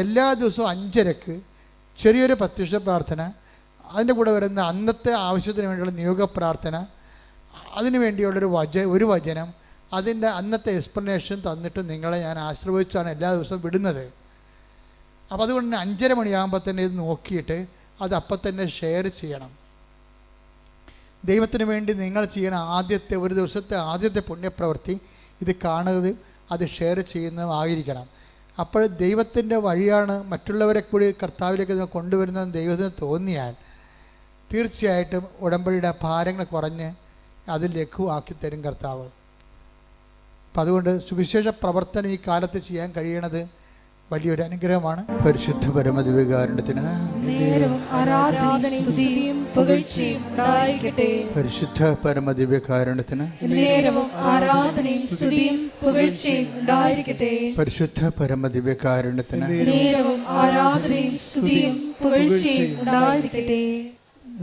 എല്ലാ ദിവസവും 5:30 ചെറിയൊരു പ്രത്യക്ഷ പ്രാർത്ഥന, അതിൻ്റെ കൂടെ വരുന്ന അന്നത്തെ ആവശ്യത്തിന് വേണ്ടിയുള്ള നിയോഗ പ്രാർത്ഥന, അതിനു വേണ്ടിയുള്ളൊരു ഒരു വചനം, അതിൻ്റെ അന്നത്തെ എക്സ്പ്ലനേഷൻ തന്നിട്ട് നിങ്ങളെ ഞാൻ ആശീർവദിച്ചാണ് എല്ലാ ദിവസവും വിടുന്നത്. അപ്പോൾ അതുകൊണ്ട് തന്നെ 5:30 മണിയാകുമ്പോൾ തന്നെ ഇത് നോക്കിയിട്ട് അത് അപ്പം തന്നെ ഷെയർ ചെയ്യണം. ദൈവത്തിന് വേണ്ടി നിങ്ങൾ ചെയ്യണ ഒരു ദിവസത്തെ ആദ്യത്തെ പുണ്യപ്രവൃത്തി ഇത് കാണുന്നത്, അത് ഷെയർ ചെയ്യുന്നതായിരിക്കണം. അപ്പോൾ ദൈവത്തിൻ്റെ വഴിയാണ് മറ്റുള്ളവരെ കൂടി കർത്താവിലേക്ക് നിങ്ങൾ കൊണ്ടുവരുന്നതെന്ന് ദൈവത്തിന് തോന്നിയാൽ തീർച്ചയായിട്ടും ഉടമ്പടിയുടെ ഭാരങ്ങൾ കുറഞ്ഞ് അത് ലഘുവാക്കി തരും കർത്താവ്. അപ്പം അതുകൊണ്ട് സുവിശേഷ പ്രവർത്തനം ഈ കാലത്ത് ചെയ്യാൻ കഴിയണത് വലിയൊരു അനുഗ്രഹമാണ്. പരിശുദ്ധ പരമദിവ്യകാരുണ്യത്തിന് പരിശുദ്ധ പരമദിവ്യകാരുണ്യത്തിന് പരിശുദ്ധ പരമദിവ്യകാരുണ്യത്തിന്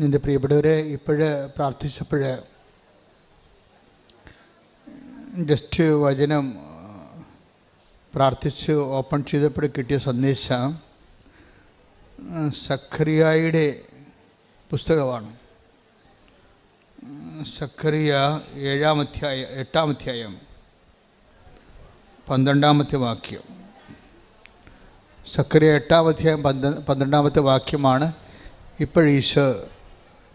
നിന്റെ പ്രിയപ്പെട്ടവരെ, ഇപ്പോഴ് പ്രാർത്ഥിച്ചപ്പോഴ് ജസ്റ്റ് വചനം പ്രാർത്ഥിച്ച് ഓപ്പൺ ചെയ്തപ്പോൾ കിട്ടിയ സന്ദേശം സഖറിയായുടെ പുസ്തകമാണ്. സഖറിയ 8-ാം അധ്യായം 12-ാമത്തെ വാക്യം. സഖറിയ 8-ാം അധ്യായം 12-ാമത്തെ വാക്യമാണ് ഇപ്പോഴീശോ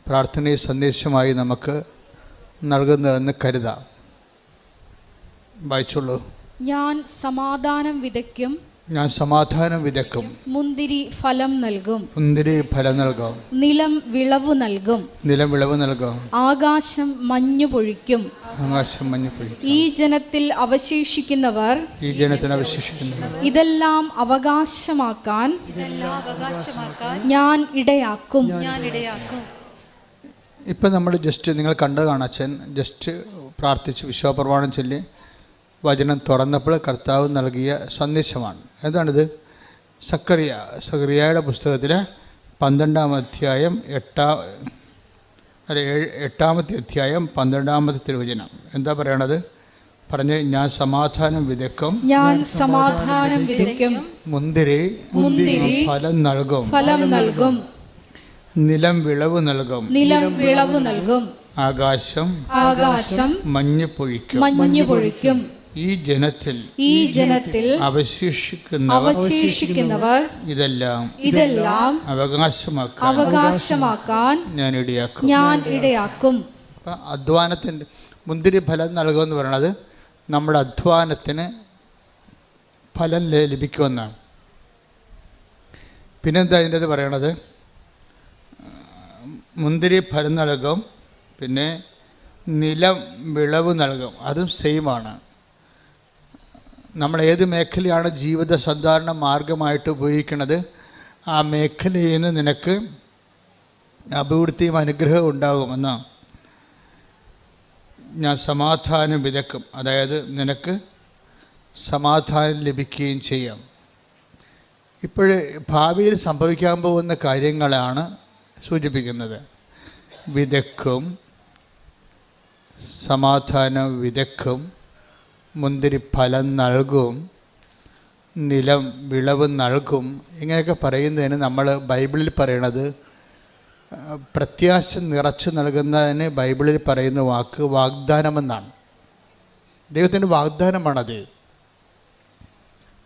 പ്രാർത്ഥനീയ സന്ദേശമായി നമുക്ക് നൽകുന്നതെന്ന് കരുതാം. വായിച്ചോളൂ. ഞാൻ സമാധാനം വിതയ്ക്കും, മുന്തിരി ഫലം നൽകും, നിലം വിളവ് നൽകും, ആകാശം മഞ്ഞു പൊഴിക്കും. ഈ ജനത്തിൽ അവശേഷിക്കുന്നവർ ഇതെല്ലാം അവകാശമാക്കാൻ ഞാൻ ഇടയാക്കും. ഇപ്പം നമ്മൾ ജസ്റ്റ് നിങ്ങൾ കണ്ടതാണ്. അച്ഛൻ ജസ്റ്റ് പ്രാർത്ഥിച്ച് വിശ്വാസപ്രമാണം ചൊല്ലി വചനം തുറന്നപ്പോൾ കർത്താവ് നൽകിയ സന്ദേശമാണ്. എന്താണിത്? സഖറിയായുടെ പുസ്തകത്തിൽ 12-ാം അധ്യായം 8-ാമത്തെ അധ്യായം 12-ാമത്തെ തിരുവചനം എന്താ പറയണത്? പറഞ്ഞ്, ഞാൻ സമാധാനം വിതയ്ക്കും, മുന്തിരി ഫലം നൽകും, നിലം വിളവ് നൽകും, ആകാശം മഞ്ഞു പൊഴിക്കും. ഈ ജനത്തിൽ അവശേഷിക്കുന്നവർ ഇതെല്ലാം അവകാശമാക്കാൻ ഞാൻ ഇടയാക്കും. അധ്വാനത്തിൻ്റെ മുന്തിരി ഫലം നൽകുമെന്ന് പറയുന്നത് നമ്മുടെ അധ്വാനത്തിന് ഫലം ലഭിക്കുമെന്നാണ്. പിന്നെന്താ അതിൻ്റെ പറയണത്? മുന്തിരി ഫലം നൽകും, പിന്നെ നിലം വിളവ് നൽകും. അതും സെയിമാണ്. നമ്മൾ ഏത് മേഖലയാണ് ജീവിത സാധാരണ മാർഗമായിട്ട് ഉപയോഗിക്കുന്നത്, ആ മേഖലയിൽ നിന്ന് നിനക്ക് അഭിവൃദ്ധിയും അനുഗ്രഹവും ഉണ്ടാകുമെന്ന്. ഞാൻ സമാധാനം വിതയ്ക്കും, അതായത് നിനക്ക് സമാധാനം ലഭിക്കുകയും ചെയ്യാം. ഇപ്പോഴ് ഭാവിയിൽ സംഭവിക്കാൻ പോകുന്ന കാര്യങ്ങളാണ് സൂചിപ്പിക്കുന്നത്. വിതയ്ക്കും, സമാധാനം വിതയ്ക്കും, മുന്തിരി ഫലം നൽകും, നിലം വിളവ് നൽകും. ഇങ്ങനെയൊക്കെ പറയുന്നതിന് നമ്മൾ ബൈബിളിൽ പറയണത് പ്രത്യാശ നിറച്ച് നൽകുന്നതിന് ബൈബിളിൽ പറയുന്ന വാക്ക് വാഗ്ദാനമെന്നാണ്. ദൈവത്തിൻ്റെ വാഗ്ദാനമാണത്.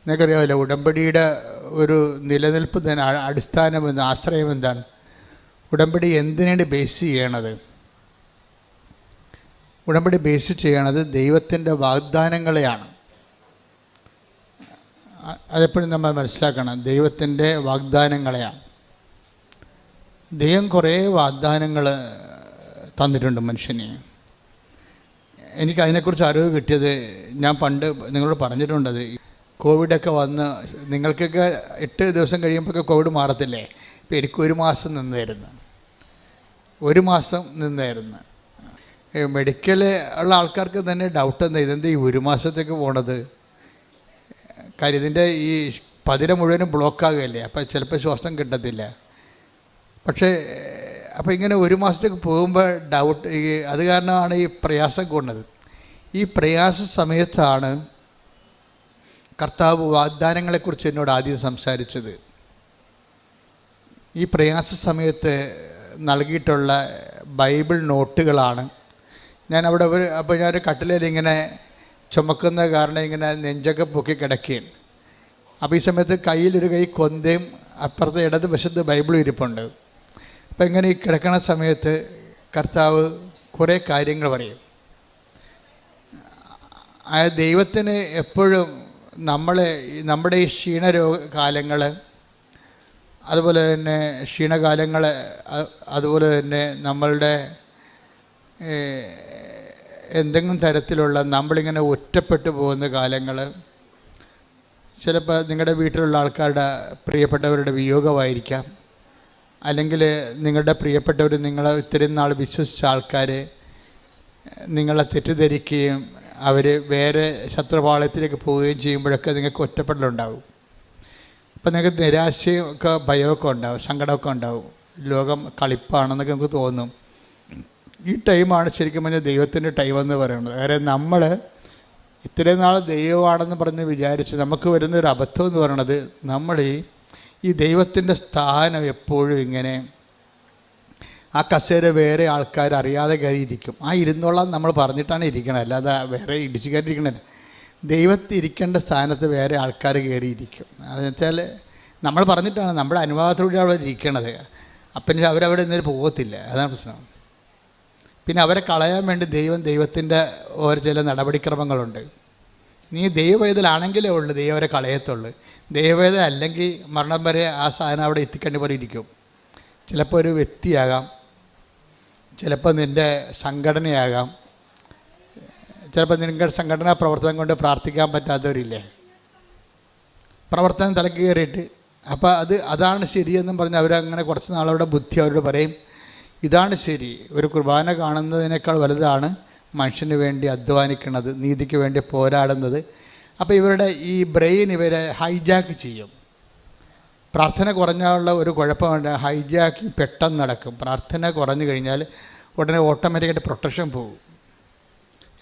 നിങ്ങൾക്കറിയാമല്ലോ, ഉടമ്പടിയുടെ ഒരു നിലനിൽപ്പ് തന്നെ അടിസ്ഥാനം ആശ്രയം എന്താണ്? ഉടമ്പടി എന്തിനാണ് ബേസ് ചെയ്യണത്? ഉടമ്പടി ബേസ് ചെയ്യണത് ദൈവത്തിൻ്റെ വാഗ്ദാനങ്ങളെയാണ്. അതെപ്പോഴും നമ്മൾ മനസ്സിലാക്കണം, ദൈവത്തിൻ്റെ വാഗ്ദാനങ്ങളെയാണ്. ദൈവം കുറേ വാഗ്ദാനങ്ങൾ തന്നിട്ടുണ്ട് മനുഷ്യന്. എനിക്ക് അതിനെക്കുറിച്ച് അറിവ് കിട്ടിയത് ഞാൻ പണ്ട് നിങ്ങളോട് പറഞ്ഞിട്ടുണ്ടത്. കോവിഡൊക്കെ വന്ന് നിങ്ങൾക്കൊക്കെ 8 ദിവസം കഴിയുമ്പോഴൊക്കെ കോവിഡ് മാറത്തില്ലേ? ഇപ്പം എനിക്ക് 1 മാസം നിന്നായിരുന്നു. മെഡിക്കൽ ഉള്ള ആൾക്കാർക്ക് തന്നെ ഡൗട്ട് എന്താ, ഇതെന്താ ഈ 1 മാസത്തേക്ക് പോണത്? കാര്യം ഇതിൻ്റെ ഈ പതിര മുഴുവനും ബ്ലോക്കാകുകയല്ലേ, അപ്പോൾ ചിലപ്പോൾ ശ്വാസം കിട്ടത്തില്ല. പക്ഷേ അപ്പോൾ ഇങ്ങനെ 1 മാസത്തേക്ക് പോകുമ്പോൾ ഡൗട്ട്, അത് കാരണമാണ് ഈ പ്രയാസം കൊണ്ടത്. ഈ പ്രയാസ സമയത്താണ് കർത്താവ് വാഗ്ദാനങ്ങളെക്കുറിച്ച് എന്നോട് ആദ്യം സംസാരിച്ചത്. ഈ പ്രയാസ സമയത്ത് നൽകിയിട്ടുള്ള ബൈബിൾ നോട്ടുകളാണ്. ഞാൻ അവിടെ അപ്പോൾ ഞാനൊരു കട്ടിലേൽ ഇങ്ങനെ ചുമക്കുന്ന കാരണം ഇങ്ങനെ നെഞ്ചൊക്കെ പൊക്കി കിടക്കുകയാണ്. അപ്പോൾ ഈ സമയത്ത് കയ്യിലൊരു കൈ കൊന്തയും അപ്പുറത്തെ ഇടതുവശത്ത് ബൈബിളും ഇരിപ്പുണ്ട്. അപ്പോൾ ഇങ്ങനെ ഈ കിടക്കുന്ന സമയത്ത് കർത്താവ് കുറേ കാര്യങ്ങൾ പറയും. ആ ദൈവത്തിന് എപ്പോഴും നമ്മുടെ ഈ ക്ഷീണരോഗകാലങ്ങൾ, അതുപോലെ തന്നെ ക്ഷീണകാലങ്ങൾ, അതുപോലെ തന്നെ നമ്മളുടെ എന്തെങ്കിലും തരത്തിലുള്ള നമ്മളിങ്ങനെ ഒറ്റപ്പെട്ടു പോകുന്ന കാലങ്ങൾ, ചിലപ്പോൾ നിങ്ങളുടെ വീട്ടിലുള്ള ആൾക്കാരുടെ പ്രിയപ്പെട്ടവരുടെ വിയോഗമായിരിക്കാം, അല്ലെങ്കിൽ നിങ്ങളുടെ പ്രിയപ്പെട്ടവർ നിങ്ങളെ ഇത്രയും നാൾ വിശ്വസിച്ച ആൾക്കാർ നിങ്ങളെ തെറ്റിദ്ധരിക്കുകയും അവർ വേറെ ശത്രുപാളയത്തിലേക്ക് പോവുകയും ചെയ്യുമ്പോഴൊക്കെ നിങ്ങൾക്ക് ഒറ്റപ്പെടലുണ്ടാവും. അപ്പം നിങ്ങൾക്ക് നിരാശയും ഒക്കെ ഭയമൊക്കെ ഉണ്ടാവും, സങ്കടമൊക്കെ ഉണ്ടാവും. ലോകം കളിപ്പാണെന്നൊക്കെ നമുക്ക് തോന്നും. ഈ ടൈമാണ് ശരിക്കും പറഞ്ഞാൽ ദൈവത്തിൻ്റെ ടൈമെന്ന് പറയുന്നത്. കാര്യം നമ്മൾ ഇത്രയും നാൾ ദൈവമാണെന്ന് പറഞ്ഞ് വിചാരിച്ച് നമുക്ക് വരുന്നൊരു അബദ്ധം എന്ന് പറയുന്നത്, നമ്മൾ ഈ ദൈവത്തിൻ്റെ സ്ഥാനം എപ്പോഴും ഇങ്ങനെ ആ കസേര വേറെ ആൾക്കാർ അറിയാതെ കയറിയിരിക്കും. ആ ഇരുന്നോളാം നമ്മൾ പറഞ്ഞിട്ടാണ് ഇരിക്കണം, അല്ലാതെ വേറെ ഇടിച്ചു കയറിയിരിക്കണത്. ദൈവത്തിൽ ഇരിക്കേണ്ട സ്ഥാനത്ത് വേറെ ആൾക്കാർ കയറിയിരിക്കും. അതെന്ന് വെച്ചാൽ നമ്മൾ പറഞ്ഞിട്ടാണ്, നമ്മുടെ അനുവാദത്തോടെ അവിടെ ഇരിക്കണത്. അപ്പം അവരവിടെ നിന്നൊരു പോകത്തില്ല. അതാണ് പ്രശ്നം. പിന്നെ അവരെ കളയാൻ വേണ്ടി ദൈവത്തിൻ്റെ ഓരോ ചില നടപടിക്രമങ്ങളുണ്ട്. നീ ദൈവവേദലാണെങ്കിലേ ഉള്ളൂ ദൈവം അവരെ കളയത്തുള്ളൂ. ദൈവവേദ അല്ലെങ്കിൽ മരണം വരെ ആ സാധനം അവിടെ എത്തിക്കേണ്ടി പോലെ ഇരിക്കും. ചിലപ്പോൾ ഒരു വ്യക്തിയാകാം, ചിലപ്പോൾ നിൻ്റെ സംഘടനയാകാം, ചിലപ്പോൾ നിങ്ങളുടെ സംഘടനാ പ്രവർത്തനം കൊണ്ട് പ്രാർത്ഥിക്കാൻ പറ്റാത്തവരില്ലേ, പ്രവർത്തനം തലക്ക് കയറിയിട്ട്. അപ്പോൾ അതാണ് ശരിയെന്നും പറഞ്ഞ് അവരങ്ങനെ കുറച്ച് നാളവിടെ ബുദ്ധി അവരോട് പറയും, ഇതാണ് ശരി. ഒരു കുർബാന കാണുന്നതിനേക്കാൾ വലുതാണ് മനുഷ്യന് വേണ്ടി അധ്വാനിക്കുന്നത്, നീതിക്ക് വേണ്ടി പോരാടുന്നത്. അപ്പോൾ ഇവരുടെ ഈ ബ്രെയിൻ ഇവരെ ഹൈജാക്ക് ചെയ്യും. പ്രാർത്ഥന കുറഞ്ഞുള്ള ഒരു കുഴപ്പമുണ്ട്, ഹൈജാക്കിങ് പെട്ടെന്ന് നടക്കും. പ്രാർത്ഥന കുറഞ്ഞു കഴിഞ്ഞാൽ ഉടനെ ഓട്ടോമാറ്റിക്കായിട്ട് പ്രൊട്ടക്ഷൻ പോകും.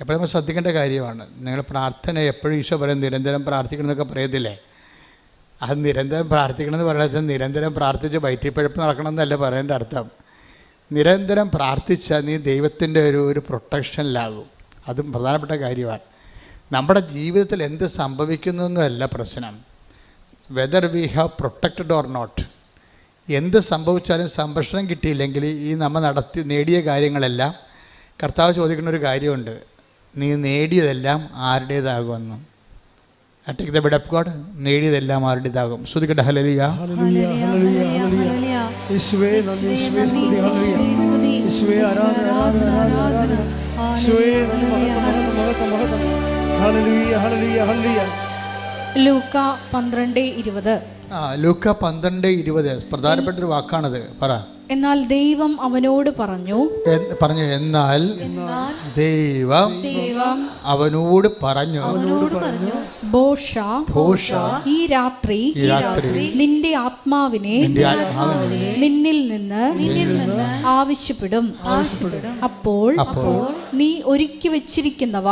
എപ്പോഴും നമ്മൾ ശ്രദ്ധിക്കേണ്ട കാര്യമാണ്. നിങ്ങൾ പ്രാർത്ഥന എപ്പോഴും ഈശോ പറയും നിരന്തരം പ്രാർത്ഥിക്കണമെന്നൊക്കെ പറയത്തില്ലേ. അത് നിരന്തരം പ്രാർത്ഥിക്കണമെന്ന് പറയുന്നത് നിരന്തരം പ്രാർത്ഥിച്ച് വയറ്റിപ്പഴപ്പ് നടക്കണമെന്നല്ല പറയേണ്ട അർത്ഥം. നിരന്തരം പ്രാർത്ഥിച്ചാൽ നീ ദൈവത്തിൻ്റെ ഒരു പ്രൊട്ടക്ഷനിലാകും. അതും പ്രധാനപ്പെട്ട കാര്യമാണ്. നമ്മുടെ ജീവിതത്തിൽ എന്ത് സംഭവിക്കുന്നു എന്നല്ല പ്രശ്നം, whether we have protected or not. എന്ത് സംഭവിച്ചാലും സംരക്ഷണം കിട്ടിയില്ലെങ്കിൽ ഈ നമ്മൾ നേടിയ കാര്യങ്ങളെല്ലാം, കർത്താവ് ചോദിക്കുന്ന ഒരു കാര്യമുണ്ട്, നീ നേടിയതെല്ലാം ആരുടേതാകുമെന്ന്. Take the word of God. നേടിയതെല്ലാം ആരുടേതാകും. ശ്രുതിക്കട്ടെ ഹല്ലേലൂയ. ലൂക്ക 12:20. ലൂക്ക 12:20 പ്രധാനപ്പെട്ടൊരു വാക്കാണത്. പറ. എന്നാൽ ദൈവം അവനോട് പറഞ്ഞു എന്നാൽ ദൈവം അവനോട് പറഞ്ഞു, ഭോഷ ഈ രാത്രി നിന്റെ ആത്മാവിനെ നിന്നിൽ നിന്ന് ആവശ്യപ്പെടും. അപ്പോൾ നീ ഒരുക്കി വെച്ചിരിക്കുന്നവ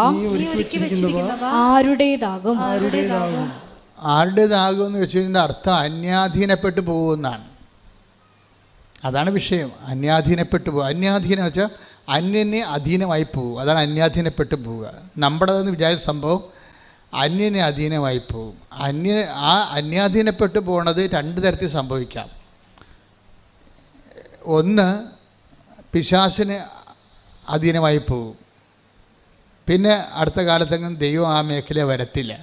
ആരുടേതാകും. ആരുടേതാകുമെന്ന് വെച്ചതിൻ്റെ അർത്ഥം അന്യാധീനപ്പെട്ടു പോകുമെന്നാണ്. അതാണ് വിഷയം. അന്യാധീനപ്പെട്ടു പോകുക. അന്യാധീനം വെച്ചാൽ അന്യന് അധീനമായി പോകും. അതാണ് അന്യാധീനപ്പെട്ടു പോവുക. നമ്മുടേതെന്ന് വിചാരിച്ച സംഭവം അന്യന് അധീനമായി പോകും. അന്യാധീനപ്പെട്ടു പോകുന്നത് രണ്ട് തരത്തിൽ സംഭവിക്കാം. ഒന്ന്, പിശാചിന് അധീനമായി പോകും. പിന്നെ അടുത്ത കാലത്തെങ്കിലും ദൈവം ആ മേഖല വരത്തില്ല.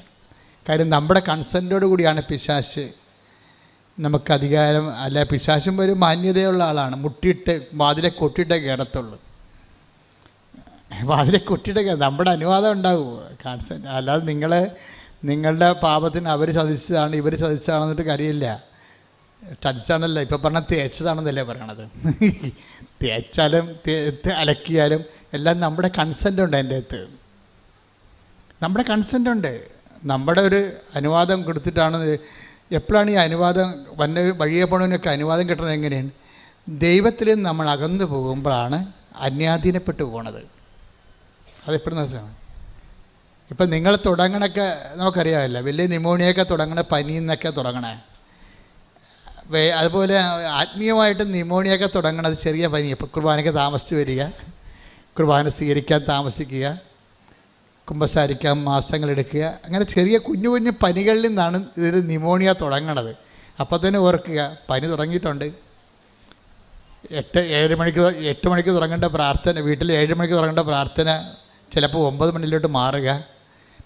കാര്യം നമ്മുടെ കൺസെൻറ്റോടു കൂടിയാണ് പിശാച് നമുക്ക് അധികാരം. അല്ല, പിശാചും ഒരു മാന്യതയുള്ള ആളാണ്. മുട്ടിയിട്ട് വാതിലെ കൊട്ടിയിട്ടേ കയറത്തുള്ളൂ. വാതിലെ കൊട്ടിയിട്ടേ നമ്മുടെ അനുവാദം ഉണ്ടാകുമോ? കൺസെൻറ്റ്. അല്ലാതെ നിങ്ങളുടെ പാപത്തിന് അവർ ചതിച്ചതാണ് ഇവർ ചതിച്ചതാണെന്നിട്ട് കാര്യമില്ല. ചതിച്ചാണല്ല ഇപ്പം പറഞ്ഞാൽ തേച്ചതാണെന്നല്ലേ പറയണത്. തേച്ചാലും അലക്കിയാലും എല്ലാം നമ്മുടെ കൺസെൻ്റ് ഉണ്ട്. അതിൻ്റെ അകത്ത് നമ്മുടെ കൺസെൻ്റ് ഉണ്ട്. നമ്മുടെ ഒരു അനുവാദം കൊടുത്തിട്ടാണ്. എപ്പോഴാണ് ഈ അനുവാദം വഴിയെ പോണതിനൊക്കെ അനുവാദം കിട്ടണത്? എങ്ങനെയാണ്? ദൈവത്തിൽ നമ്മൾ അകന്നു പോകുമ്പോഴാണ് അന്യാധീനപ്പെട്ടു പോണത്. അതെപ്പോഴും മനസ്സിലാണ്. ഇപ്പം നിങ്ങൾ തുടങ്ങണൊക്കെ നമുക്കറിയാമല്ലോ, വലിയ ന്യൂമോണിയൊക്കെ തുടങ്ങണ പനിയിൽ നിന്നൊക്കെ തുടങ്ങണേ. അതുപോലെ ആത്മീയമായിട്ട് ന്യൂമോണിയൊക്കെ തുടങ്ങണത് ചെറിയ പനി. ഇപ്പോൾ കുർബാനയ്ക്ക് താമസിച്ച് വരിക, കുർബാന സ്വീകരിക്കാൻ താമസിക്കുക, കുമ്പസാരിക്കാൻ മാസങ്ങളെടുക്കുക, അങ്ങനെ ചെറിയ കുഞ്ഞു കുഞ്ഞു പനികളിൽ നിന്നാണ് ഇതൊരു ന്യൂമോണിയ തുടങ്ങണത്. അപ്പോൾ തന്നെ ഓർക്കുക, പനി തുടങ്ങിയിട്ടുണ്ട്. 8 മണിക്ക് തുടങ്ങേണ്ട പ്രാർത്ഥന, വീട്ടിൽ 7 മണിക്ക് തുടങ്ങേണ്ട പ്രാർത്ഥന ചിലപ്പോൾ 9 മണിയിലോട്ട് മാറുക,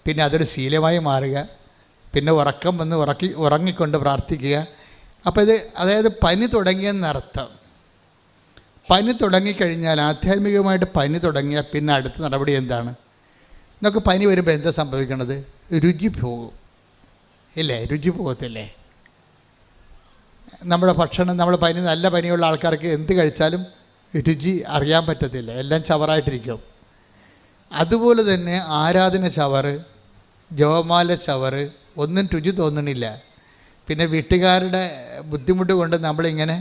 പിന്നെ അതൊരു ശീലമായി മാറുക, പിന്നെ ഉറക്കം വന്ന് ഉറങ്ങിക്കൊണ്ട് പ്രാർത്ഥിക്കുക. അപ്പോൾ ഇത് അതായത് പനി തുടങ്ങിയെന്നർത്ഥം. പനി തുടങ്ങിക്കഴിഞ്ഞാൽ, ആധ്യാത്മികമായിട്ട് പനി തുടങ്ങിയാൽ പിന്നെ അടുത്ത നടപടി എന്താണ്? നമുക്ക് പനി വരുമ്പോൾ എന്താ സംഭവിക്കണത്? രുചി പോകും ഇല്ലേ? രുചി പോകത്തില്ലേ? നമ്മുടെ ഭക്ഷണം, നമ്മുടെ പനി, നല്ല പനിയുള്ള ആൾക്കാർക്ക് എന്ത് കഴിച്ചാലും രുചി അറിയാൻ പറ്റത്തില്ല, എല്ലാം ചവറായിട്ടിരിക്കും. അതുപോലെ തന്നെ ആരാധന ചവറ്, ജപമാല ചവറ്, ഒന്നും രുചി തോന്നണില്ല. പിന്നെ വീട്ടുകാരുടെ ബുദ്ധിമുട്ട് കൊണ്ട് നമ്മളിങ്ങനെ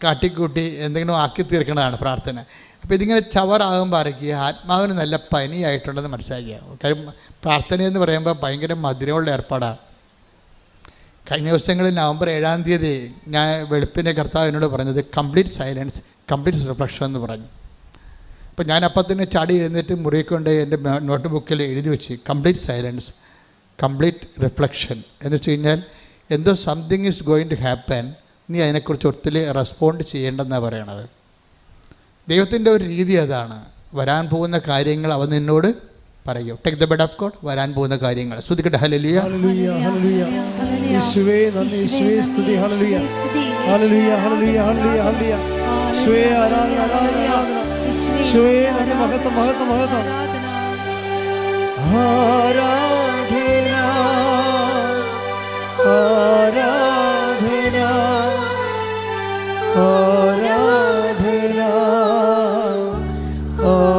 കാട്ടിക്കൂട്ടി എന്തെങ്കിലും ആക്കി തീർക്കുന്നതാണ് പ്രാർത്ഥന. അപ്പോൾ ഇതിങ്ങനെ ചവറാകുമ്പോൾ അറിയിക്കുക ആത്മാവിന് നല്ല പനിയായിട്ടുണ്ടെന്ന് മനസ്സിലാക്കുക. കാര്യം പ്രാർത്ഥനയെന്ന് പറയുമ്പോൾ ഭയങ്കര മധുരമുള്ള ഏർപ്പാടാണ്. കഴിഞ്ഞ ദിവസങ്ങളിൽ നവംബർ 7-ാം തീയതി ഞാൻ വെളുപ്പിൻ്റെ കർത്താവ് എന്നോട് പറഞ്ഞത് കംപ്ലീറ്റ് സൈലൻസ്, കംപ്ലീറ്റ് റിഫ്ലക്ഷൻ എന്ന് പറഞ്ഞു. അപ്പോൾ ഞാൻ അപ്പം തന്നെ ചാടി എഴുന്നേറ്റ് മുറിക്കൊണ്ട് എൻ്റെ നോട്ട് ബുക്കിൽ എഴുതി വെച്ച് കംപ്ലീറ്റ് സൈലൻസ്, കംപ്ലീറ്റ് റിഫ്ലക്ഷൻ എന്ന് വെച്ച് കഴിഞ്ഞാൽ എന്തോ something is going to happen, നീ അതിനെക്കുറിച്ച് ഒത്തിരി റെസ്പോണ്ട് ചെയ്യേണ്ടെന്നാണ് പറയണത്. ദൈവത്തിൻ്റെ ഒരു രീതി അതാണ്. വരാൻ പോകുന്ന കാര്യങ്ങൾ അവൻ നിന്നോട് പറയും. Take the word of God, വരാൻ പോകുന്ന കാര്യങ്ങൾ. സ്തുതിക്കട്ടെ. Hallelujah, hallelujah, hallelujah. യേശുവേ നന്ദി, യേശുവേ സ്തുതി. Hallelujah, hallelujah, hallelujah, hallelujah, hallelujah. യേശുവേ ആരാധന, ആരാധന, ആരാധന. യേശുവേ നന്ദി, മഹത്വം, മഹത്വം, മഹത്വം. ആരാധന, ആരാധന, ആരാധന,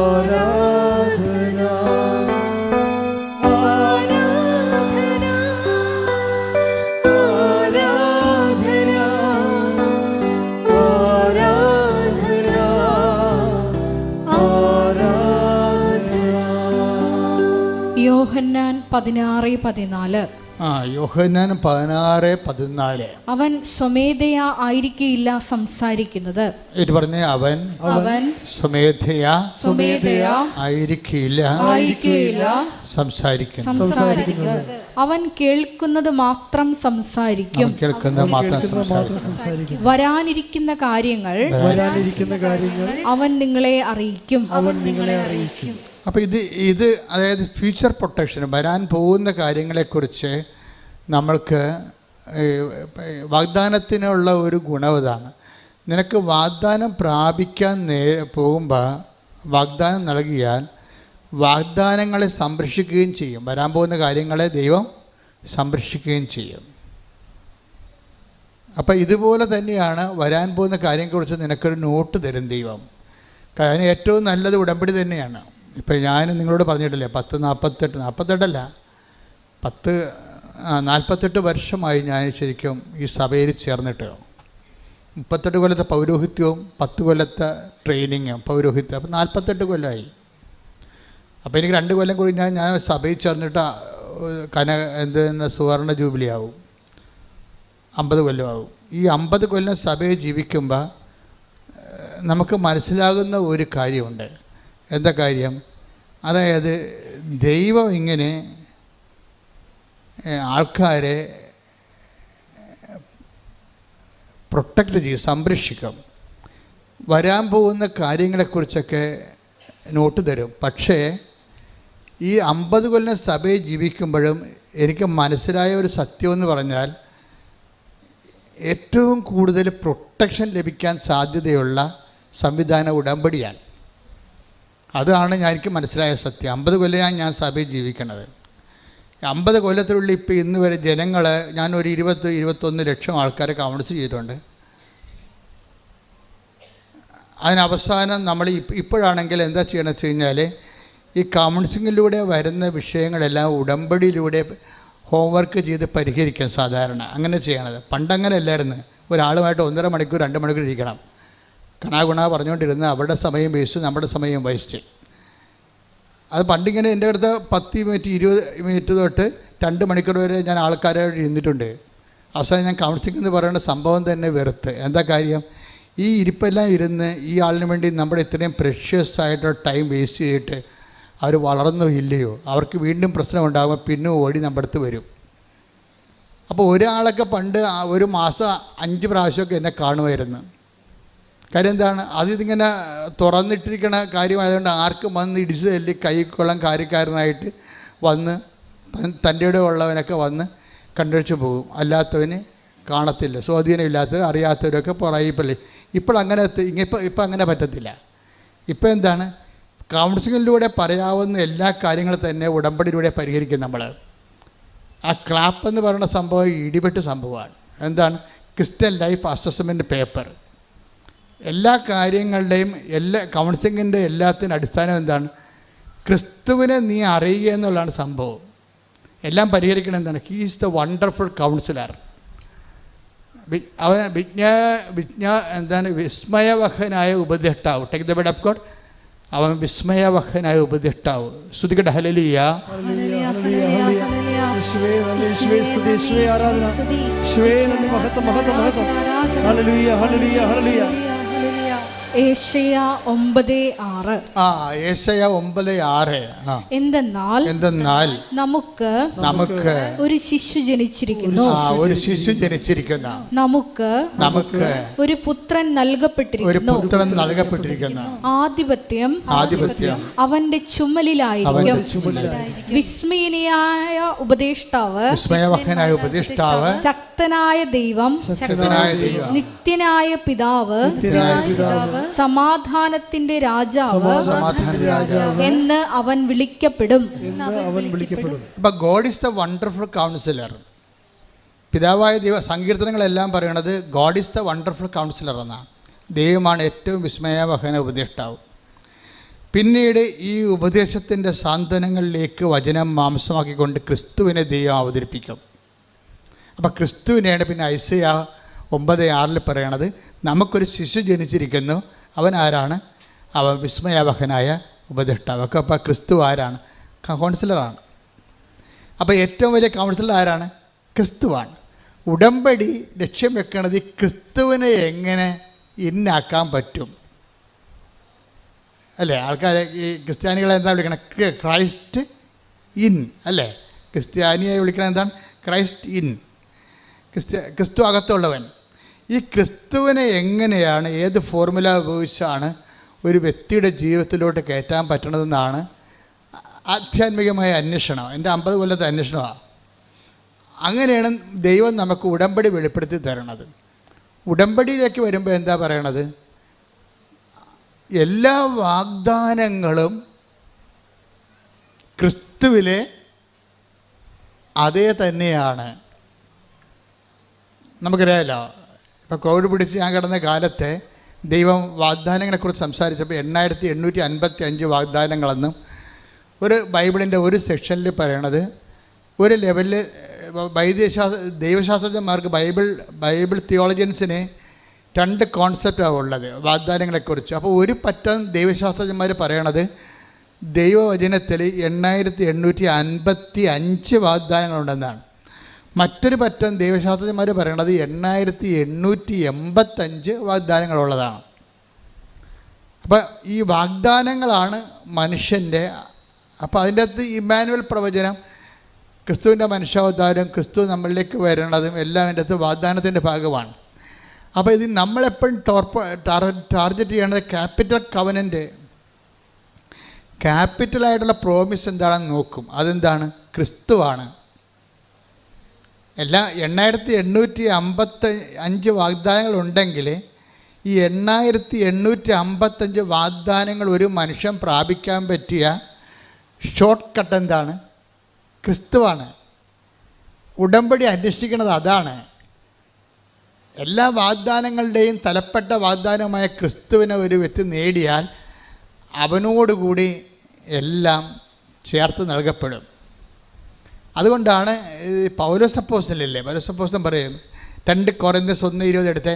ആരാധന, ആരാധന, യോഹന്നാൻ 16:14. യോഹന്നാൻ 16:14. അവൻ സ്വമേധയാ ആയിരിക്കില്ല സംസാരിക്കുന്നത്. ഇത് പറഞ്ഞേ, അവൻ സ്വമേധയാ ആയിരിക്കില്ല സംസാരിക്കുന്നത്. അവൻ കേൾക്കുന്നത് മാത്രം സംസാരിക്കും. വരാനിരിക്കുന്ന കാര്യങ്ങൾ അവൻ നിങ്ങളെ അറിയിക്കും. അപ്പോൾ ഇത് അതായത് ഫ്യൂച്ചർ പ്രൊട്ടക്ഷൻ, വരാൻ പോകുന്ന കാര്യങ്ങളെക്കുറിച്ച് നമ്മൾക്ക് വാഗ്ദാനത്തിനുള്ള ഒരു ഗുണവതാണ്. നിനക്ക് വാഗ്ദാനം പ്രാപിക്കാൻ പോകുമ്പോൾ വാഗ്ദാനം നൽകിയാൽ വാഗ്ദാനങ്ങളെ സംരക്ഷിക്കുകയും ചെയ്യും. വരാൻ പോകുന്ന കാര്യങ്ങളെ ദൈവം സംരക്ഷിക്കുകയും ചെയ്യും. അപ്പോൾ ഇതുപോലെ തന്നെയാണ് വരാൻ പോകുന്ന കാര്യങ്ങളെക്കുറിച്ച് നിനക്കൊരു നോട്ട് തരും ദൈവം. കാരണം ഏറ്റവും നല്ലത് ഉടമ്പടി തന്നെയാണ്. ഇപ്പം ഞാൻ നിങ്ങളോട് പറഞ്ഞിട്ടില്ലേ, 48 വർഷമായി ഞാൻ ശരിക്കും ഈ സഭയിൽ ചേർന്നിട്ട്. 38 കൊല്ലത്തെ പൗരോഹിത്യവും 10 കൊല്ലത്തെ ട്രെയിനിങ്ങും പൗരോഹിത്യം, അപ്പം 48 കൊല്ലമായി. അപ്പോൾ എനിക്ക് 2 കൊല്ലം കൂടി ഞാൻ സഭയിൽ ചേർന്നിട്ട് സുവർണ ജൂബിലി ആവും, 50 കൊല്ലമാവും. ഈ 50 കൊല്ലം സഭയിൽ ജീവിക്കുമ്പോൾ നമുക്ക് മനസ്സിലാകുന്ന ഒരു കാര്യമുണ്ട്. എന്താ കാര്യം? അതായത് ദൈവം ഇങ്ങനെ ആൾക്കാരെ പ്രൊട്ടക്റ്റ് ചെയ്യും, സംരക്ഷിക്കും. വരാൻ പോകുന്ന കാര്യങ്ങളെക്കുറിച്ചൊക്കെ നോട്ട് തരും. പക്ഷേ ഈ 50 കൊല്ലം സഭയിൽ ജീവിക്കുമ്പോഴും എനിക്ക് മനസ്സിലായ ഒരു സത്യമെന്ന് പറഞ്ഞാൽ ഏറ്റവും കൂടുതൽ പ്രൊട്ടക്ഷൻ ലഭിക്കാൻ സാധ്യതയുള്ള സംവിധാന ഉടമ്പടിയാണ്. അതാണ് എനിക്ക് മനസ്സിലായ സത്യം. 50 കൊല്ലമാണ് ഞാൻ സഭയിൽ ജീവിക്കണത്. 50 കൊല്ലത്തിലുള്ള ഇപ്പോൾ ഇന്ന് വരെ ജനങ്ങളെ ഞാനൊരു 20-21 ലക്ഷം ആൾക്കാരെ കൗൺസിൽ ചെയ്തിട്ടുണ്ട്. അതിനവസാനം നമ്മൾ ഇപ്പോഴാണെങ്കിൽ എന്താ ചെയ്യണമെന്ന് വെച്ച് കഴിഞ്ഞാൽ ഈ കൗൺസിലിങ്ങിലൂടെ വരുന്ന വിഷയങ്ങളെല്ലാം ഉടമ്പടിയിലൂടെ ഹോംവർക്ക് ചെയ്ത് പരിഹരിക്കാൻ സാധാരണ അങ്ങനെ ചെയ്യണത്. പണ്ടങ്ങനെ അല്ലായിരുന്നു. ഒരാളുമായിട്ട് 1.5 മണിക്കൂർ 2 മണിക്കൂർ ഇരിക്കണം. കണാഗുണ പറഞ്ഞുകൊണ്ടിരുന്ന അവരുടെ സമയം വേസ്റ്റ്, നമ്മുടെ സമയം വേസ്റ്റ്. അത് പണ്ടിങ്ങനെ എൻ്റെ അടുത്ത് 10 മിനിറ്റ് 20 മിനിറ്റ് തൊട്ട് 2 മണിക്കൂർ വരെ ഞാൻ ആൾക്കാരോട് ഇരുന്നിട്ടുണ്ട്. അവസാനം ഞാൻ കൗൺസിലിംഗ് എന്ന് പറയുന്ന സംഭവം തന്നെ വെറുത്ത്. എന്താ കാര്യം? ഈ ഇരിപ്പെല്ലാം ഇരുന്ന് ഈ ആളിന് വേണ്ടി നമ്മുടെ ഇത്രയും പ്രഷ്യസ് ആയിട്ടുള്ള ടൈം വേസ്റ്റ് ചെയ്തിട്ട് അവർ വളർന്നോ ഇല്ലയോ, അവർക്ക് വീണ്ടും പ്രശ്നം ഉണ്ടാകുമ്പോൾ പിന്നെ ഓടി നമ്മുടെ അടുത്ത് വരും. അപ്പോൾ ഒരാളൊക്കെ പണ്ട് ഒരു മാസം 5 പ്രാവശ്യമൊക്കെ എന്നെ കാണുമായിരുന്നു. കാര്യം എന്താണ്? അതിങ്ങനെ തുറന്നിട്ടിരിക്കണ കാര്യമായതുകൊണ്ട് ആർക്കും വന്ന് ഇടിച്ച് തല്ലി കൈക്കൊള്ളാൻ കാര്യക്കാരനായിട്ട് വന്ന് തൻ്റെ ഇടം ഉള്ളവനൊക്കെ വന്ന് കണ്ടുവച്ച് പോകും. അല്ലാത്തവന് കാണത്തില്ല. സ്വാധീനമില്ലാത്തവർ അറിയാത്തവരൊക്കെ പുറകിപ്പല്ലേ. ഇപ്പോഴങ്ങനെ ഇപ്പം അങ്ങനെ പറ്റത്തില്ല. ഇപ്പം എന്താണ്? കൗൺസിലിങ്ങിലൂടെ പറയാവുന്ന എല്ലാ കാര്യങ്ങളും തന്നെ ഉടമ്പടിയിലൂടെ പരിഹരിക്കും നമ്മൾ. ആ ക്ലാപ്പ് എന്ന് പറയുന്ന സംഭവം ഇടിപെട്ട് സംഭവമാണ്. എന്താണ്? Christian life assessment paper. എല്ലാ കാര്യങ്ങളുടെയും കൗൺസിലിങ്ങിൻ്റെ എല്ലാത്തിനും അടിസ്ഥാനം എന്താണ്? ക്രിസ്തുവിനെ നീ അറിയുക എന്നുള്ളതാണ് സംഭവം. എല്ലാം പരിഹരിക്കണം എന്താണ്? He is the wonderful councillor. അവൻ എന്താണ്? വിസ്മയവഹനായ ഉപദേഷ്ടാവ്. Take the word of God. അവൻ വിസ്മയവഹനായ ഉപദേഷ്ടാവ്. ശ്രുതികട ഹല്ലേലൂയ. ഏശയ്യാ 9:6. ഏശയ്യാ 9:6. എന്തെന്നാൽ നമുക്ക് ഒരു ശിശു ജനിച്ചിരിക്കുന്നു, നമുക്ക് ഒരു പുത്രൻ നൽകപ്പെട്ടിരിക്കുന്നു, ആധിപത്യം അവന്റെ ചുമലിലായിരിക്കും. വിസ്മയനായ ഉപദേഷ്ടാവ്, ശക്തനായ ദൈവം, നിത്യനായ പിതാവ്, സമാധാനത്തിന്റെ രാജാവ് എന്ന് അവൻ വിളിക്കപ്പെടും. God is the wonderful councillor. പിതാവായ ദൈവ സങ്കീർത്തനങ്ങളെല്ലാം പറയണത് God is the wonderful councillor എന്നാണ്. ദൈവമാണ് ഏറ്റവും വിസ്മയവഹന ഉപദേഷ്ടാവ്. പിന്നീട് ഈ ഉപദേശത്തിൻ്റെ സാന്ത്വനങ്ങളിലേക്ക് വചനം മാംസമാക്കിക്കൊണ്ട് ക്രിസ്തുവിനെ ദൈവം അവതരിപ്പിക്കും. അപ്പം ക്രിസ്തുവിനെയാണ് പിന്നെ ഐസയ്യാ 9:6 പറയണത്, നമുക്കൊരു ശിശു ജനിച്ചിരിക്കുന്നു, അവൻ ആരാണ്? അവൻ വിസ്മയവഹനായ ഉപദേഷ്ടാവ്. ഒക്കെ അപ്പോൾ ക്രിസ്തു ആരാണ്? കൗൺസിലറാണ്. അപ്പോൾ ഏറ്റവും വലിയ കൗൺസിലർ ആരാണ്? ക്രിസ്തുവാണ്. ഉടമ്പടി ലക്ഷ്യം വെക്കണത് ഈ ക്രിസ്തുവിനെ എങ്ങനെ ഇന്നാക്കാൻ പറ്റും അല്ലേ? ആൾക്കാരെ ഈ ക്രിസ്ത്യാനികളെ എന്താ വിളിക്കണം? ക്രൈസ്റ്റ് ഇൻ അല്ലേ? ക്രിസ്ത്യാനിയെ വിളിക്കണം എന്താണ്? Christ in. ക്രിസ്തു അകത്തുള്ളവൻ. ഈ ക്രിസ്തുവിനെ എങ്ങനെയാണ്, ഏത് ഫോർമുല ഉപയോഗിച്ചാണ് ഒരു വ്യക്തിയുടെ ജീവിതത്തിലോട്ട് കയറ്റാൻ പറ്റണതെന്നാണ് ആധ്യാത്മികമായ അന്വേഷണം. എൻ്റെ 50 കൊല്ലത്തെ അന്വേഷണമാണ്. അങ്ങനെയാണ് ദൈവം നമുക്ക് ഉടമ്പടി വെളിപ്പെടുത്തി തരണത്. ഉടമ്പടിയിലേക്ക് വരുമ്പോൾ എന്താ പറയണത്? എല്ലാ വാഗ്ദാനങ്ങളും ക്രിസ്തുവിലെ അതേ തന്നെയാണ്. നമുക്കറിയാമല്ലോ, ഇപ്പോൾ കോവിഡ് പിടിച്ച് ഞാൻ കിടന്ന കാലത്തെ ദൈവം വാഗ്ദാനങ്ങളെക്കുറിച്ച് സംസാരിച്ചപ്പോൾ 8855 വാഗ്ദാനങ്ങളെന്നും ഒരു ബൈബിളിൻ്റെ ഒരു സെക്ഷനിൽ പറയണത്, ഒരു ലെവലിൽ ദൈവശാസ്ത്രജ്ഞന്മാർക്ക് ബൈബിൾ തിയോളജിയൻസിന് 2 കോൺസെപ്റ്റാണ് ഉള്ളത് വാഗ്ദാനങ്ങളെക്കുറിച്ച്. അപ്പോൾ ഒരു പറ്റം ദൈവശാസ്ത്രജ്ഞന്മാർ പറയണത് ദൈവവചനത്തിൽ 8855 വാഗ്ദാനങ്ങളുണ്ടെന്നാണ്. മറ്റൊരു പറ്റം ദൈവശാസ്ത്രജ്ഞന്മാർ പറയണത് 8885 വാഗ്ദാനങ്ങളുള്ളതാണ്. അപ്പോൾ ഈ വാഗ്ദാനങ്ങളാണ് മനുഷ്യൻ്റെ. അപ്പോൾ അതിൻ്റെ അകത്ത് ഇമ്മാനുവൽ പ്രവചനം, ക്രിസ്തുവിൻ്റെ മനുഷ്യാവതാരം, ക്രിസ്തു നമ്മളിലേക്ക് വരണതും എല്ലാം അതിൻ്റെ അകത്ത് വാഗ്ദാനത്തിൻ്റെ ഭാഗമാണ്. അപ്പോൾ ഇത് നമ്മളെപ്പോഴും ടാർഗറ്റ് ചെയ്യേണ്ടത് ക്യാപിറ്റൽ കവനൻ്റ്, ക്യാപിറ്റലായിട്ടുള്ള പ്രോമിസ് എന്താണെന്ന് നോക്കും. അതെന്താണ്? ക്രിസ്തുവാണ്. എല്ലാ 8855 വാഗ്ദാനങ്ങളുണ്ടെങ്കിൽ ഈ 8855 വാഗ്ദാനങ്ങൾ ഒരു മനുഷ്യൻ പ്രാപിക്കാൻ പറ്റിയ ഷോർട്ട് കട്ട് എന്താണ്? ക്രിസ്തുവാണ്. ഉടമ്പടി അന്വേഷിക്കുന്നത് അതാണ്. എല്ലാ വാഗ്ദാനങ്ങളുടെയും തലപ്പെട്ട വാഗ്ദാനമായ ക്രിസ്തുവിനെ ഒരു വ്യക്തി നേടിയാൽ അവനോടുകൂടി എല്ലാം ചേർത്ത് നൽകപ്പെടും. അതുകൊണ്ടാണ് പൗലോസ് അപ്പോസ്തലൻ പറയും 2 കൊരിന്ത്യർ 1:20 എടുത്തേ.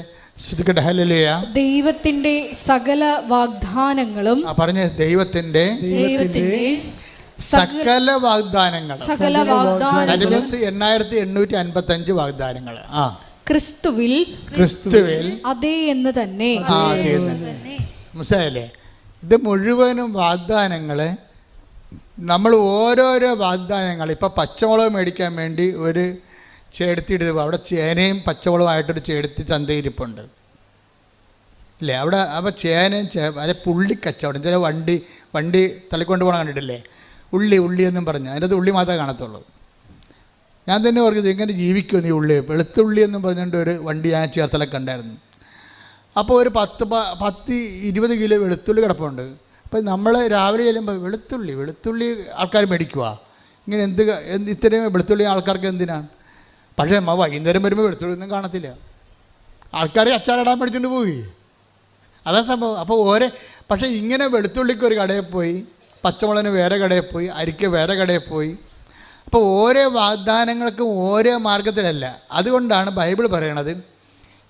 ഹല്ലേലൂയ. ദൈവത്തിന്റെ സകല വാഗ്ദാനങ്ങളും പറഞ്ഞ ദൈവത്തിന്റെ സകല വാഗ്ദാനങ്ങൾ. സകല വാഗ്ദാനങ്ങളും 8855 വാഗ്ദാനങ്ങൾ ക്രിസ്തുവിൽ അതേ എന്ന് തന്നെ. മനസ്സിലായില്ലേ? ഇത് മുഴുവനും വാഗ്ദാനങ്ങൾ. നമ്മൾ ഓരോരോ വാഗ്ദാനങ്ങൾ, ഇപ്പം പച്ചമുളക് മേടിക്കാൻ വേണ്ടി ഒരു ചേടത്തിയിടുക, അവിടെ ചേനയും പച്ചമുളകുമായിട്ടൊരു ചേടത്തി ചന്തയിരിപ്പുണ്ട് ഇല്ലേ? അവിടെ അപ്പോൾ ചേനയും അല്ലെ പുള്ളി കച്ചവടം. ചില വണ്ടി തള്ളിക്കൊണ്ട് പോകണം കണ്ടിട്ടില്ലേ? ഉള്ളി എന്നും പറഞ്ഞ് അതിൻ്റെ ഉള്ളി മാത്രമേ കാണത്തുള്ളൂ. ഞാൻ തന്നെ ഓർക്കുന്നത് എങ്ങനെ ജീവിക്കുമെന്ന് ഈ ഉള്ളി. വെളുത്തുള്ളി എന്നും പറഞ്ഞുകൊണ്ട് ഒരു വണ്ടി ഞാൻ ചേർത്തലൊക്കെ ഉണ്ടായിരുന്നു. അപ്പോൾ ഒരു 10-20 കിലോ വെളുത്തുള്ളി കിടപ്പുണ്ട്. അപ്പോൾ നമ്മൾ രാവിലെ ചെല്ലുമ്പോൾ വെളുത്തുള്ളി ആൾക്കാർ മേടിക്കുക. ഇങ്ങനെ ഇത്രയും വെളുത്തുള്ളി ആൾക്കാർക്ക് എന്തിനാണ്? പക്ഷേ വൈകുന്നേരം വരുമ്പോൾ വെളുത്തുള്ളി ഒന്നും കാണത്തില്ല. ആൾക്കാർ അച്ചാറിടാൻ മേടിച്ചുകൊണ്ട് പോയി. അതാ സംഭവം. അപ്പോൾ പക്ഷേ ഇങ്ങനെ വെളുത്തുള്ളിക്ക് ഒരു കടയിൽ പോയി, പച്ചമുളകിന് വേറെ കടയിൽ പോയി, അരിക്ക് വേറെ കടയിൽ പോയി. അപ്പോൾ ഓരോ വാഗ്ദാനങ്ങൾക്കും ഓരോ മാർഗത്തിലല്ല. അതുകൊണ്ടാണ് ബൈബിൾ പറയണത്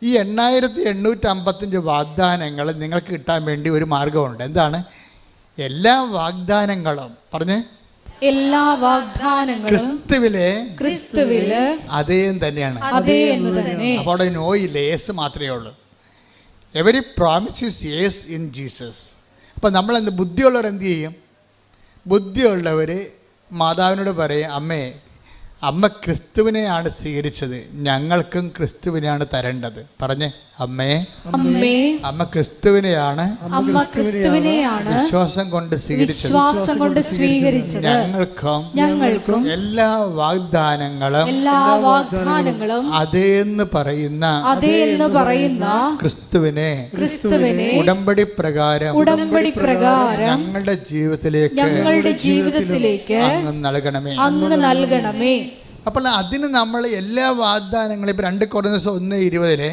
ഈ 8855 വാഗ്ദാനങ്ങൾ നിങ്ങൾക്ക് കിട്ടാൻ വേണ്ടി ഒരു മാർഗമുണ്ട്. എന്താണ്? എല്ലാ വാഗ്ദാനങ്ങളും പറഞ്ഞേ, എല്ലാ വാഗ്ദാനങ്ങളും ക്രിസ്തുവിലെ അതേ തന്നെയാണ്. അപ്പോൾ അവിടെ നോയില്ല, യേസ് മാത്രമേ ഉള്ളൂ. Every promise is yes in Jesus. അപ്പോൾ നമ്മളെന്ത് ബുദ്ധിയുള്ളവർ എന്ത് ചെയ്യും? ബുദ്ധിയുള്ളവർ മാതാവിനോട് പറയും, അമ്മ ക്രിസ്തുവിനെയാണ് സ്വീകരിച്ചത്, ഞങ്ങൾക്കും ക്രിസ്തുവിനെയാണ് തരേണ്ടത്. പറഞ്ഞേ, അമ്മ ക്രിസ്തുവിനെയാണ് വിശ്വാസം കൊണ്ട് സ്വീകരിച്ചത്, ഞങ്ങൾക്കും എല്ലാ വാഗ്ദാനങ്ങളും അതേന്ന് പറയുന്ന ക്രിസ്തുവിനെ ഉടമ്പടി പ്രകാരം ഞങ്ങളുടെ ജീവിതത്തിലേക്ക് അങ്ങ് നൽകണമേ. അപ്പോൾ അതിന് നമ്മൾ എല്ലാ വാഗ്ദാനങ്ങളും, ഇപ്പോൾ 2 കൊരിന്ത്യർ 1:20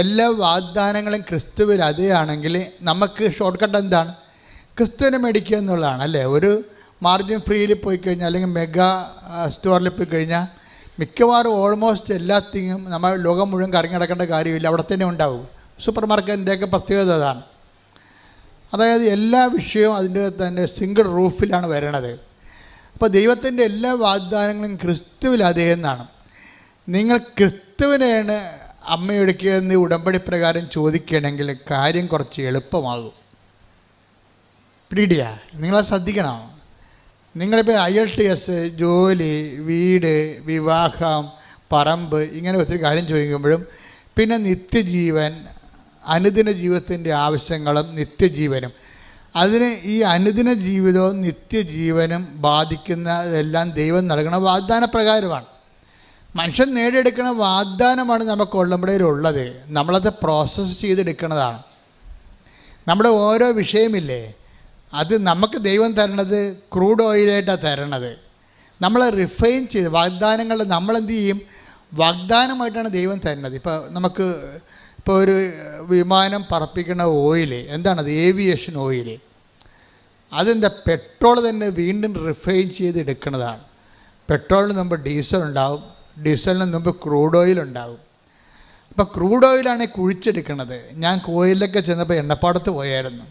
എല്ലാ വാഗ്ദാനങ്ങളും ക്രിസ്തുവിൽ അതേയാണെങ്കിൽ നമുക്ക് ഷോർട്ട് കട്ട് എന്താണ്? ക്രിസ്തുവിനെ മേടിക്കുക എന്നുള്ളതാണ് അല്ലേ? ഒരു മാർജിൻ ഫ്രീയിൽ പോയി കഴിഞ്ഞാൽ അല്ലെങ്കിൽ മെഗാ സ്റ്റോറിൽ പോയി കഴിഞ്ഞാൽ മിക്കവാറും ഓൾമോസ്റ്റ് എല്ലാത്തിനും നമ്മൾ ലോകം മുഴുവൻ കറങ്ങി നടക്കേണ്ട കാര്യമില്ല, അവിടെ തന്നെ ഉണ്ടാവും. സൂപ്പർ മാർക്കറ്റിൻ്റെയൊക്കെ പ്രത്യേകത അതാണ്. അതായത് എല്ലാ വിഷയവും അതിൻ്റെ തന്നെ സിംഗിൾ റൂഫിലാണ് വരണത്. അപ്പോൾ ദൈവത്തിൻ്റെ എല്ലാ വാഗ്ദാനങ്ങളും ക്രിസ്തുവിൽ അതേ എന്നാണ്. നിങ്ങൾ ക്രിസ്തുവിനെയാണ് അമ്മയെടുക്കുകയെന്ന് ഉടമ്പടി പ്രകാരം ചോദിക്കുകയാണെങ്കിൽ കാര്യം കുറച്ച് എളുപ്പമാകും. പിടിയാ, നിങ്ങളത് ശ്രദ്ധിക്കണം. നിങ്ങളിപ്പോൾ IELTS, ജോലി, വീട്, വിവാഹം, പറമ്പ്, ഇങ്ങനെ ഒത്തിരി കാര്യം ചോദിക്കുമ്പോഴും പിന്നെ നിത്യജീവൻ, അനുദിന ജീവിതത്തിൻ്റെ ആവശ്യങ്ങളും നിത്യജീവനും, അതിന് ഈ അനുദിന ജീവിതവും നിത്യജീവനും ബാധിക്കുന്നതെല്ലാം ദൈവം നൽകുന്ന വാഗ്ദാന പ്രകാരമാണ്. മനുഷ്യൻ നേടിയെടുക്കുന്ന വാഗ്ദാനമാണ് നമുക്ക് ഉള്ളമ്പടിയിലുള്ളത്. നമ്മളത് പ്രോസസ്സ് ചെയ്തെടുക്കുന്നതാണ്. നമ്മുടെ ഓരോ വിഷയമില്ലേ, അത് നമുക്ക് ദൈവം തരണത് ക്രൂഡ് ഓയിലായിട്ടാണ് തരണത്. നമ്മൾ റിഫൈൻ ചെയ്ത് വാഗ്ദാനങ്ങൾ നമ്മളെന്ത് ചെയ്യും? വാഗ്ദാനമായിട്ടാണ് ദൈവം തരുന്നത്. ഇപ്പോൾ ഒരു വിമാനം പറപ്പിക്കുന്ന ഓയിൽ എന്താണത്? Aviation oil. അതെന്താ? പെട്രോൾ തന്നെ വീണ്ടും റിഫൈൻ ചെയ്ത് എടുക്കുന്നതാണ്. പെട്രോളിന് മുമ്പ് ഡീസൽ ഉണ്ടാവും, ഡീസലിന് മുമ്പ് ക്രൂഡ് ഓയിൽ ഉണ്ടാവും. അപ്പോൾ ക്രൂഡ് ഓയിലാണ് കുഴിച്ചെടുക്കുന്നത്. ഞാൻ കോയിലൊക്കെ ചെന്നപ്പോൾ എണ്ണപ്പാടത്ത് പോയായിരുന്നു.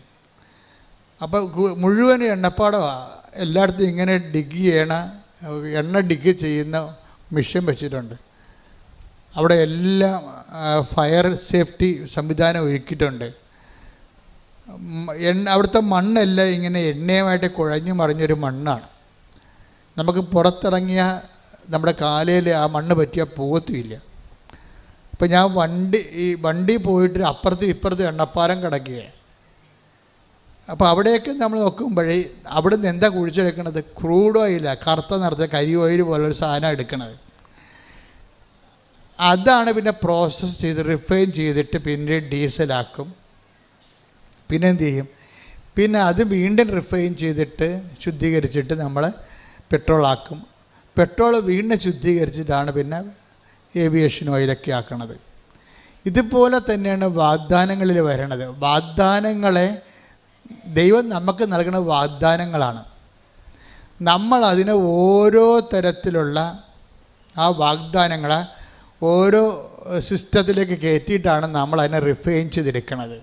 അപ്പോൾ മുഴുവൻ എണ്ണപ്പാടമാണ്. എല്ലായിടത്തും ഇങ്ങനെ എണ്ണ ഡിഗ് ചെയ്യുന്ന മെഷീൻ വെച്ചിട്ടുണ്ട്. അവിടെ എല്ലാം ഫയർ സേഫ്റ്റി സംവിധാനം ഒരുക്കിയിട്ടുണ്ട്. അവിടുത്തെ മണ്ണെല്ലാം ഇങ്ങനെ എണ്ണയുമായിട്ട് കുഴഞ്ഞു മറിഞ്ഞൊരു മണ്ണാണ്. നമുക്ക് പുറത്തിറങ്ങിയ നമ്മുടെ കാലയിൽ ആ മണ്ണ് പറ്റിയാൽ പോകത്തുമില്ല. അപ്പോൾ ഞാൻ വണ്ടി പോയിട്ട് അപ്പുറത്തും ഇപ്പുറത്തും എണ്ണപ്പാലം കിടക്കുകയാണ്. അപ്പോൾ അവിടെയൊക്കെ നമ്മൾ നോക്കുമ്പോഴേ അവിടെ നിന്ന് എന്താ കുഴിച്ചെടുക്കണത്? ക്രൂഡ് ഓയിലാണ്, കറുത്ത നിറച്ച കരി ഓയിൽ പോലൊരു സാധനം എടുക്കണത്. അതാണ് പിന്നെ പ്രോസസ്സ് ചെയ്ത് റിഫൈൻ ചെയ്തിട്ട് പിന്നെ ഡീസലാക്കും. പിന്നെ എന്ത് ചെയ്യും? പിന്നെ അത് വീണ്ടും റിഫൈൻ ചെയ്തിട്ട് ശുദ്ധീകരിച്ചിട്ട് നമ്മൾ പെട്രോളാക്കും. പെട്രോൾ വീണ്ടും ശുദ്ധീകരിച്ചിട്ടാണ് പിന്നെ ഏവിയേഷൻ ഓയിലൊക്കെ ആക്കണത്. ഇതുപോലെ തന്നെയാണ് വാഗ്ദാനങ്ങളിൽ വരണത്. വാഗ്ദാനങ്ങളെ ദൈവം നമുക്ക് നൽകുന്ന വാഗ്ദാനങ്ങളാണ്. നമ്മൾ അതിനെ ഓരോ തരത്തിലുള്ള ആ വാഗ്ദാനങ്ങളെ ഓരോ സിസ്റ്റത്തിലേക്ക് കയറ്റിയിട്ടാണ് നമ്മൾ അതിനെ റിഫൈൻ ചെയ്തെടുക്കുന്നത്.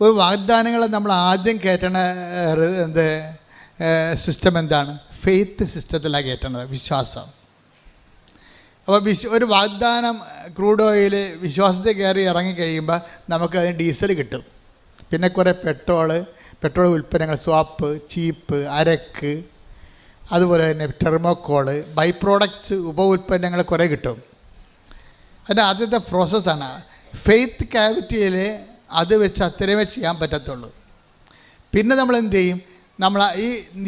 ഒരു വാഗ്ദാനങ്ങളെ നമ്മൾ ആദ്യം കയറ്റണ സിസ്റ്റം എന്താണ്? ഫെയ്ത്ത് സിസ്റ്റത്തിലാണ് കയറ്റുന്നത്, വിശ്വാസം. അപ്പോൾ ഒരു വാഗ്ദാനം ക്രൂഡ് ഓയിൽ വിശ്വാസത്തിൽ കയറി ഇറങ്ങിക്കഴിയുമ്പോൾ നമുക്കതിന് ഡീസൽ കിട്ടും. പിന്നെ കുറേ പെട്രോൾ ഉൽപ്പന്നങ്ങൾ, സ്വാപ്പ്, ചീപ്പ്, അരക്ക്, അതുപോലെ തന്നെ ടെർമോക്കോള്, ബൈ പ്രോഡക്ട്സ്, ഉപ ഉൽപ്പന്നങ്ങൾ കുറേ കിട്ടും. അതിൻ്റെ ആദ്യത്തെ പ്രോസസ്സാണ്. ഫെയ്ത്ത് ക്യാവിറ്റിയിൽ അത് വെച്ച് അത്രയുമേ ചെയ്യാൻ പറ്റത്തുള്ളൂ. പിന്നെ നമ്മൾ എന്ത് ചെയ്യും? നമ്മൾ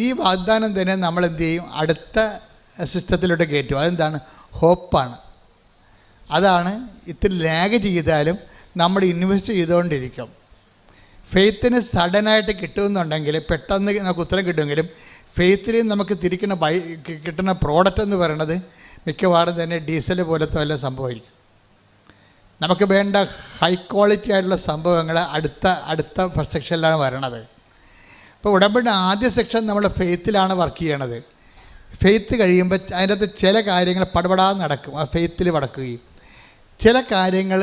ഈ വാഗ്ദാനം തന്നെ നമ്മൾ എന്ത് ചെയ്യും? അടുത്ത സിസ്റ്റത്തിലോട്ട് കയറ്റും. അതെന്താണ്? ഹോപ്പാണ്. അതാണ് ഇത്തിരി ലാഗ് ചെയ്താലും നമ്മൾ ഇൻവെസ്റ്റ് ചെയ്തുകൊണ്ടിരിക്കും. ഫെയ്ത്തിന് സഡനായിട്ട് കിട്ടുമെന്നുണ്ടെങ്കിൽ പെട്ടെന്ന് നമുക്ക് ഉത്തരം കിട്ടുമെങ്കിലും ഫെയ്ത്തിൽ നമുക്ക് കിട്ടുന്ന പ്രോഡക്റ്റ് എന്ന് പറയുന്നത് മിക്കവാറും തന്നെ ഡീസൽ പോലത്തെ വല്ല സംഭവമായിരിക്കും. നമുക്ക് വേണ്ട ഹൈ ക്വാളിറ്റി ആയിട്ടുള്ള സംഭവങ്ങൾ അടുത്ത സെക്ഷനിലാണ് വരണത്. ഇപ്പോൾ ഉടമ്പടി ആദ്യ സെക്ഷൻ നമ്മൾ ഫെയ്ത്തിലാണ് വർക്ക് ചെയ്യണത്. ഫെയ്ത്ത് കഴിയുമ്പോൾ അതിൻ്റെ അകത്ത് ചില കാര്യങ്ങൾ പടപടാതെ നടക്കും, ആ ഫെയ്ത്തിൽ നടക്കുകയും ചില കാര്യങ്ങൾ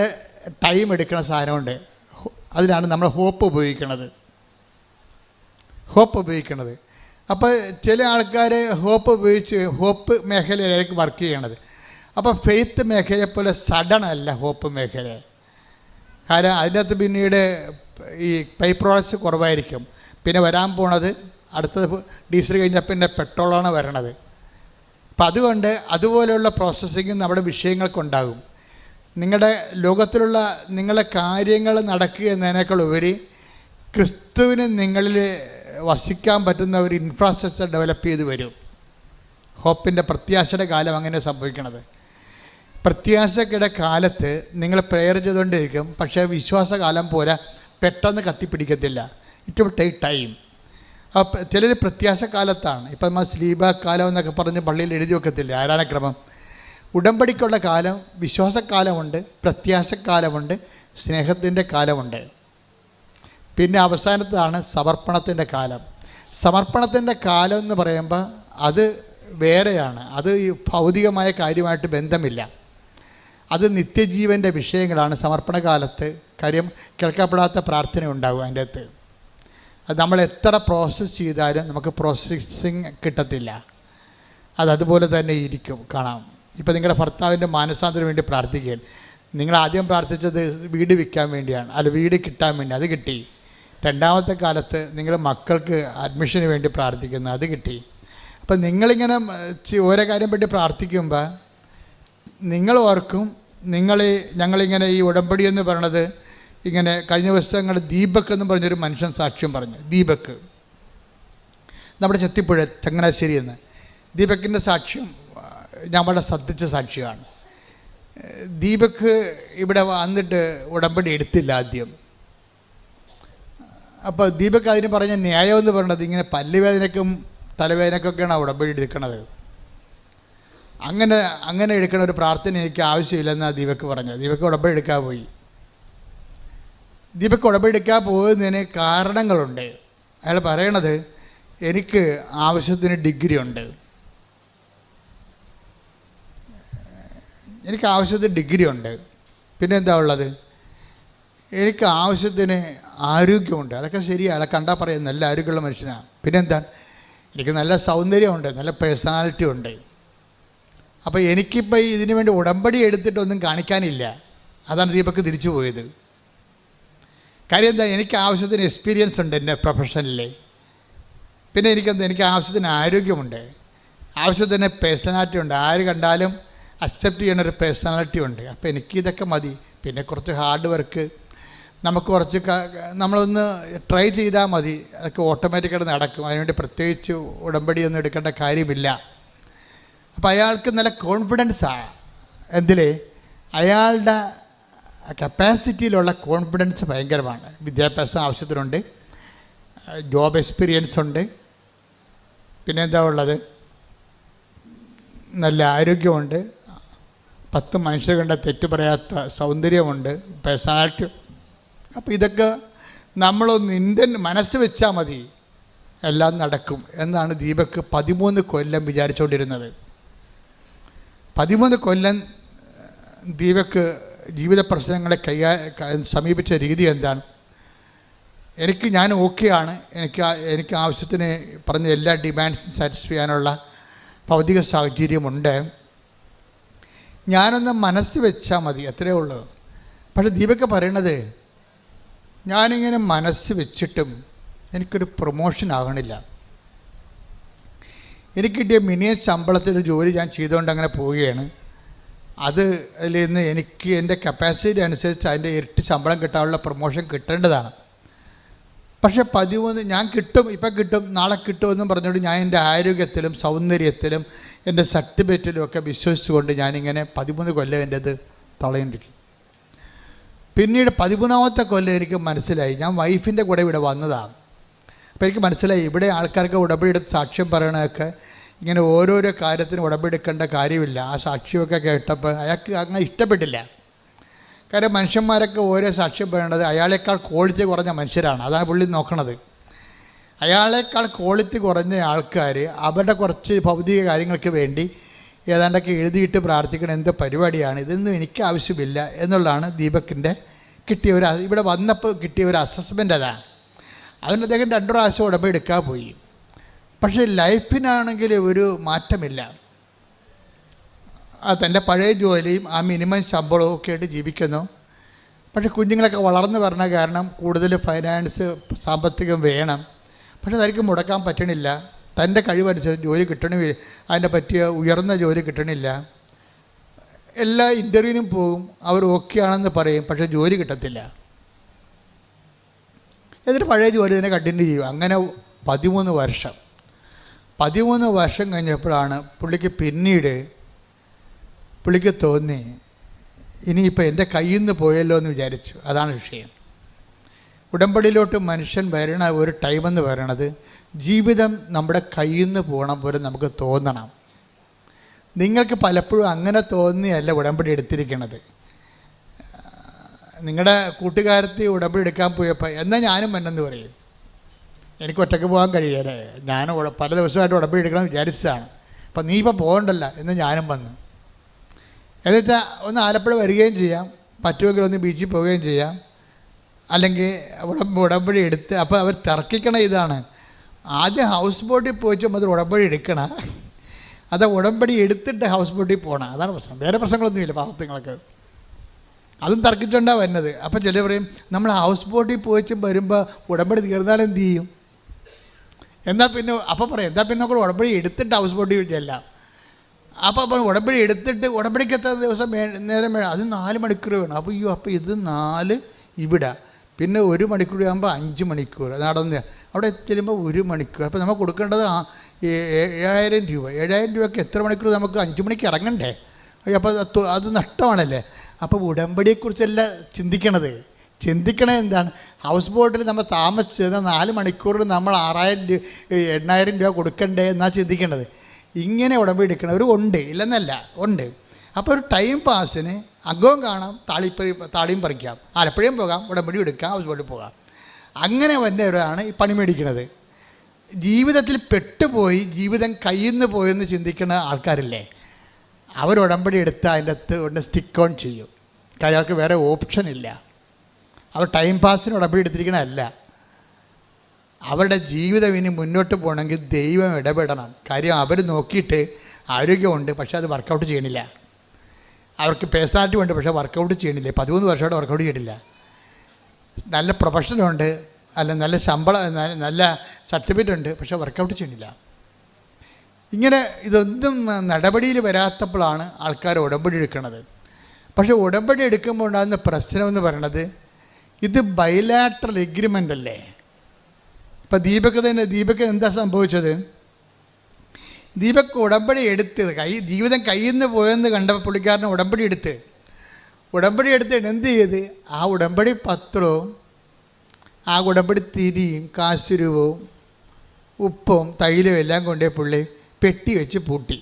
ടൈം എടുക്കുന്ന സാധനമുണ്ട്. അതിനാണ് നമ്മൾ ഹോപ്പ് ഉപയോഗിക്കുന്നത്. അപ്പോൾ ചില ആൾക്കാർ ഹോപ്പ് മേഖലയിലേക്ക് വർക്ക് ചെയ്യണത്. അപ്പോൾ ഫെയ്ത്ത് മേഖലയെ പോലെ സഡൻ അല്ല ഹോപ്പ് മേഖല. കാരണം അതിനകത്ത് പിന്നീട് ഈ ബൈ പ്രോഡക്ട്സ് കുറവായിരിക്കും. പിന്നെ വരാൻ പോണത് അടുത്തത് ഡീസൽ കഴിഞ്ഞാൽ പിന്നെ പെട്രോളാണ് വരണത്. അപ്പം അതുകൊണ്ട് അതുപോലെയുള്ള പ്രോസസ്സിങ് നമ്മുടെ വിഷയങ്ങൾക്കുണ്ടാകും. നിങ്ങളുടെ ലോകത്തിലുള്ള നിങ്ങളുടെ കാര്യങ്ങൾ നടക്കുക എന്നതിനേക്കാൾ ഉപരി ക്രിസ്തുവിന് നിങ്ങളിൽ വസിക്കാൻ പറ്റുന്ന ഒരു ഇൻഫ്രാസ്ട്രക്ചർ ഡെവലപ്പ് ചെയ്ത് വരും. ഹോപ്പിൻ്റെ പ്രത്യാശയുടെ കാലം അങ്ങനെ സംഭവിക്കണത്. പ്രത്യാശയുടെ കാലത്ത് നിങ്ങൾ പ്രെയർ ചെയ്തുകൊണ്ടിരിക്കും. പക്ഷേ വിശ്വാസകാലം പോലെ പെട്ടെന്ന് കത്തിപ്പിടിക്കത്തില്ല. It will take time. അപ്പോൾ ചിലർ പ്രത്യാശക്കാലത്താണ്. ഇപ്പം നമ്മൾ സ്ലീബ കാലം എന്നൊക്കെ പറഞ്ഞ് പള്ളിയിൽ എഴുതി വെക്കത്തില്ല ആരാധനക്രമം. ഉടമ്പടിക്കുള്ള കാലം, വിശ്വാസക്കാലമുണ്ട്, പ്രത്യാശക്കാലമുണ്ട്, സ്നേഹത്തിൻ്റെ കാലമുണ്ട്. പിന്നെ അവസാനത്താണ് സമർപ്പണത്തിൻ്റെ കാലം. സമർപ്പണത്തിൻ്റെ കാലം എന്ന് പറയുമ്പോൾ അത് വേറെയാണ്. അത് ഈ ഭൗതികമായ കാര്യമായിട്ട് ബന്ധമില്ല. അത് നിത്യജീവൻ്റെ വിഷയങ്ങളാണ് സമർപ്പണ കാലത്ത്. കാര്യം കേൾക്കപ്പെടാത്ത പ്രാർത്ഥന ഉണ്ടാകും അതിൻ്റെ അകത്ത്. അത് നമ്മൾ എത്ര പ്രോസസ്സ് ചെയ്താലും നമുക്ക് പ്രോസസ്സിങ് കിട്ടത്തില്ല. അതുപോലെ തന്നെ ഇരിക്കും. കാണാം. ഇപ്പോൾ നിങ്ങളുടെ ഭർത്താവിൻ്റെ മാനസാന്തരം വേണ്ടി പ്രാർത്ഥിക്കുകയാണ്. നിങ്ങൾ ആദ്യം പ്രാർത്ഥിച്ചത് വീട് വിൽക്കാൻ വേണ്ടിയാണ്, അല്ല വീട് കിട്ടാൻ വേണ്ടി, അത് കിട്ടി. രണ്ടാമത്തെ കാലത്ത് നിങ്ങൾ മക്കൾക്ക് അഡ്മിഷന് വേണ്ടി പ്രാർത്ഥിക്കുന്നു, അത് കിട്ടി. അപ്പം നിങ്ങളിങ്ങനെ ഓരോ കാര്യം പറ്റി പ്രാർത്ഥിക്കുമ്പോൾ നിങ്ങൾ ഓർക്കും, ഞങ്ങളിങ്ങനെ ഈ ഉടമ്പടി എന്ന് പറയണത് ഇങ്ങനെ കഴിഞ്ഞ ദിവസങ്ങൾ ദീപക് എന്ന് പറഞ്ഞൊരു മനുഷ്യൻ സാക്ഷ്യം പറഞ്ഞു. ദീപക് നമ്മുടെ ചെത്തിപ്പുഴ ചങ്ങനാശ്ശേരി എന്ന്. ദീപകിൻ്റെ സാക്ഷ്യം ഞാൻ വളരെ ശ്രദ്ധിച്ച സാക്ഷ്യമാണ്. ദീപക് ഇവിടെ വന്നിട്ട് ഉടമ്പടി എടുത്തില്ല ആദ്യം. അപ്പോൾ ദീപക് അതിന് പറഞ്ഞ ന്യായം എന്ന് പറയുന്നത് ഇങ്ങനെ പല്ലുവേദനയ്ക്കും തലവേദനക്കൊക്കെയാണ് ഉടമ്പടി എടുക്കണത്. അങ്ങനെ എടുക്കണ ഒരു പ്രാർത്ഥന എനിക്ക് ആവശ്യമില്ലെന്നാണ് ദീപക് പറഞ്ഞത്. ദീപക് ഉടമ്പടി എടുക്കാൻ പോയി. ദീപക് ഉടമ്പടി എടുക്കാൻ പോകുന്നതിന് കാരണങ്ങളുണ്ട്. അയാൾ പറയണത് എനിക്ക് ആവശ്യത്തിന് ഡിഗ്രി ഉണ്ട്, പിന്നെ എന്താ ഉള്ളത്, എനിക്ക് ആവശ്യത്തിന് ആരോഗ്യമുണ്ട്. അതൊക്കെ ശരിയാണ്, അയാളെ കണ്ടാൽ പറയും നല്ല ആരോഗ്യമുള്ള മനുഷ്യനാണ്. പിന്നെന്താണ്, എനിക്ക് നല്ല സൗന്ദര്യമുണ്ട്, നല്ല പേഴ്സണാലിറ്റി ഉണ്ട്. അപ്പോൾ എനിക്കിപ്പോൾ ഇതിനു വേണ്ടി ഉടമ്പടി എടുത്തിട്ടൊന്നും കാണിക്കാനില്ല. അതാണ് ദീപക് തിരിച്ചു പോയത്. കാര്യം എന്താ, എനിക്ക് ആവശ്യത്തിന് എക്സ്പീരിയൻസ് ഉണ്ട് എൻ്റെ പ്രൊഫഷനിൽ. പിന്നെ എനിക്ക് ആവശ്യത്തിന് ആരോഗ്യമുണ്ട്, ആവശ്യത്തിന് പേഴ്സണാലിറ്റി ഉണ്ട്, ആര് കണ്ടാലും അക്സെപ്റ്റ് ചെയ്യണൊരു പേഴ്സണാലിറ്റി ഉണ്ട്. അപ്പോൾ എനിക്കിതൊക്കെ മതി. പിന്നെ കുറച്ച് ഹാർഡ് വർക്ക്, നമുക്ക് കുറച്ച് നമ്മളൊന്ന് ട്രൈ ചെയ്താൽ മതി, അതൊക്കെ ഓട്ടോമാറ്റിക്കായിട്ട് നടക്കും. അതിനുവേണ്ടി പ്രത്യേകിച്ച് ഉടമ്പടിയൊന്നും എടുക്കേണ്ട കാര്യമില്ല. അപ്പോൾ അയാൾക്ക് നല്ല കോൺഫിഡൻസാണ്. എന്തിൽ? അയാളുടെ കപ്പാസിറ്റിയിലുള്ള കോൺഫിഡൻസ് ഭയങ്കരമാണ്. വിദ്യാഭ്യാസം ആവശ്യത്തിനുണ്ട്, ജോബ് എക്സ്പീരിയൻസ് ഉണ്ട്, പിന്നെ എന്താ ഉള്ളത്, നല്ല ആരോഗ്യമുണ്ട്, 10 മനുഷ്യർ കണ്ട തെറ്റ് പറയാത്ത സൗന്ദര്യമുണ്ട്, പേഴ്സണാലിറ്റി. അപ്പോൾ ഇതൊക്കെ നമ്മളൊന്ന് ഇന്ത്യൻ മനസ്സ് വെച്ചാൽ മതി, എല്ലാം നടക്കും എന്നാണ് ദീപക് 13 കൊല്ലം വിചാരിച്ചുകൊണ്ടിരുന്നത്. 13 കൊല്ലം ദീപക് ജീവിത പ്രശ്നങ്ങളെ സമീപിച്ച രീതി എന്താണ്? ഞാൻ ഓക്കെയാണ്, എനിക്ക് ആവശ്യത്തിന് പറഞ്ഞ എല്ലാ ഡിമാൻഡ്സും സാറ്റിസ്ഫൈ ചെയ്യാനുള്ള ഭൗതിക സാഹചര്യമുണ്ട്, ഞാനൊന്ന് മനസ്സ് വെച്ചാൽ മതി, അത്രയേ ഉള്ളൂ. പക്ഷേ ദീപക്ക് പറയണത്, ഞാനിങ്ങനെ മനസ്സ് വെച്ചിട്ടും എനിക്കൊരു പ്രൊമോഷൻ ആകണില്ല. എനിക്ക് കിട്ടിയ മിനിമം ശമ്പളത്തിലൊരു ജോലി ഞാൻ ചെയ്തുകൊണ്ട് അങ്ങനെ പോവുകയാണ്. അതിൽ നിന്ന് എനിക്ക് എൻ്റെ കപ്പാസിറ്റി അനുസരിച്ച് അതിൻ്റെ ഇരട്ടി ശമ്പളം കിട്ടാനുള്ള പ്രൊമോഷൻ കിട്ടേണ്ടതാണ്. പക്ഷേ 13 ഞാൻ കിട്ടും, ഇപ്പം കിട്ടും, നാളെ കിട്ടുമെന്നും പറഞ്ഞുകൊണ്ട് ഞാൻ എൻ്റെ ആരോഗ്യത്തിലും സൗന്ദര്യത്തിലും എൻ്റെ സർട്ടിഫിക്കറ്റിലും ഒക്കെ വിശ്വസിച്ചുകൊണ്ട് ഞാനിങ്ങനെ 13 കൊല്ലം എൻ്റെ ഇത് തളയിണ്ടിരിക്കും. പിന്നീട് 13ാമത്തെ കൊല്ലം എനിക്ക് മനസ്സിലായി, ഞാൻ വൈഫിൻ്റെ കൂടെ ഇവിടെ വന്നതാണ്. അപ്പോൾ എനിക്ക് മനസ്സിലായി, ഇവിടെ ആൾക്കാർക്ക് ഉടമ്പടിയെടുത്ത് സാക്ഷ്യം പറയണതൊക്കെ ഇങ്ങനെ ഓരോരോ കാര്യത്തിന് ഉടമ്പടിയെടുക്കേണ്ട കാര്യമില്ല. ആ സാക്ഷ്യമൊക്കെ കേട്ടപ്പോൾ അയാൾക്ക് അങ്ങനെ ഇഷ്ടപ്പെട്ടില്ല. കാര്യം മനുഷ്യന്മാരൊക്കെ ഓരോ സാക്ഷ്യം പറയേണ്ടത് അയാളേക്കാൾ ക്വാളിറ്റി കുറഞ്ഞ മനുഷ്യരാണ്. അതാണ് പുള്ളി നോക്കണത്. അയാളേക്കാൾ ക്വാളിറ്റി കുറഞ്ഞ ആൾക്കാർ അവരുടെ കുറച്ച് ഭൗതിക കാര്യങ്ങൾക്ക് വേണ്ടി ഏതാണ്ടൊക്കെ എഴുതിയിട്ട് പ്രാർത്ഥിക്കണം, എന്ത് പരിപാടിയാണ്, ഇതൊന്നും എനിക്ക് ആവശ്യമില്ല എന്നുള്ളതാണ് ദീപക്കിൻ്റെ കിട്ടിയ ഇവിടെ വന്നപ്പോൾ കിട്ടിയ ഒരു അസസ്മെൻ്റ്. അതാണ്. അതുകൊണ്ട് അദ്ദേഹം 2 പ്രാവശ്യം ഉടമ്പടി എടുക്കാൻ പോയി. പക്ഷേ ലൈഫിനാണെങ്കിൽ ഒരു മാറ്റമില്ല. തൻ്റെ പഴയ ജോലിയും ആ മിനിമം ശമ്പളവും ഒക്കെ ആയിട്ട് ജീവിക്കുന്നു. പക്ഷേ കുഞ്ഞുങ്ങളൊക്കെ വളർന്നു വരണ കാരണം കൂടുതൽ ഫൈനാൻസ് സാമ്പത്തികം വേണം. പക്ഷേ അതായിരിക്കും മുടക്കാൻ പറ്റണില്ല. തൻ്റെ കഴിവനുസരിച്ച് ജോലി കിട്ടണില്ല, അതിനെ പറ്റിയ ഉയർന്ന ജോലി കിട്ടണില്ല. എല്ലാ ഇൻ്റർവ്യൂവിനും പോകും, അവർ ഓക്കെ ആണെന്ന് പറയും, പക്ഷേ ജോലി കിട്ടത്തില്ല. എന്നിട്ട് പഴയ ജോലി തന്നെ കണ്ടിന്യൂ ചെയ്യും. അങ്ങനെ 13 വർഷം കഴിഞ്ഞപ്പോഴാണ് പുള്ളിക്ക് തോന്നി, ഇനിയിപ്പോൾ എൻ്റെ കയ്യിൽ നിന്ന് പോയല്ലോ എന്ന് വിചാരിച്ചു. അതാണ് വിഷയം. ഉടമ്പടിയിലോട്ട് മനുഷ്യൻ വരണ ഒരു ടൈമെന്ന് പറയണത് ജീവിതം നമ്മുടെ കയ്യിൽ നിന്ന് പോകണം പോലെ നമുക്ക് തോന്നണം. നിങ്ങൾക്ക് പലപ്പോഴും അങ്ങനെ തോന്നിയല്ല ഉടമ്പടി എടുത്തിരിക്കണത്. നിങ്ങളുടെ കൂട്ടുകാരത്തി ഉടമ്പടി എടുക്കാൻ പോയപ്പോൾ എന്നാൽ ഞാനും വന്നെന്ന് പറയും. എനിക്ക് ഒറ്റയ്ക്ക് പോകാൻ കഴിയല്ലേ, ഞാൻ പല ദിവസമായിട്ട് ഉടമ്പടി എടുക്കണം വിചാരിച്ചതാണ്, അപ്പം നീ ഇപ്പോൾ പോകണ്ടല്ല എന്ന് ഞാനും വന്നു. എന്നിട്ട് ഒന്ന് ആലപ്പുഴ വരികയും ചെയ്യാം, പറ്റുമെങ്കിൽ ഒന്ന് ബീച്ചിൽ പോവുകയും ചെയ്യാം, അല്ലെങ്കിൽ ഉടമ്പടി എടുത്ത്. അപ്പോൾ അവർ തർക്കിക്കണ ഇതാണ്, ആദ്യം ഹൗസ് ബോട്ടിൽ പോയിച്ചും അത് ഉടമ്പടി എടുക്കണം, അത് ഉടമ്പടി എടുത്തിട്ട് ഹൗസ് ബോട്ടിൽ പോകണം. അതാണ് പ്രശ്നം. വേറെ പ്രശ്നങ്ങളൊന്നുമില്ല പാവത്തുങ്ങൾക്ക്. അതും തർക്കിച്ചുകൊണ്ടാണ് വരുന്നത്. അപ്പോൾ ചിലർ പറയും, നമ്മൾ ഹൗസ് ബോട്ടിൽ പോയിച്ചും വരുമ്പോൾ ഉടമ്പടി തീർന്നാൽ എന്ത് ചെയ്യും? എന്നാൽ പിന്നെ പറയും, എന്നാൽ പിന്നെ നമ്മൾ ഉടമ്പടി എടുത്തിട്ട് ഹൗസ് ബോട്ടിൽ ചെല്ലാം. അപ്പോൾ ഉടമ്പടി എടുത്തിട്ട് ഉടമ്പടിക്ക് എത്ര ദിവസം നേരം വേണം? അത് 4 മണിക്കൂർ വേണം. അപ്പോൾ ഇത് 4 ഇവിടെ, പിന്നെ 1 മണിക്കൂർ ആകുമ്പോൾ 5 മണിക്കൂർ നടന്ന് അവിടെ ചെല്ലുമ്പോൾ 1 മണിക്കൂർ. അപ്പോൾ നമ്മൾ കൊടുക്കേണ്ടത് 7,000 രൂപ. 7,000 രൂപയ്ക്ക് എത്ര മണിക്കൂർ? നമുക്ക് 5 മണിക്ക് ഇറങ്ങണ്ടേ? അപ്പോൾ അത് നഷ്ടമാണല്ലേ. അപ്പോൾ ഉടമ്പടിയെക്കുറിച്ചല്ല ചിന്തിക്കണത് എന്താണ്? ഹൗസ് ബോട്ടിൽ നമ്മൾ താമസിച്ചത് 4 മണിക്കൂറിൽ നമ്മൾ 8,000 രൂപ കൊടുക്കണ്ടേ എന്നാണ് ചിന്തിക്കേണ്ടത്. ഇങ്ങനെ ഉടമ്പടി എടുക്കണവരും ഉണ്ട്, ഇല്ലെന്നല്ല, ഉണ്ട്. അപ്പോൾ ഒരു ടൈം പാസിന് അകവും കാണാം, താളിയും പറിക്കാം, ആലപ്പുഴയും പോകാം, ഉടമ്പടി എടുക്കാം, ഹൗസ് ബോട്ടിൽ പോകാം. അങ്ങനെ വന്നവരാണ് ഈ പണി മേടിക്കുന്നത്. ജീവിതത്തിൽ പെട്ടുപോയി ജീവിതം കയ്യിൽ നിന്ന് പോയെന്ന് ചിന്തിക്കുന്ന ആൾക്കാരില്ലേ, അവർ ഉടമ്പടി എടുത്ത് അതിൻ്റെ അകത്ത് കൊണ്ട് സ്റ്റിക്ക് ഓൺ ചെയ്യും. കാര്യം അവർക്ക് വേറെ ഓപ്ഷൻ ഇല്ല. അവർ ടൈം പാസിന് ഉടമ്പടി എടുത്തിരിക്കണമല്ല. അവരുടെ ജീവിതം ഇനി മുന്നോട്ട് പോകണമെങ്കിൽ ദൈവം ഇടപെടണം. കാര്യം അവർ നോക്കിയിട്ട് ആരോഗ്യമുണ്ട്, പക്ഷേ അത് വർക്കൗട്ട് ചെയ്യണില്ല. അവർക്ക് പേഴ്സണാലിറ്റി ഉണ്ട്, പക്ഷേ വർക്കൗട്ട് ചെയ്യണില്ല. 13 വർഷമായിട്ട് വർക്കൗട്ട് ചെയ്യണില്ല. നല്ല പ്രൊഫഷനുണ്ട്, നല്ല ശമ്പളം, നല്ല സർട്ടിഫിക്കറ്റ് ഉണ്ട്, പക്ഷേ വർക്കൗട്ട് ചെയ്യണില്ല. ഇങ്ങനെ ഇതൊന്നും നടപടിയിൽ വരാത്തപ്പോഴാണ് ആൾക്കാർ ഉടമ്പടി എടുക്കുന്നത്. പക്ഷേ ഉടമ്പടി എടുക്കുമ്പോൾ ഉണ്ടാകുന്ന പ്രശ്നമെന്ന് പറയണത്, ഇത് ബൈലാറ്ററൽ എഗ്രിമെൻ്റ് അല്ലേ. ഇപ്പം ദീപക്ക് എന്താ സംഭവിച്ചത്? ദീപക്ക് ഉടമ്പടി എടുത്ത് ജീവിതം കയ്യിൽ നിന്ന് പോയെന്ന് കണ്ടപ്പോൾ പുള്ളിക്കാരനെ ഉടമ്പടി എടുത്ത് എന്ത് ചെയ്ത്? ആ ഉടമ്പടി പത്രവും ആ ഉടമ്പടി തിരിയും കാശുരൂപവും ഉപ്പും തൈലും എല്ലാം കൊണ്ടേ പുള്ളി പെട്ടി വെച്ച് പൂട്ടി.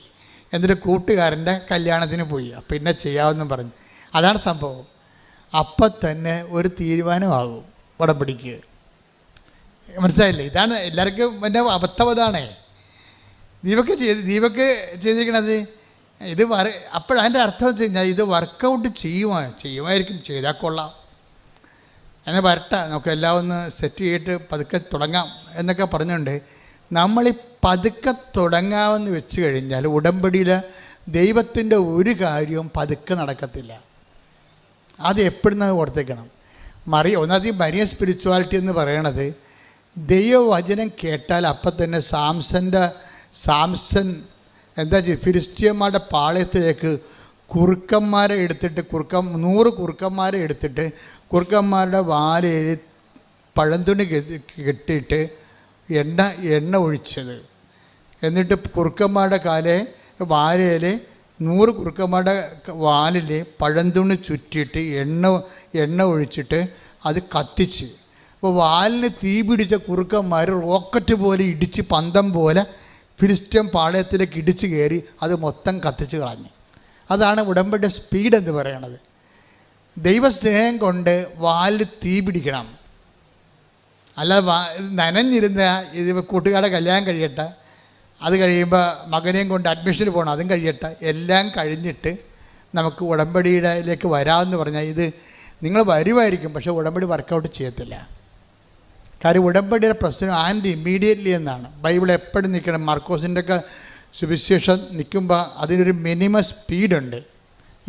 എന്നിട്ട് കൂട്ടുകാരൻ്റെ കല്യാണത്തിന് പോയി. പിന്നെ ചെയ്യാമെന്നും പറഞ്ഞു. അതാണ് സംഭവം. അപ്പം തന്നെ ഒരു തീരുമാനമാകും ഉടമ്പടിക്ക്. മനസ്സിലായില്ലേ? ഇതാണ് എല്ലാവർക്കും എൻ്റെ അബദ്ധം. അതാണേ ദീപക്ക് ചെയ്തിരിക്കണത്. ഇത് അപ്പോഴതിൻ്റെ അർത്ഥം വെച്ച് കഴിഞ്ഞാൽ ഇത് വർക്കൗട്ട് ചെയ്യുമായിരിക്കും, ചെയ്താൽ കൊള്ളാം. എന്നാൽ വരട്ടെ, നമുക്ക് എല്ലാം ഒന്ന് സെറ്റ് ചെയ്തിട്ട് പതുക്കെ തുടങ്ങാം എന്നൊക്കെ പറഞ്ഞുകൊണ്ട് നമ്മളീ പതുക്കെ തുടങ്ങാമെന്ന് വെച്ച് കഴിഞ്ഞാൽ ഉടമ്പടിയിൽ ദൈവത്തിൻ്റെ ഒരു കാര്യവും പതുക്കെ നടക്കത്തില്ല. അത് എപ്പോഴും നമ്മൾ ഓർത്തേക്കണം. ഒന്നാമത് മരിയ സ്പിരിച്വാലിറ്റി എന്ന് പറയണത് ദൈവവചനം കേട്ടാൽ അപ്പം തന്നെ സാംസൺ എന്താ ചെയ്യുക, ഫിലിസ്ത്യന്മാരുടെ പാളയത്തിലേക്ക് കുറുക്കന്മാരെ എടുത്തിട്ട് 100 കുറുക്കന്മാരെ എടുത്തിട്ട് കുറുക്കന്മാരുടെ വാലയിൽ പഴന്തുണി കെട്ടിയിട്ട് എണ്ണ ഒഴിച്ചത്. എന്നിട്ട് കുറുക്കന്മാരുടെ വാലയിൽ 100 കുറുക്കന്മാരുടെ വാലിൽ പഴന്തുണി ചുറ്റിയിട്ട് എണ്ണ ഒഴിച്ചിട്ട് അത് കത്തിച്ച്. അപ്പോൾ വാലിന് തീ പിടിച്ച കുറുക്കന്മാർ റോക്കറ്റ് പോലെ ഇടിച്ച് പന്തം പോലെ ഫിലിസ്ത്യൻ പാളയത്തിലേക്ക് ഇടിച്ച് കയറി അത് മൊത്തം കത്തിച്ച് കളഞ്ഞു. അതാണ് ഉടമ്പടിയുടെ സ്പീഡ് എന്ന് പറയണത്. ദൈവസ്നേഹം കൊണ്ട് വാലിൽ തീ പിടിക്കണം. അല്ലാതെ നനഞ്ഞിരുന്ന ഇത് കൂട്ടുകാരുടെ കല്യാണം കഴിയട്ടെ, അത് കഴിയുമ്പോൾ മകനെയും കൊണ്ട് അഡ്മിഷന് പോകണം, അതും കഴിയട്ടെ, എല്ലാം കഴിഞ്ഞിട്ട് നമുക്ക് ഉടമ്പടിയിലേക്ക് വരാമെന്ന് പറഞ്ഞാൽ ഇത് നിങ്ങൾ വരുമായിരിക്കും, പക്ഷേ ഉടമ്പടി വർക്കൗട്ട് ചെയ്യത്തില്ല. കാര്യം ഉടമ്പടിയുടെ പ്രശ്നം ആൻഡ് ഇമ്മീഡിയറ്റ്ലി എന്നാണ് ബൈബിൾ എപ്പോഴും നിൽക്കണം. മാർക്കോസിൻ്റെ ഒക്കെ സുവിശേഷം നിൽക്കുമ്പോൾ അതിനൊരു മിനിമം സ്പീഡുണ്ട്.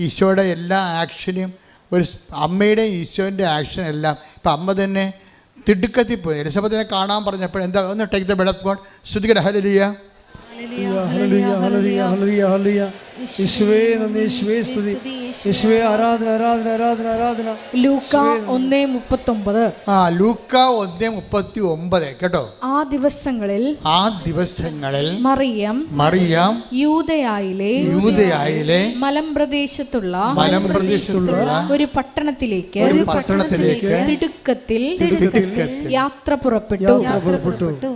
ഈശോയുടെ എല്ലാ ആക്ഷനും അമ്മയുടെയും ഈശോൻ്റെ ആക്ഷൻ എല്ലാം. ഇപ്പം അമ്മ തന്നെ തിടുക്കത്തിൽ പോയി എലിസബത്തിനെ കാണാൻ പറഞ്ഞപ്പോൾ എന്താ, ഒന്ന് take the word of God, സ്തുതിക്കട്ടെ, ഹല്ലേലൂയ. ലൂക്ക 1:39 കേട്ടോ. ആ ദിവസങ്ങളിൽ മറിയം യൂദയായിലെ മലമ്പ്രദേശത്തുള്ള ഒരു പട്ടണത്തിലേക്ക് തിടുക്കത്തിൽ യാത്ര പുറപ്പെട്ടു.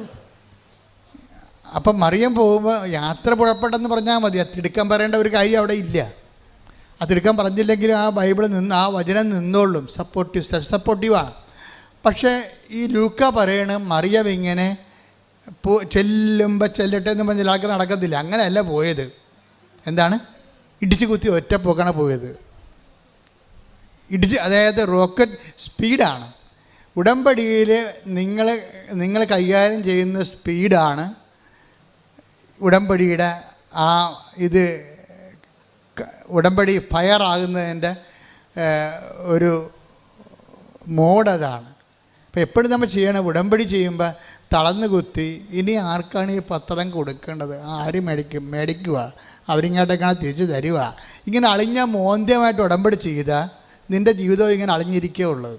അപ്പം മറിയം പോകുമ്പോൾ യാത്ര പുറപ്പെട്ടെന്ന് പറഞ്ഞാൽ മതി. അത് തിടുക്കം പറയേണ്ട ഒരു കാര്യം അവിടെ ഇല്ല. ആ തിടുക്കം പറഞ്ഞില്ലെങ്കിൽ ആ ബൈബിളിൽ നിന്ന് ആ വചനം നിന്നോളും. സപ്പോർട്ടീവാണ്. പക്ഷേ ഈ ലൂക്ക പറയണ മറിയം ഇങ്ങനെ ചെല്ലട്ടെ എന്ന് പറഞ്ഞാൽ ആൾക്ക് നടക്കത്തില്ല. അങ്ങനെയല്ല പോയത്. എന്താണ്, ഇടിച്ച് കുത്തി ഒറ്റ പോക്കാണ് പോയത്. അതായത് റോക്കറ്റ് സ്പീഡാണ്. ഉടമ്പടിയിൽ നിങ്ങൾ കൈകാര്യം ചെയ്യുന്ന സ്പീഡാണ് ഉടമ്പടിയുടെ ഉടമ്പടി ഫയർ ആകുന്നതിൻ്റെ ഒരു മോഡ് അതാണ്. അപ്പോൾ എപ്പോഴും നമ്മൾ ചെയ്യണം, ഉടമ്പടി ചെയ്യുമ്പോൾ തളർന്നു കുത്തി ഇനി ആർക്കാണ് ഈ പത്രം കൊടുക്കേണ്ടത്, ആര് മേടിക്കുക, അവരിങ്ങോട്ടേക്കാണ് തിരിച്ചു തരിക, ഇങ്ങനെ അളിഞ്ഞ മോന്ത്യമായിട്ട് ഉടമ്പടി ചെയ്താൽ നിൻ്റെ ജീവിതം ഇങ്ങനെ അളിഞ്ഞിരിക്കുകയുള്ളത്.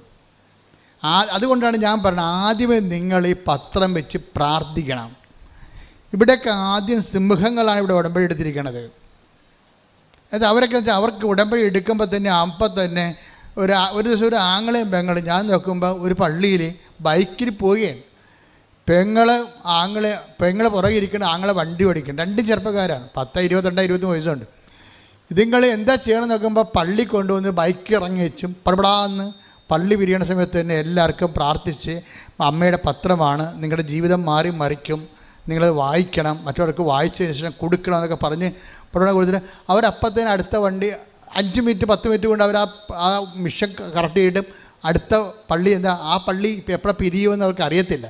അതുകൊണ്ടാണ് ഞാൻ പറഞ്ഞത്, ആദ്യമേ നിങ്ങൾ ഈ പത്രം വെച്ച് പ്രാർത്ഥിക്കണം. ഇവിടെയൊക്കെ ആദ്യം സിംഹങ്ങളാണ് ഇവിടെ ഉടമ്പടി എടുത്തിരിക്കുന്നത്. അത് അവർക്ക് ഉടമ്പടി എടുക്കുമ്പോൾ തന്നെ തന്നെ ഒരു ദിവസം ഒരു ആങ്ങളെയും പെങ്ങളും ഞാൻ നോക്കുമ്പോൾ ഒരു പള്ളിയിൽ ബൈക്കിൽ പോവുകയാണ്. പെങ്ങൾ പുറകെ ഇരിക്കുന്ന ആങ്ങളെ വണ്ടി ഓടിക്കണം. രണ്ടും ചെറുപ്പക്കാരാണ്, 10, 22, 23 വയസ്സുണ്ട്. ഇതുങ്ങൾ എന്താ ചെയ്യണം നോക്കുമ്പോൾ പള്ളി കൊണ്ടുവന്ന് ബൈക്ക് ഇറങ്ങി വെച്ചും പടപടാന്ന് പള്ളി പിരിയണ സമയത്ത് തന്നെ എല്ലാവർക്കും പ്രാർത്ഥിച്ച്, അമ്മയുടെ പത്രമാണ്, നിങ്ങളുടെ ജീവിതം മറിക്കും, നിങ്ങളത് വായിക്കണം, മറ്റവർക്ക് വായിച്ചതിന് ശേഷം കൊടുക്കണം എന്നൊക്കെ പറഞ്ഞ് പഠനം കൊടുത്തിട്ട് അവരപ്പത്തേന് അടുത്ത വണ്ടി 5 മിനിറ്റ് 10 മിനിറ്റ് കൊണ്ട് അവർ ആ മിഷൻ കറക്റ്റ് ചെയ്തിട്ടും അടുത്ത പള്ളി ആ പള്ളി ഇപ്പോൾ എപ്പോഴാണ് പിരിയുമെന്ന് അവർക്ക് അറിയത്തില്ല.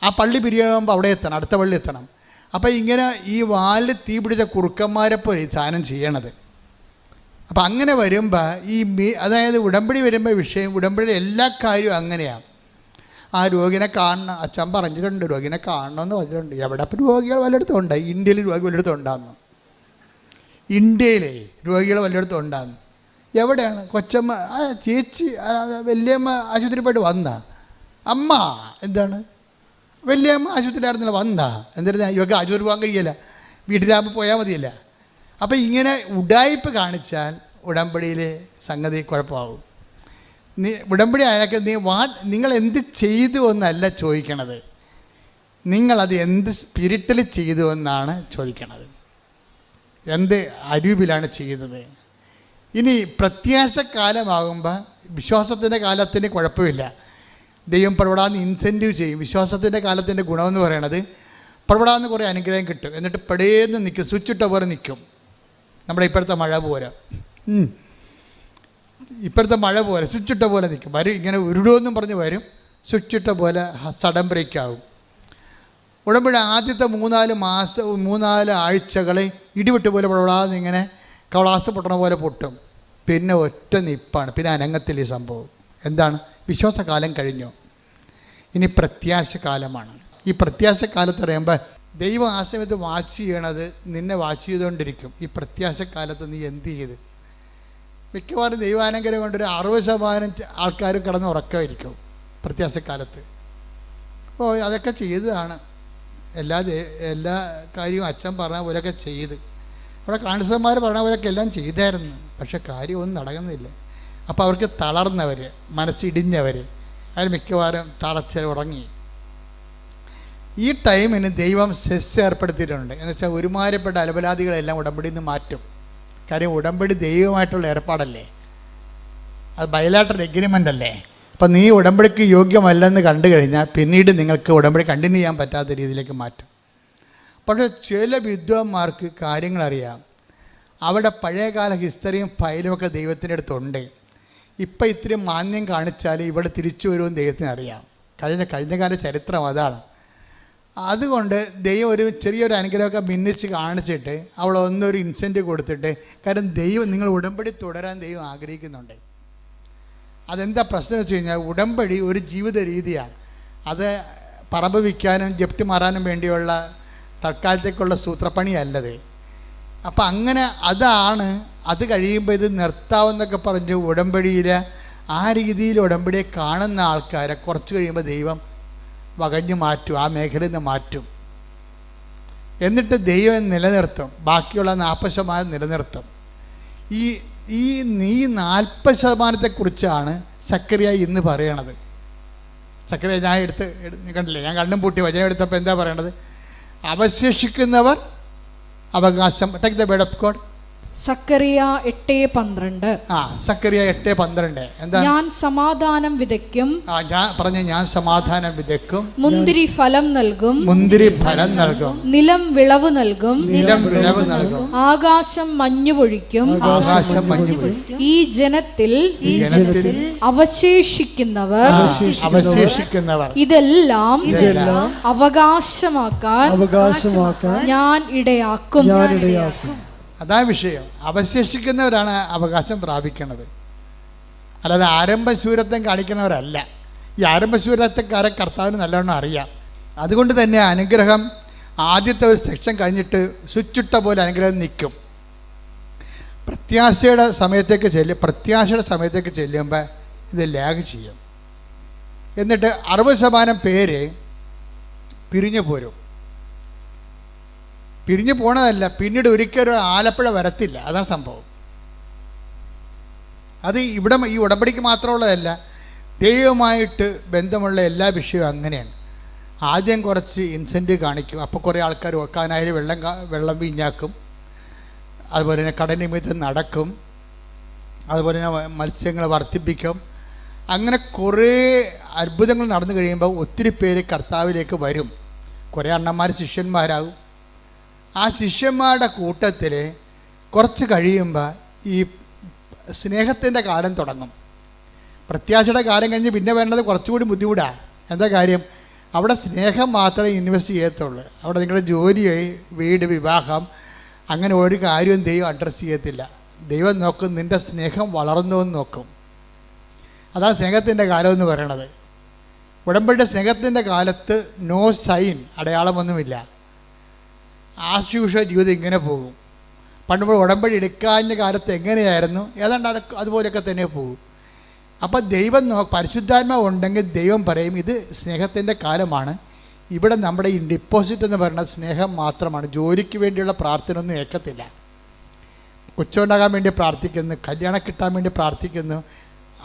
ആ പള്ളി പിരിയുമ്പോൾ അവിടെ എത്തണം, അടുത്ത പള്ളി എത്തണം. അപ്പോൾ ഇങ്ങനെ ഈ വാലിൽ തീ പിടിച്ച കുറുക്കന്മാരെപ്പോലെ ഈ സാധനം ചെയ്യണത്. അപ്പം അങ്ങനെ വരുമ്പോൾ അതായത് ഉടമ്പടി വരുമ്പോൾ ഉടമ്പടിയുടെ എല്ലാ കാര്യവും അങ്ങനെയാണ്. ആ രോഗിനെ കാണണം, അച്ഛൻ പറഞ്ഞിട്ടുണ്ട്, രോഗിനെ കാണണമെന്ന് പറഞ്ഞിട്ടുണ്ട്. എവിടെ ഇപ്പം രോഗികൾ വല്ലയിടത്തും ഉണ്ടായി, ഇന്ത്യയിൽ രോഗി വല്ലയിടത്തും ഉണ്ടാകുന്നു, ഇന്ത്യയിലെ രോഗികൾ വല്ലയിടത്തും ഉണ്ടാകുന്നു. എവിടെയാണ് കൊച്ചമ്മ ചേച്ചി വല്യമ്മ ആശുപത്രി പോയിട്ട് വന്നാ, അമ്മ എന്താണ് വല്യമ്മ ആശുപത്രിയിലായിരുന്നില്ല വന്നാ, എന്തായാലും ഇവർക്ക് ആശുപത്രി പോകാൻ കഴിയില്ല, വീട്ടിലാകുമ്പോൾ പോയാൽ മതിയല്ല. അപ്പം ഇങ്ങനെ ഉഡായിപ്പ് കാണിച്ചാൽ ഉടമ്പടിയിലെ സംഗതി കുഴപ്പമാകും. ഉടമ്പടി ആയാൽ നിങ്ങൾ എന്ത് ചെയ്തു എന്നല്ല ചോദിക്കണത്, നിങ്ങളത് എന്ത് സ്പിരിറ്റിൽ ചെയ്തു എന്നാണ് ചോദിക്കണത്, എന്ത് അരൂപിലാണ് ചെയ്യുന്നത്. ഇനി പ്രത്യാശക്കാലമാകുമ്പോൾ വിശ്വാസത്തിൻ്റെ കാലത്തിന് കുഴപ്പമില്ല, ദൈവം പ്രവടാന്ന് ഇൻസെൻറ്റീവ് ചെയ്യും. വിശ്വാസത്തിൻ്റെ കാലത്തിൻ്റെ ഗുണമെന്ന് പറയണത് പ്രവടാന്ന് കുറേ അനുഗ്രഹം കിട്ടും, എന്നിട്ട് പെടേന്ന് നിൽക്കും, സ്വിച്ചിട്ട പോലെ നിൽക്കും. നമ്മുടെ ഇപ്പോഴത്തെ മഴ പോലെ ഇപ്പോഴത്തെ മഴ പോലെ സ്വിച്ചിട്ട പോലെ നിൽക്കും. വരും ഇങ്ങനെ ഉരുടുമെന്നും പറഞ്ഞ് വരും, സ്വിച്ചിട്ട പോലെ സഡൻ ബ്രേക്ക് ആകും. ഉടമ്പടി ആദ്യത്തെ 3-4 ആഴ്ചകളെ ഇടിവിട്ട് പോലെ പൊടാതെ ഇങ്ങനെ കവളാസ് പൊട്ടണ പോലെ പൊട്ടും. പിന്നെ ഒറ്റ നിപ്പാണ്, പിന്നെ അനങ്ങത്തിൽ ഈ സംഭവം. എന്താണ്? വിശ്വാസകാലം കഴിഞ്ഞു, ഇനി പ്രത്യാശകാലമാണ്. ഈ പ്രത്യാശക്കാലത്ത് പറയുമ്പോൾ ദൈവം ആ സമയത്ത് വാച്ച് ചെയ്യണത് നിന്നെ വാച്ച് ചെയ്തുകൊണ്ടിരിക്കും. ഈ പ്രത്യാശക്കാലത്ത് നീ എന്ത് ചെയ്ത്? മിക്കവാറും ദൈവാനുഗ്രഹം കൊണ്ടൊരു 60% ആൾക്കാർ കിടന്ന് ഉറക്കമായിരിക്കും പ്രത്യാശക്കാലത്ത്. അപ്പോൾ അതൊക്കെ ചെയ്തതാണ്, എല്ലാ കാര്യവും അച്ഛൻ പറഞ്ഞ പോലെയൊക്കെ ചെയ്ത്, അവിടെ കാണിച്ചന്മാർ പറഞ്ഞ പോലെയൊക്കെ എല്ലാം ചെയ്തായിരുന്നു. പക്ഷെ കാര്യമൊന്നും നടക്കുന്നില്ല. അപ്പോൾ അവർക്ക് തളർന്നവർ, മനസ്സിടിഞ്ഞവർ, അതിൽ മിക്കവാറും തളച്ച് ഉറങ്ങി. ഈ ടൈമിന് ദൈവം സെസ് ഏർപ്പെടുത്തിയിട്ടുണ്ട്. എന്ന് വെച്ചാൽ ഒരുമാതിരിപ്പെട്ട അലപലാദികളെല്ലാം ഉടമ്പടിയിൽ നിന്ന് മാറ്റും. കാര്യം ഉടമ്പടി ദൈവമായിട്ടുള്ള ഏർപ്പാടല്ലേ, അത് ബയലാറ്ററൽ എഗ്രിമെൻ്റ് അല്ലേ. അപ്പം നീ ഉടമ്പടിക്ക് യോഗ്യമല്ലെന്ന് കണ്ടു കഴിഞ്ഞാൽ പിന്നീട് നിങ്ങൾക്ക് ഉടമ്പടി കണ്ടിന്യൂ ചെയ്യാൻ പറ്റാത്ത രീതിയിലേക്ക് മാറ്റും. പക്ഷേ ചില വിദ്വാന്മാർക്ക് കാര്യങ്ങളറിയാം, അവിടെ പഴയകാല ഹിസ്റ്ററിയും ഫയലും ഒക്കെ ദൈവത്തിൻ്റെ അടുത്തുണ്ട്. ഇപ്പം ഇത്തിരി മാന്യം കാണിച്ചാൽ ഇവിടെ തിരിച്ചു വരുമെന്ന് ദൈവത്തിന് അറിയാം. കഴിഞ്ഞകാല ചരിത്രം അതാണ്. അതുകൊണ്ട് ദൈവം ഒരു ചെറിയൊരു അനുഗ്രഹമൊക്കെ ഭിന്നിച്ച് കാണിച്ചിട്ട് അവൾ ഒന്നൊരു ഇൻസെൻറ്റീവ് കൊടുത്തിട്ട്, കാരണം ദൈവം നിങ്ങൾ ഉടമ്പടി തുടരാൻ ദൈവം ആഗ്രഹിക്കുന്നുണ്ട്. അതെന്താ പ്രശ്നം വെച്ച് കഴിഞ്ഞാൽ ഉടമ്പടി ഒരു ജീവിത രീതിയാണ്. അത് പറമ്പ് വിൽക്കാനും ജപ്തി മാറാനും വേണ്ടിയുള്ള തൽക്കാലത്തേക്കുള്ള സൂത്രപ്പണിയല്ലത്. അപ്പം അങ്ങനെ അതാണ്. അത് കഴിയുമ്പോൾ ഇത് നിർത്താമെന്നൊക്കെ പറഞ്ഞ് ഉടമ്പടിയിൽ ആ രീതിയിൽ ഉടമ്പടിയെ കാണുന്ന ആൾക്കാരെ കുറച്ച് കഴിയുമ്പോൾ ദൈവം വകഞ്ഞു മാറ്റും, ആ മേഖലയിൽ നിന്ന് മാറ്റും. എന്നിട്ട് ദൈവം നിലനിർത്തും, ബാക്കിയുള്ള 40% നിലനിർത്തും. ഈ 40%-ക്കുറിച്ചാണ് സക്കറിയ ഇന്ന് പറയണത്. സക്കറിയ ഞാൻ കണ്ടില്ലേ, ഞാൻ കണ്ണും പൂട്ടി വചനം എടുത്തപ്പോൾ എന്താ പറയണത്? അവശേഷിക്കുന്നവർ അവകാശം. Take the word of God. സക്കറിയ 8:12. സക്കറിയ 8:12. എന്താ? ഞാൻ സമാധാനം വിതയ്ക്കും. ഞാൻ സമാധാനം വിതയ്ക്കും. മുന്തിരി ഫലം നൽകും. നിലം വിളവ് നൽകും. ആകാശം മഞ്ഞു പൊഴിക്കും. ഈ ജനത്തിൽ അവശേഷിക്കുന്നവർ ഇതെല്ലാം അവകാശമാക്കാൻ ഞാൻ ഇടയാക്കും. അതാ വിഷയം. അവശേഷിക്കുന്നവരാണ് അവകാശം പ്രാപിക്കുന്നത്, അല്ലാതെ ആരംഭശൂരത്വം കാണിക്കുന്നവരല്ല. ഈ ആരംഭശൂരത്വക്കാരെ കർത്താവിന് നല്ലവണ്ണം അറിയാം. അതുകൊണ്ട് തന്നെ അനുഗ്രഹം ആദ്യത്തെ ഒരു സെക്ഷൻ കഴിഞ്ഞിട്ട് സ്വിച്ചിട്ട പോലെ അനുഗ്രഹം നിൽക്കും. പ്രത്യാശയുടെ സമയത്തേക്ക് ചെല്ലുമ്പോൾ ഇത് ലാഗ് ചെയ്യും. എന്നിട്ട് 60% പേര് പിരിഞ്ഞു പോരും. പിരിഞ്ഞു പോണതല്ല, പിന്നീട് ഒരിക്കലും ആലപ്പുഴ വരത്തില്ല. അതാണ് സംഭവം. അത് ഇവിടെ ഈ ഉടമ്പടിക്ക് മാത്രമുള്ളതല്ല, ദൈവമായിട്ട് ബന്ധമുള്ള എല്ലാ വിഷയവും അങ്ങനെയാണ്. ആദ്യം കുറച്ച് ഇൻസെൻറ്റീവ് കാണിക്കും, അപ്പോൾ കുറേ ആൾക്കാർ വെക്കാനായാലും വെള്ളം വീഞ്ഞാക്കും. അതുപോലെ തന്നെ കടനിമിത്തം നടക്കും. അതുപോലെ തന്നെ മത്സ്യങ്ങൾ വർദ്ധിപ്പിക്കും. അങ്ങനെ കുറേ അത്ഭുതങ്ങൾ നടന്നു കഴിയുമ്പോൾ ഒത്തിരി പേര് കർത്താവിലേക്ക് വരും. കുറേ അണ്ണന്മാർ ശിഷ്യന്മാരാകും. ആ ശിഷ്യന്മാരുടെ കൂട്ടത്തിൽ കുറച്ച് കഴിയുമ്പോൾ ഈ സ്നേഹത്തിൻ്റെ കാലം തുടങ്ങും. പ്രത്യാശയുടെ കാലം കഴിഞ്ഞ് പിന്നെ വേണ്ടത് കുറച്ചുകൂടി ബുദ്ധിമുട്ടാണ്. എന്താ കാര്യം? അവിടെ സ്നേഹം മാത്രമേ ഇൻവെസ്റ്റ് ചെയ്യത്തുള്ളൂ. അവിടെ നിങ്ങളുടെ ജോലി, വീട്, വിവാഹം, അങ്ങനെ ഒരു കാര്യവും ദൈവം അഡ്രസ്സ് ചെയ്യത്തില്ല. ദൈവം നോക്കും നിൻ്റെ സ്നേഹം വളർന്നു എന്ന് നോക്കും. അതാണ് സ്നേഹത്തിൻ്റെ കാലം എന്ന് പറയണത്. ഉടമ്പടിയുടെ സ്നേഹത്തിൻ്റെ കാലത്ത് നോ സൈൻ, അടയാളമൊന്നുമില്ല. ആശുഷ ജീവിതം ഇങ്ങനെ പോകും. പണ്ടുമ്പോൾ ഉടമ്പടി എടുക്കാഞ്ഞ കാലത്ത് എങ്ങനെയായിരുന്നു, ഏതാണ്ട് അതുപോലെയൊക്കെ തന്നെ പോകും. അപ്പം ദൈവം പരിശുദ്ധാത്മാവ് ഉണ്ടെങ്കിൽ ദൈവം പറയും ഇത് സ്നേഹത്തിൻ്റെ കാലമാണ്. ഇവിടെ നമ്മുടെ ഈ ഡിപ്പോസിറ്റ് എന്ന് പറയുന്നത് സ്നേഹം മാത്രമാണ്. ജോലിക്ക് വേണ്ടിയുള്ള പ്രാർത്ഥന ഒന്നും ഏക്കത്തില്ല. കൊച്ചുണ്ടാകാൻ വേണ്ടി പ്രാർത്ഥിക്കുന്നു, കല്യാണം കിട്ടാൻ വേണ്ടി പ്രാർത്ഥിക്കുന്നു.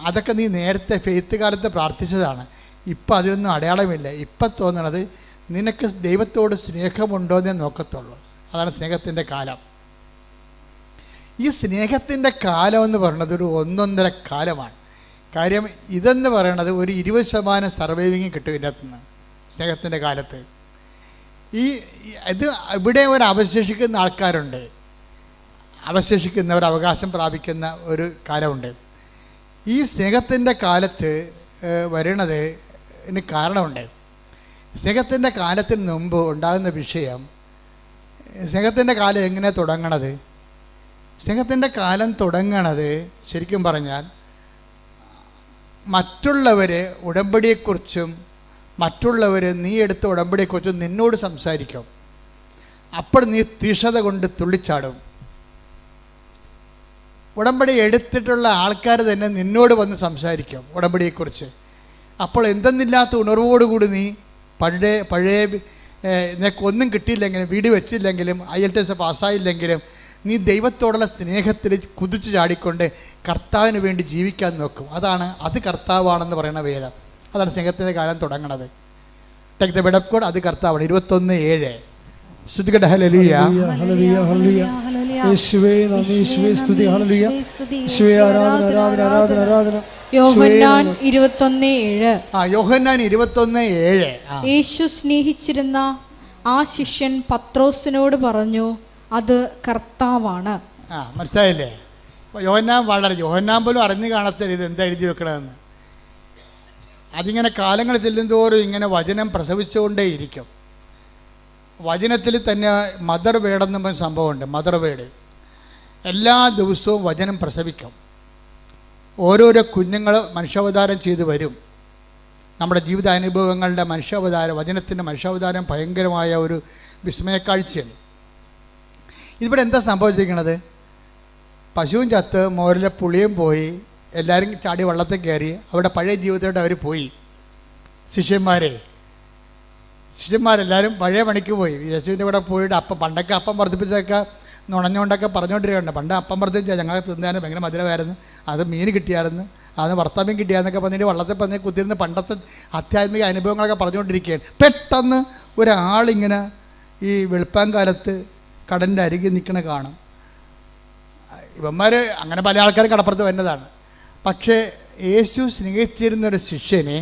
അതൊക്കെ നീ നേരത്തെ ഫെയ്ത്ത് കാലത്ത് പ്രാർത്ഥിച്ചതാണ്. ഇപ്പം അതിനൊന്നും അടയാളമില്ല. ഇപ്പം തോന്നണത് നിനക്ക് ദൈവത്തോട് സ്നേഹമുണ്ടോ എന്നേ നോക്കത്തുള്ളൂ. അതാണ് സ്നേഹത്തിൻ്റെ കാലം. ഈ സ്നേഹത്തിൻ്റെ കാലം എന്ന് പറയുന്നത് ഒരു 1.5 കാലമാണ്. കാര്യം ഇതെന്ന് പറയണത് ഒരു 20% സർവൈവിങ് കിട്ടും ഇതിനകത്തുനിന്ന് സ്നേഹത്തിൻ്റെ കാലത്ത്. ഇവിടെ ഒരു അവശേഷിക്കുന്ന ആൾക്കാരുണ്ട്, അവശേഷിക്കുന്നവർ അവകാശം പ്രാപിക്കുന്ന ഒരു കാലമുണ്ട്. ഈ സ്നേഹത്തിൻ്റെ കാലത്ത് വരണത് ഇതിന് കാരണമുണ്ട്. സ്നേഹത്തിൻ്റെ കാലത്തിന് മുമ്പ് ഉണ്ടാകുന്ന വിഷയം, സ്നേഹത്തിൻ്റെ കാലം എങ്ങനെ തുടങ്ങണത്? സ്നേഹത്തിൻ്റെ കാലം തുടങ്ങണത് ശരിക്കും പറഞ്ഞാൽ മറ്റുള്ളവർ ഉടമ്പടിയെക്കുറിച്ചും മറ്റുള്ളവർ നീ എടുത്ത ഉടമ്പടിയെക്കുറിച്ചും നിന്നോട് സംസാരിക്കും. അപ്പോൾ നീ തീഷ്ണത കൊണ്ട് തുള്ളിച്ചാടും. ഉടമ്പടി എടുത്തിട്ടുള്ള ആൾക്കാർ തന്നെ നിന്നോട് വന്ന് സംസാരിക്കും ഉടമ്പടിയെക്കുറിച്ച്. അപ്പോൾ എന്തെന്നില്ലാത്ത ഉണർവോടുകൂടി നീ പഴയ നിനക്കൊന്നും കിട്ടിയില്ലെങ്കിലും, വീട് വെച്ചില്ലെങ്കിലും, IELTS പാസ്സായില്ലെങ്കിലും നീ ദൈവത്തോടുള്ള സ്നേഹത്തിൽ കുതിച്ചു ചാടിക്കൊണ്ട് കർത്താവിന് വേണ്ടി ജീവിക്കാൻ നോക്കും. അത് കർത്താവാണെന്ന് പറയുന്ന വേദം. അതാണ് സ്നേഹത്തിൻ്റെ കാലം തുടങ്ങണത്. Take the word of God, അത് കർത്താവാണ്. 21:7 സ്തുതിക്കട്ടെ. Hallelujah, hallelujah, hallelujah. യേശുവേ നന്ദി, യേശുവേ സ്തുതി, ഹല്ലേലൂയ. യേശുവേ ആരാധന, ആരാധന, ആരാധന, ആരാധന. യോഹന്നാൻ 21:7. യോഹന്നാൻ 21:7. യേശു സ്നേഹിച്ചിരുന്ന ആ ശിഷ്യൻ പത്രോസിനോട് പറഞ്ഞു, അത് കർത്താവാണ്. മനസ്സിലായില്ലേ? യോഹന്നാൻ പോലും അറിഞ്ഞു കാണത്തില്ല ഇത് എന്താ എഴുതി വെക്കണമെന്ന്. അതിങ്ങനെ കാലങ്ങൾ ചെല്ലുന്തോറും ഇങ്ങനെ വചനം പ്രസവിച്ചുകൊണ്ടേയിരിക്കും. വചനത്തിൽ തന്നെ മദർ വേർഡെന്ന് പറഞ്ഞ സംഭവമുണ്ട്. മദർ വേർഡ് എല്ലാ ദിവസവും വചനം പ്രസവിക്കും. ഓരോരോ കുഞ്ഞുങ്ങൾ മനുഷ്യാവതാരം ചെയ്ത് വരും. നമ്മുടെ ജീവിതാനുഭവങ്ങളുടെ മനുഷ്യാവതാരം, വചനത്തിൻ്റെ മനുഷ്യാവതാരം ഭയങ്കരമായ ഒരു വിസ്മയക്കാഴ്ചയാണ്. ഇവിടെ എന്താ സംഭവിച്ചിരിക്കുന്നത്? പശുവും ചത്ത്, മോരിലെ പുളിയും പോയി, എല്ലാവരും ചാടി വള്ളത്തിൽ കയറി അവിടെ പഴയ ജീവിതത്തോടെ അവർ പോയി. ശിഷ്യന്മാരെല്ലാവരും പഴയ പണിക്ക് പോയി. യേശുവിൻ്റെ കൂടെ പോയിട്ട് പണ്ടൊക്കെ അപ്പം വർദ്ധിപ്പിച്ചൊക്കെ നുണഞ്ഞുകൊണ്ടൊക്കെ പറഞ്ഞുകൊണ്ടിരിക്കുകയുണ്ട്. പണ്ട് അപ്പം വർദ്ധിപ്പിച്ചാൽ ഞങ്ങൾ തിന്നാനും ഭയങ്കര മധുരമായിരുന്നു, അത് മീൻ കിട്ടിയായിരുന്നു, അത് വറുത്തമീൻ കിട്ടിയാന്നൊക്കെ പറഞ്ഞിട്ട് വള്ളത്തിൽ പറഞ്ഞ് കുത്തിരുന്ന് പണ്ടത്തെ ആധ്യാത്മിക അനുഭവങ്ങളൊക്കെ പറഞ്ഞുകൊണ്ടിരിക്കുകയാണ്. പെട്ടെന്ന് ഒരാളിങ്ങനെ ഈ വെളുപ്പാങ്കാലത്ത് കടലിൻ്റെ അരികിൽ നിൽക്കണ കാണും. ഇവന്മാർ അങ്ങനെ പല ആൾക്കാരും കടപ്പുറത്ത് വരുന്നതാണ്. പക്ഷേ യേശു സ്നേഹിച്ചിരുന്നൊരു ശിഷ്യനെ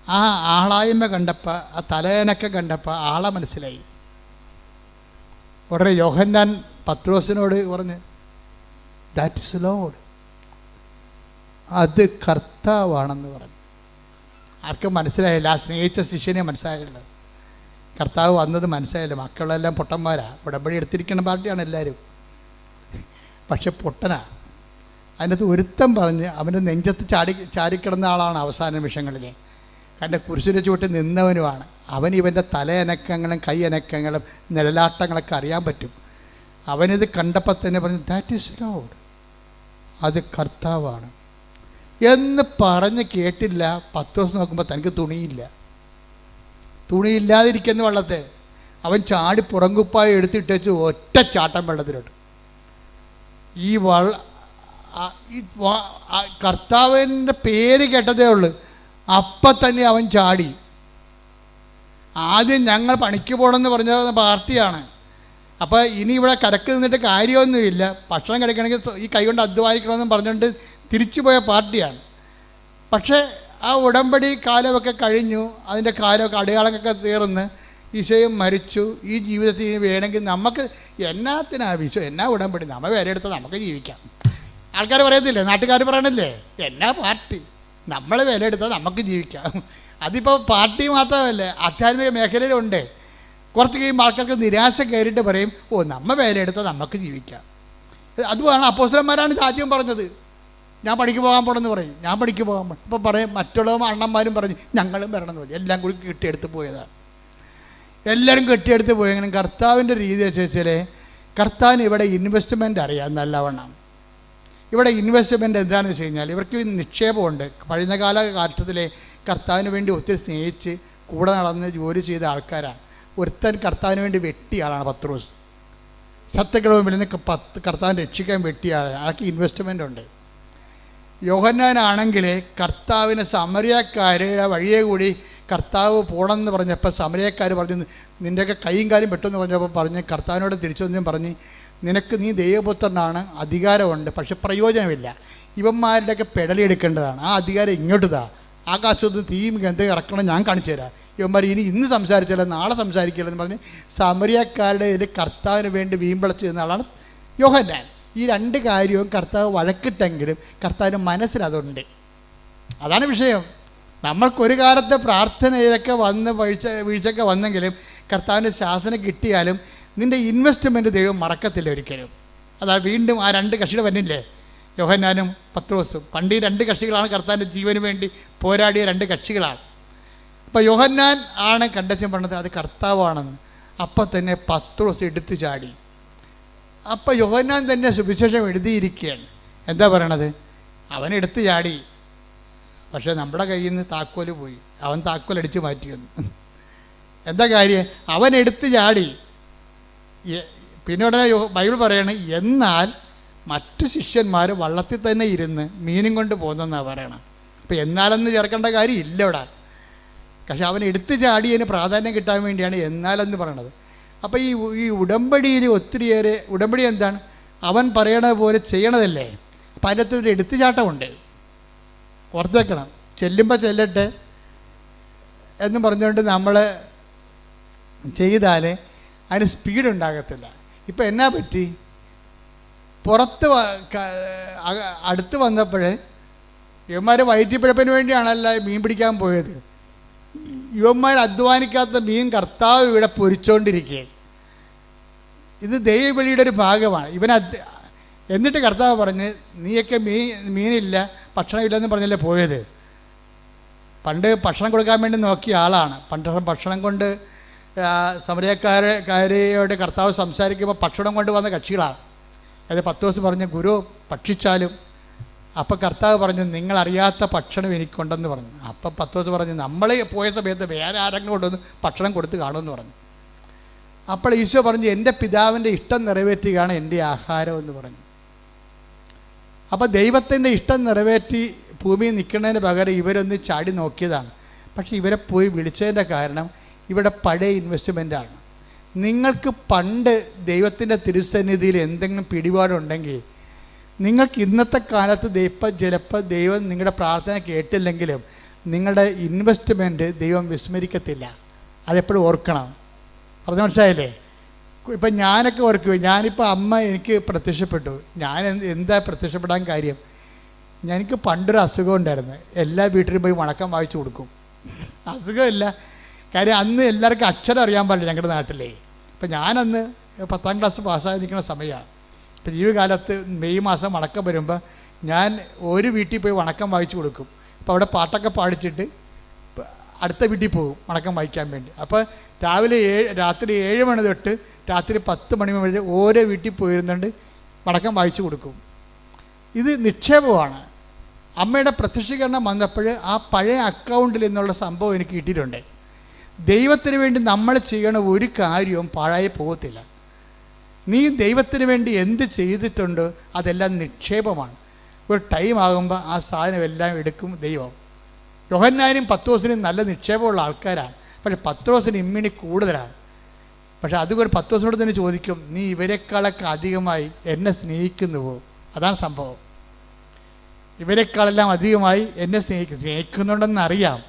ആ ആളായ്മ കണ്ടപ്പോൾ, ആ തലയനൊക്കെ കണ്ടപ്പോൾ ആളെ മനസ്സിലായി. ഉടനെ യോഹന്നാൻ പത്രോസിനോട് പറഞ്ഞ്, ദാറ്റ് ഇസ് ലോർഡ്, അത് കർത്താവാണെന്ന് പറഞ്ഞു. ആർക്കും മനസ്സിലായില്ല. ആ സ്നേഹിച്ച ശിഷ്യനെ മനസ്സിലായില്ല. കർത്താവ് വന്നത് മനസ്സിലായില്ല. മക്കളെല്ലാം പൊട്ടന്മാരാ, ഉടമ്പടി എടുത്തിരിക്കുന്ന പാർട്ടിയാണ് എല്ലാവരും. പക്ഷെ പൊട്ടനാ. അതിനകത്ത് ഒരുത്തം പറഞ്ഞ് അവൻ്റെ നെഞ്ചത്ത് ചാരിക്കിടന്ന ആളാണ് അവസാന നിമിഷങ്ങളിൽ. കാരണം കുരിശിൻ്റെ ചുവട്ടിൽ നിന്നവനുമാണ് അവൻ. ഇവൻ്റെ തലയനക്കങ്ങളും കൈയനക്കങ്ങളും നിഴലാട്ടങ്ങളൊക്കെ അറിയാൻ പറ്റും. അവനിത് കണ്ടപ്പോൾ തന്നെ പറഞ്ഞു, ദാറ്റ് ഈസ് ലോർഡ്, അത് കർത്താവാണ് എന്ന് പറഞ്ഞ് കേട്ടില്ല. 10 ദിവസം നോക്കുമ്പോൾ തനിക്ക് തുണിയില്ലാതിരിക്കുന്ന വെള്ളത്തെ അവൻ ചാടി പുറങ്കുപ്പായി എടുത്തിട്ടേച്ച് ഒറ്റ ചാട്ടം വെള്ളത്തിലോട്ട്. ഈ കർത്താവിൻ്റെ പേര് കേട്ടതേ ഉള്ളൂ. അപ്പം തന്നെ അവൻ ചാടി. ആദ്യം ഞങ്ങൾ പണിക്ക് പോകണമെന്ന് പറഞ്ഞ പാർട്ടിയാണ്. അപ്പോൾ ഇനി ഇവിടെ കരക്ക് നിന്നിട്ട് കാര്യമൊന്നുമില്ല, ഭക്ഷണം കഴിക്കണമെങ്കിൽ ഈ കൈ കൊണ്ട് അധ്വാനിക്കണമെന്ന് പറഞ്ഞുകൊണ്ട് തിരിച്ചു പോയ പാർട്ടിയാണ്. പക്ഷേ ആ ഉടമ്പടി കാലമൊക്കെ കഴിഞ്ഞു, അതിൻ്റെ കാലമൊക്കെ അടയാളങ്ങളൊക്കെ തീർന്ന് ഈശോയും മരിച്ചു. ഈ ജീവിതത്തിൽ വേണമെങ്കിൽ നമുക്ക് എന്നാ ഉടമ്പടി, നമ്മൾ വില എടുത്താൽ നമുക്ക് ജീവിക്കാം. ആൾക്കാർ പറയത്തില്ലേ, നാട്ടുകാർ പറയണില്ലേ, എന്നാ പാർട്ടി, നമ്മൾ വില എടുത്താൽ നമുക്ക് ജീവിക്കാം. അതിപ്പോൾ പാർട്ടി മാത്രമല്ല, ആധ്യാത്മിക മേഖലയിലുണ്ട്. കുറച്ച് കഴിയുമ്പോൾ ആൾക്കാർക്ക് നിരാശ കയറിയിട്ട് പറയും, നമ്മൾ വില എടുത്താൽ നമുക്ക് ജീവിക്കാം. അതുമാണ് അപ്പോസ്തലന്മാരാണ് ഇത് ആദ്യം പറഞ്ഞത്. ഞാൻ പണിക്ക് പോകാൻ പോകണമെന്ന് പറയും, ഞാൻ പണിക്ക് പോകാൻ പോകണം. ഇപ്പോൾ പറയും മറ്റുള്ള അണ്ണന്മാരും പറഞ്ഞ് ഞങ്ങളും വരണമെന്ന് പറയും. എല്ലാം കൂടി കെട്ടിയെടുത്ത് പോയതാണ്. എല്ലാവരും കെട്ടിയെടുത്ത് പോയെങ്കിലും കർത്താവിൻ്റെ രീതി വെച്ചാൽ കർത്താവിന് ഇവിടെ ഇൻവെസ്റ്റ്മെൻറ്റ് അറിയാം നല്ലവണ്ണം. ഇവിടെ ഇൻവെസ്റ്റ്മെൻറ്റ് എന്താണെന്ന് വെച്ച് കഴിഞ്ഞാൽ ഇവർക്ക് നിക്ഷേപമുണ്ട്. പഴയകാല കാലത്തിലെ കർത്താവിന് വേണ്ടി ഒത്തിരി സ്നേഹിച്ച് കൂടെ നടന്ന് ജോലി ചെയ്ത ആൾക്കാരാണ്. ഒരുത്തൻ കർത്താവിന് വേണ്ടി വെട്ടിയ ആളാണ് പത്രോസ്. ശത്രുക്കളുടെ മുമ്പിൽ നിന്ന് കർത്താവിനെ രക്ഷിക്കാൻ വെട്ടിയ ആളാണ്. ആൾക്ക് ഇൻവെസ്റ്റ്മെൻ്റ് ഉണ്ട്. യോഹന്നാനാണെങ്കിൽ കർത്താവിന് സമരിയക്കാരുടെ വഴിയെ കൂടി കർത്താവ് പോകണമെന്ന് പറഞ്ഞപ്പോൾ സമരിയക്കാർ പറഞ്ഞു, നിൻ്റെയൊക്കെ കൈയും കാലും പെട്ടെന്ന് പറഞ്ഞപ്പോൾ പറഞ്ഞ് കർത്താവിനോട് തിരിച്ചൊന്നും പറഞ്ഞ്, നീ ദൈവപുത്രനാണ്, അധികാരമുണ്ട്, പക്ഷെ പ്രയോജനമില്ല. ഇവന്മാരുടെയൊക്കെ പെടലെടുക്കേണ്ടതാണ്. ആ അധികാരം ഇങ്ങോട്ട് ആകാശത്ത് തീയും ഗന്ധം ഇറക്കണം, ഞാൻ കാണിച്ചു തരാം. ഇവന്മാർ ഇന്ന് സംസാരിച്ചാലും നാളെ സംസാരിക്കില്ലെന്ന് പറഞ്ഞ് സമരിയക്കാരുടെ ഇതിൽ കർത്താവിന് വേണ്ടി വീമ്പിളച്ച് നിന്ന ആളാണ് യോഹന്നാൻ. ഈ രണ്ട് കാര്യവും കർത്താവ് വഴക്കിട്ടെങ്കിലും കർത്താവിൻ്റെ മനസ്സിലതുണ്ട്. അതാണ് വിഷയം. നമ്മൾക്കൊരു കാലത്തെ പ്രാർത്ഥനയിലൊക്കെ വന്ന് വീഴ്ചയൊക്കെ വന്നെങ്കിലും കർത്താവിൻ്റെ ശാസനം കിട്ടിയാലും നിൻ്റെ ഇൻവെസ്റ്റ്മെൻറ്റ് ദൈവം മറക്കത്തില്ല ഒരിക്കലും. അതാണ് വീണ്ടും ആ രണ്ട് കക്ഷികൾ വന്നില്ലേ, യോഹന്നാനും പത്രോസും. പണ്ട് ഈ രണ്ട് കക്ഷികളാണ് കർത്താവിൻ്റെ ജീവന് വേണ്ടി പോരാടിയ രണ്ട് കക്ഷികളാണ്. അപ്പോൾ യോഹന്നാൻ ആണ് കണ്ടെത്തി പറഞ്ഞത് അത് കർത്താവാണെന്ന്. അപ്പം തന്നെ പത്രോസ് എടുത്തു ചാടി. അപ്പം യോഹന്നാൻ തന്നെ സുവിശേഷം എഴുതിയിരിക്കുകയാണ്. എന്താ പറയണത്? അവൻ എടുത്തു ചാടി, പക്ഷേ നമ്മുടെ കയ്യിൽ നിന്ന് താക്കോല് പോയി. അവൻ താക്കോൽ അടിച്ച് മാറ്റിയെന്ന്. എന്താ കാര്യം? അവൻ എടുത്തു ചാടി. പിന്നെ ഉടനെ ബൈബിൾ പറയാണ്, എന്നാൽ മറ്റു ശിഷ്യന്മാർ വള്ളത്തിൽ തന്നെ ഇരുന്ന് മീനും കൊണ്ട് പോകുന്നെന്നാണ് പറയണം. അപ്പം എന്നാലെന്ന് ചേർക്കേണ്ട കാര്യം ഇല്ല ഇവിടെ. പക്ഷെ അവൻ എടുത്തു ചാടിയതിന് പ്രാധാന്യം കിട്ടാൻ വേണ്ടിയാണ് എന്നാലെന്ന് പറയണത്. അപ്പോൾ ഈ ഉടമ്പടിയിൽ ഒത്തിരിയേറെ, ഉടമ്പടി എന്താണ്? അവൻ പറയണ പോലെ ചെയ്യണതല്ലേ. അപ്പം അതിനകത്ത് ഒരു എടുത്തുചാട്ടമുണ്ട്, ഓർത്തേക്കണം. ചെല്ലുമ്പോൾ ചെല്ലട്ടെ എന്ന് പറഞ്ഞുകൊണ്ട് നമ്മൾ ചെയ്താൽ അതിന് സ്പീഡ് ഉണ്ടാകത്തില്ല. ഇപ്പം എന്നാ പറ്റി? പുറത്ത് അടുത്ത് വന്നപ്പോൾ ഇവന്മാർ വയറ്റിപ്പിഴപ്പിന് വേണ്ടിയാണല്ല മീൻ പിടിക്കാൻ പോയത്. ഇവന്മാർ അധ്വാനിക്കാത്ത മീൻ കർത്താവ് ഇവിടെ പൊരിച്ചുകൊണ്ടിരിക്കുകയാണ്. ഇത് ദൈവബലിയുടെ ഒരു ഭാഗമാണ്. എന്നിട്ട് കർത്താവ് പറഞ്ഞ്, നീയൊക്കെ മീനില്ല ഭക്ഷണമില്ലെന്ന് പറഞ്ഞല്ലേ പോയത്. പണ്ട് ഭക്ഷണം കൊടുക്കാൻ വേണ്ടി നോക്കിയ ആളാണ്. പണ്ട് ഭക്ഷണം കൊണ്ട് സമരക്കാരോട് കർത്താവ് സംസാരിക്കുമ്പോൾ ഭക്ഷണം കൊണ്ട് വന്ന കക്ഷികളാണ്. അത് പത്രോസ് പറഞ്ഞു, ഗുരു ഭക്ഷിച്ചാലും. അപ്പം കർത്താവ് പറഞ്ഞു, നിങ്ങളറിയാത്ത ഭക്ഷണം എനിക്കുണ്ടെന്ന് പറഞ്ഞു. അപ്പം പത്രോസ് പറഞ്ഞു, നമ്മൾ പോയ സമയത്ത് വേറെ ആരെങ്കിലും കൊണ്ടൊന്ന് ഭക്ഷണം കൊടുത്ത് കാണുമെന്ന് പറഞ്ഞു. അപ്പോൾ ഈശോ പറഞ്ഞു, എൻ്റെ പിതാവിൻ്റെ ഇഷ്ടം നിറവേറ്റുകയാണ് എൻ്റെ ആഹാരം എന്ന് പറഞ്ഞു. അപ്പോൾ ദൈവത്തിൻ്റെ ഇഷ്ടം നിറവേറ്റി ഭൂമിയിൽ നിൽക്കുന്നതിന് പകരം ഇവരൊന്ന് ചാടി നോക്കിയതാണ്. പക്ഷേ ഇവരെ പോയി വിളിച്ചതിൻ്റെ കാരണം ഇവിടെ പഴയ ഇൻവെസ്റ്റ്മെൻറ്റാണ്. നിങ്ങൾക്ക് പണ്ട് ദൈവത്തിൻ്റെ തിരുസന്നിധിയിൽ എന്തെങ്കിലും പിടിപാടുണ്ടെങ്കിൽ നിങ്ങൾക്ക് ഇന്നത്തെ കാലത്ത് ചിലപ്പോൾ ദൈവം നിങ്ങളുടെ പ്രാർത്ഥന കേട്ടില്ലെങ്കിലും നിങ്ങളുടെ ഇൻവെസ്റ്റ്മെൻറ്റ് ദൈവം വിസ്മരിക്കത്തില്ല. അതെപ്പോഴും ഓർക്കണം. പറഞ്ഞ മനസ്സിലായില്ലേ? ഇപ്പം ഞാനൊക്കെ ഓർക്കുമോ, ഞാനിപ്പോൾ അമ്മ എനിക്ക് പ്രത്യക്ഷപ്പെട്ടു. ഞാൻ എന്താ പ്രത്യക്ഷപ്പെടാൻ കാര്യം? എനിക്ക് പണ്ടൊരു അസുഖം ഉണ്ടായിരുന്നു. എല്ലാ വീട്ടിലും പോയി വണക്കം വായിച്ചു കൊടുക്കും. അസുഖമില്ല, കാര്യം അന്ന് എല്ലാവർക്കും അക്ഷരം അറിയാൻ പാടില്ല ഞങ്ങളുടെ നാട്ടിലേ. ഇപ്പം ഞാനന്ന് 10ാം ക്ലാസ് പാസ്സായി നിൽക്കുന്ന സമയമാണ്. ഇപ്പം ജീവിതകാലത്ത് മെയ് മാസം വണക്കം വരുമ്പോൾ ഞാൻ ഒരു വീട്ടിൽ പോയി വണക്കം വായിച്ചു കൊടുക്കും. അപ്പോൾ അവിടെ പാട്ടൊക്കെ പാടിച്ചിട്ട് അടുത്ത വീട്ടിൽ പോകും വണക്കം വായിക്കാൻ വേണ്ടി. അപ്പോൾ രാത്രി 7 മണി തൊട്ട് രാത്രി 10 മണി വരെ ഓരോ വീട്ടിൽ പോയിരുന്നുകൊണ്ട് വണക്കം വായിച്ചു കൊടുക്കും. ഇത് നിക്ഷേപമാണ്. അമ്മയുടെ പ്രത്യക്ഷീകരണം വന്നപ്പോൾ ആ പഴയ അക്കൗണ്ടിൽ നിന്നുള്ള സംഭവം എനിക്ക് കിട്ടിയിട്ടുണ്ട്. ദൈവത്തിന് വേണ്ടി നമ്മൾ ചെയ്യണ ഒരു കാര്യവും പാഴായി പോകത്തില്ല. നീ ദൈവത്തിന് വേണ്ടി എന്ത് ചെയ്തിട്ടുണ്ടോ അതെല്ലാം നിക്ഷേപമാണ്. ഒരു ടൈം ആകുമ്പോൾ ആ സാധനം എല്ലാം എടുക്കും ദൈവം. യോഹന്നാനും പത്രോസിനും നല്ല നിക്ഷേപമുള്ള ആൾക്കാരാണ്. പക്ഷെ പത്രോസിന് ഇമ്മിണി കൂടുതലാണ്. പക്ഷെ അതുകൊണ്ട് പത്രോസിനോട് തന്നെ ചോദിക്കും, നീ ഇവരെക്കാളൊക്കെ അധികമായി എന്നെ സ്നേഹിക്കുന്നുവോ? അതാണ് സംഭവം. ഇവരെക്കാളെല്ലാം അധികമായി എന്നെ സ്നേഹിക്കുന്നുണ്ടെന്നറിയാം.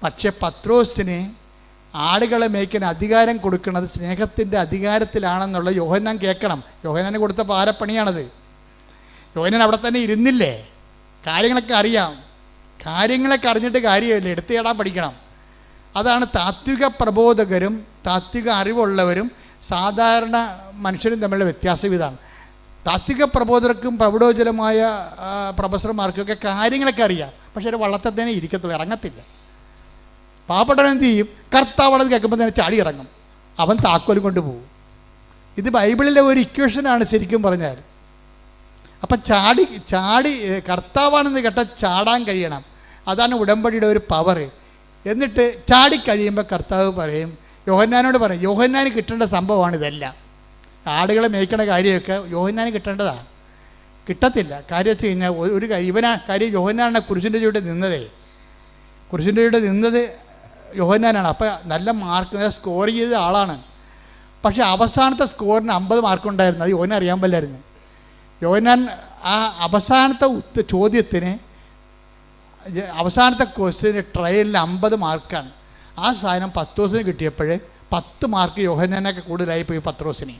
പക്ഷെ പത്രോസിന് ആടുകളെ മേയ്ക്കാൻ അധികാരം കൊടുക്കുന്നത് സ്നേഹത്തിൻ്റെ അധികാരത്തിലാണെന്നുള്ള യോഹന്നാൻ കേൾക്കണം. യോഹന്നാന് കൊടുത്ത പാരപ്പണിയാണത്. യോഹന്നാൻ അവിടെ തന്നെ ഇരുന്നില്ലേ? കാര്യങ്ങളൊക്കെ അറിയാം. കാര്യങ്ങളൊക്കെ അറിഞ്ഞിട്ട് കാര്യമില്ല, എടുത്തു ചേടാൻ പഠിക്കണം. അതാണ് താത്വിക പ്രബോധകരും താത്വിക അറിവുള്ളവരും സാധാരണ മനുഷ്യരും തമ്മിലുള്ള വ്യത്യാസം ഇതാണ്. താത്വിക പ്രബോധകർക്കും പ്രൗഢോജ്വലമായ പ്രൊഫസർമാർക്കൊക്കെ കാര്യങ്ങളൊക്കെ അറിയാം. പക്ഷേ ഒരു വള്ളത്തെ തന്നെ ഇരിക്കത്തുള്ളൂ, ഇറങ്ങത്തില്ല. പാവപ്പെട്ടവൻ എന്ത് ചെയ്യും? കർത്താവത് കേൾക്കുമ്പോൾ തന്നെ ചാടി ഇറങ്ങും. അവൻ താക്കോലും കൊണ്ട് പോകും. ഇത് ബൈബിളിലെ ഒരു ഇക്വേഷനാണ് ശരിക്കും പറഞ്ഞാൽ. അപ്പം ചാടി കർത്താവാണെന്ന് കേട്ടാൽ ചാടാൻ കഴിയണം. അതാണ് ഉടമ്പടിയുടെ ഒരു പവർ. എന്നിട്ട് ചാടിക്കഴിയുമ്പോൾ കർത്താവ് പറയും, യോഹന്നാനോട് പറയും, യോഹന്നാന് കിട്ടേണ്ട സംഭവമാണ് ഇതെല്ലാം. ആടുകളെ മേയ്ക്കണ കാര്യമൊക്കെ യോഹന്നാന് കിട്ടേണ്ടതാണ്. കിട്ടത്തില്ല. കാര്യം വെച്ച് കഴിഞ്ഞാൽ ഒരു കാര്യം യോഹന്നാനാണ് കുരിശിൻ്റെ ചുവടെ നിന്നതേ. കുരിശിൻ്റെ ചുവടെ നിന്നത് യോഹന്നാനാണ്. അപ്പോൾ നല്ല മാർക്ക് സ്കോർ ചെയ്ത ആളാണ്. പക്ഷേ അവസാനത്തെ സ്കോറിന് 50 മാർക്കുണ്ടായിരുന്നു. അത് യോഹന്നാൻ അറിയാൻ പാടില്ലായിരുന്നു. യോഹന്നാൻ ആ അവസാനത്തെ ചോദ്യത്തിന് അവസാനത്തെ ക്വസ്റ്റ്യന് ട്രയലിൽ 50 മാർക്കാണ്. ആ സാധനം പത്രോസിന് കിട്ടിയപ്പോൾ 10 മാർക്ക് യോഹന്നാനൊക്കെ കൂടുതലായി പോയി പത്രോസിന്.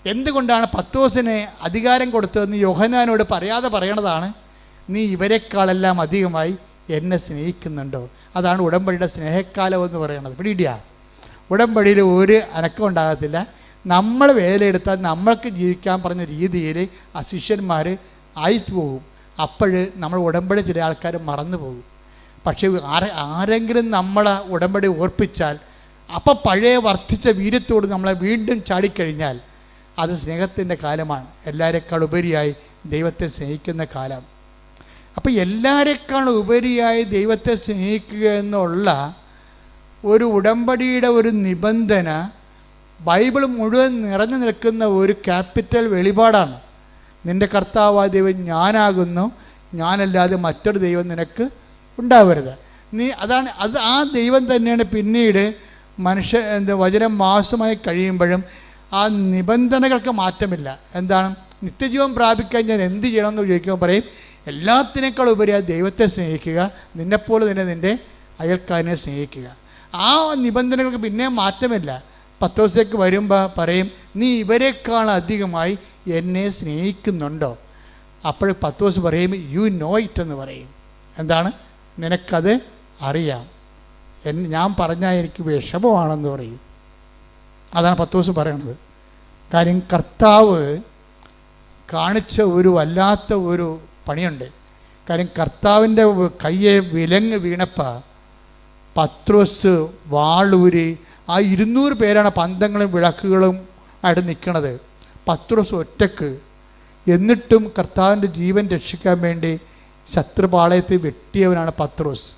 എന്തുകൊണ്ടാണ് പത്രോസിന് അധികാരം കൊടുത്തതെന്ന് യോഹന്നാനോട് പറയാതെ പറയണതാണ്, നീ ഇവരെക്കാളെല്ലാം അധികമായി എന്നെ സ്നേഹിക്കുന്നുണ്ടോ. അതാണ് ഉടമ്പടിയുടെ സ്നേഹക്കാലം എന്ന് പറയുന്നത്. പിടിയിടിയാ, ഉടമ്പടിയിൽ ഒരു അനക്കം ഉണ്ടാകത്തില്ല. നമ്മൾ വേലയെടുത്താൽ നമ്മൾക്ക് ജീവിക്കാൻ പറഞ്ഞ രീതിയിൽ ആ ശിഷ്യന്മാർ ആയിപ്പോകും. അപ്പോൾ നമ്മൾ ഉടമ്പടി ചില ആൾക്കാർ മറന്നു പോകും. പക്ഷേ ആരെങ്കിലും നമ്മളെ ഉടമ്പടി ഓർപ്പിച്ചാൽ അപ്പം പഴയ വർദ്ധിച്ച വീര്യത്തോട് നമ്മളെ വീണ്ടും ചാടിക്കഴിഞ്ഞാൽ അത് സ്നേഹത്തിൻ്റെ കാലമാണ്. എല്ലാവരെക്കാൾ ഉപരിയായി ദൈവത്തെ സ്നേഹിക്കുന്ന കാലം. അപ്പോൾ എല്ലാവരെക്കാൾ ഉപരിയായി ദൈവത്തെ സ്നേഹിക്കുക എന്നുള്ള ഒരു ഉടമ്പടിയുടെ ഒരു നിബന്ധന ബൈബിൾ മുഴുവൻ നിറഞ്ഞു നിൽക്കുന്ന ഒരു ക്യാപിറ്റൽ വെളിപാടാണ്. നിൻ്റെ കർത്താവായ ദൈവം ഞാനാകുന്നു, ഞാനല്ലാതെ മറ്റൊരു ദൈവം നിനക്ക് ഉണ്ടാവരുത്. ആ ദൈവം തന്നെയാണ് പിന്നീട് വചനം മാസമായി കഴിയുമ്പോഴും ആ നിബന്ധനകൾക്ക് മാറ്റമില്ല. എന്താണ്? നിത്യജീവൻ പ്രാപിക്കാൻ ഞാൻ എന്ത് ചെയ്യണമെന്ന് ചോദിക്കുമ്പോൾ പറയും, എല്ലാത്തിനേക്കാൾ ഉപരി ആ ദൈവത്തെ സ്നേഹിക്കുക, നിന്നെപ്പോലെ തന്നെ നിൻ്റെ അയൽക്കാരനെ സ്നേഹിക്കുക. ആ നിബന്ധനകൾക്ക് പിന്നെ മാറ്റമില്ല. പത്രോസിലേക്ക് വരുമ്പോൾ പറയും, നീ ഇവരെക്കാൾ അധികമായി എന്നെ സ്നേഹിക്കുന്നുണ്ടോ. അപ്പോൾ പത്രോസ് പറയും, യു നോ ഇറ്റ് എന്ന് പറയും. എന്താണ്? നിനക്കത് അറിയാം. ഞാൻ പറഞ്ഞാൽ എനിക്ക് വിഷമമാണെന്ന് പറയും. അതാണ് പത്രോസ് പറയണത്. കാര്യം കർത്താവ് കാണിച്ച ഒരു വല്ലാത്ത ഒരു പണിയുണ്ട്. കാര്യം കർത്താവിൻ്റെ കയ്യെ വിലങ്ങ് വീണപ്പോൾ പത്രോസ് വാളൂരി, ആ 200 പേരാണ് പന്തങ്ങളും വിളക്കുകളും ആയിട്ട് നിൽക്കണത്. പത്രോസ് ഒറ്റക്ക്. എന്നിട്ടും കർത്താവിൻ്റെ ജീവൻ രക്ഷിക്കാൻ വേണ്ടി ശത്രുപാളയത്തിൽ വെട്ടിയവനാണ് പത്രോസ്.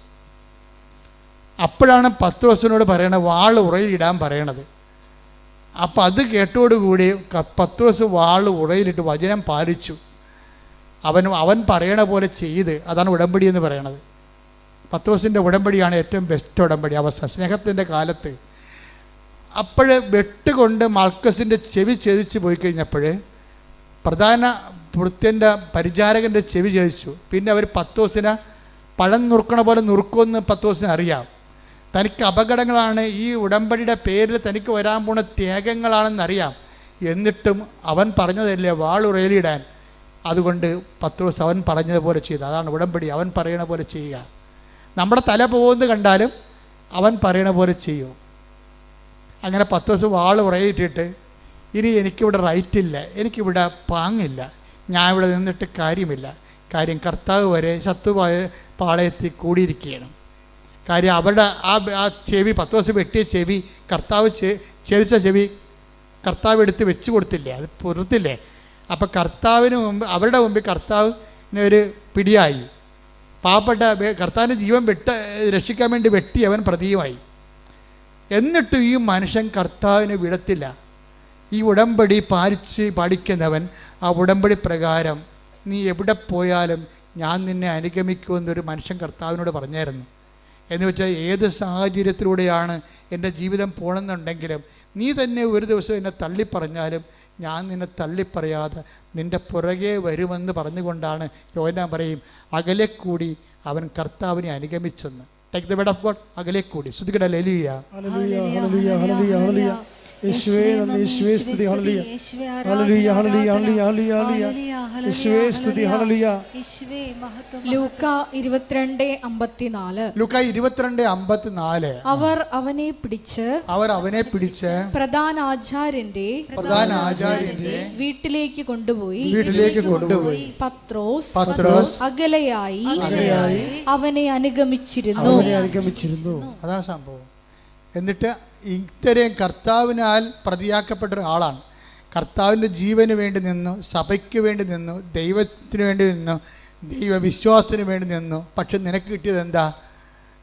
അപ്പോഴാണ് പത്രോസിനോട് പറയണത് വാൾ ഉറയിലിടാൻ പറയണത്. അപ്പം അത് കേട്ടോടുകൂടി പത്രോസ് വാൾ ഉറയിലിട്ട് വചനം പാലിച്ചു. അവൻ പറയണ പോലെ ചെയ്ത്. അതാണ് ഉടമ്പടി എന്ന് പറയണത്. പത്രോസിൻ്റെ ഉടമ്പടിയാണ് ഏറ്റവും ബെസ്റ്റ് ഉടമ്പടി. സ്നേഹത്തിൻ്റെ കാലത്ത് അപ്പോൾ വെട്ടുകൊണ്ട് മൽക്കസിൻ്റെ ചെവി ഛേദിച്ച് പോയി കഴിഞ്ഞപ്പോൾ പ്രധാന ഭൃത്യൻ്റെ പരിചാരകൻ്റെ ചെവി ഛേദിച്ചു. പിന്നെ അവർ പത്രോസിനെ പഴം നുറുക്കണ പോലെ നുറുക്കുമെന്ന് പത്രോസിന് അറിയാം. തനിക്ക് അപകടങ്ങളാണ്, ഈ ഉടമ്പടിയുടെ പേരിൽ തനിക്ക് വരാൻ പോണ ത്യാഗങ്ങളാണെന്നറിയാം. എന്നിട്ടും അവൻ പറഞ്ഞതല്ലേ വാളുറയിലിടാൻ. അതുകൊണ്ട് പത്രോസ് അവൻ പറഞ്ഞതുപോലെ ചെയ്തു. അതാണ് ഉടമ്പടി. അവൻ പറയണ പോലെ ചെയ്യുക. നമ്മുടെ തല പോകുന്നത് കണ്ടാലും അവൻ പറയണ പോലെ ചെയ്യും. അങ്ങനെ പത്രോസ് വാള് ഉറയിട്ടിട്ട്, ഇനി എനിക്കിവിടെ റൈറ്റില്ല, എനിക്കിവിടെ പാങ്ങില്ല, ഞാൻ ഇവിടെ നിന്നിട്ട് കാര്യമില്ല. കാര്യം കർത്താവ് വരെ ശത്രുവായ പാളയത്തിൽ കൂടിയിരിക്കുകയാണ്. കാര്യം അവരുടെ ആ ചെവി, പത്രോസ് വെട്ടിയ ചെവി, കർത്താവ് ഛേദിച്ച ചെവി കർത്താവ് എടുത്ത് വെച്ച് കൊടുത്തില്ലേ, അത് പുറത്തില്ലേ. അപ്പം കർത്താവിന് മുമ്പ്, അവരുടെ മുമ്പിൽ കർത്താവിന് ഒരു പിടിയായി. പാവപ്പെട്ട കർത്താവിൻ്റെ ജീവൻ രക്ഷിക്കാൻ വേണ്ടി വെട്ടി അവൻ പ്രതിയുമായി. എന്നിട്ടും ഈ മനുഷ്യൻ കർത്താവിനെ വിടത്തില്ല. ഈ ഉടമ്പടി പാലിക്കുന്നവൻ ആ ഉടമ്പടി പ്രകാരം നീ എവിടെ പോയാലും ഞാൻ നിന്നെ അനുഗമിക്കുമെന്നൊരു മനുഷ്യൻ കർത്താവിനോട് പറഞ്ഞായിരുന്നു. എന്ന് വെച്ചാൽ ഏത് സാഹചര്യത്തിലൂടെയാണ് എൻ്റെ ജീവിതം പോകണമെന്നുണ്ടെങ്കിലും നീ തന്നെ ഒരു ദിവസം എന്നെ തള്ളിപ്പറഞ്ഞാലും ഞാൻ നിന്നെ തള്ളിപ്പറയാതെ നിൻ്റെ പുറകെ വരുമെന്ന് പറഞ്ഞുകൊണ്ടാണ് യോഹന്നാൻ പറയും, അകലെ കൂടി അവൻ കർത്താവിനെ അനുഗമിച്ചെന്ന്. Take the word of God. അകലെ കൂടി. ശ്രുതികട hallelujah. Hallelujah hallelujah hallelujah hallelujah. യേശുവേ നന്ദി, യേശുവേ സ്തുതി. Hallelujah hallelujah hallelujah hallelujah hallelujah. യേശുവേ സ്തുതി. ഹല്ലേലൂയ. ലൂക്ക 22:54. ലൂക്ക 22:54. അവർ അവനെ പിടിച്ച് പ്രധാന ആചാര്യന്റെ വീട്ടിലേക്ക് കൊണ്ടുപോയി പത്രോസ് അകലെയായി അവനെ അനുഗമിച്ചിരുന്നു. അതാണ് സംഭവം. എന്നിട്ട് ഇത്രയും കർത്താവിനാൽ പ്രതിയാക്കപ്പെട്ട ഒരാളാണ്. കർത്താവിൻ്റെ ജീവന് വേണ്ടി നിന്നു, സഭയ്ക്ക് വേണ്ടി നിന്നു, ദൈവത്തിന് വേണ്ടി നിന്നു, ദൈവവിശ്വാസത്തിന് വേണ്ടി നിന്നു. പക്ഷെ നിനക്ക് കിട്ടിയത് എന്താ?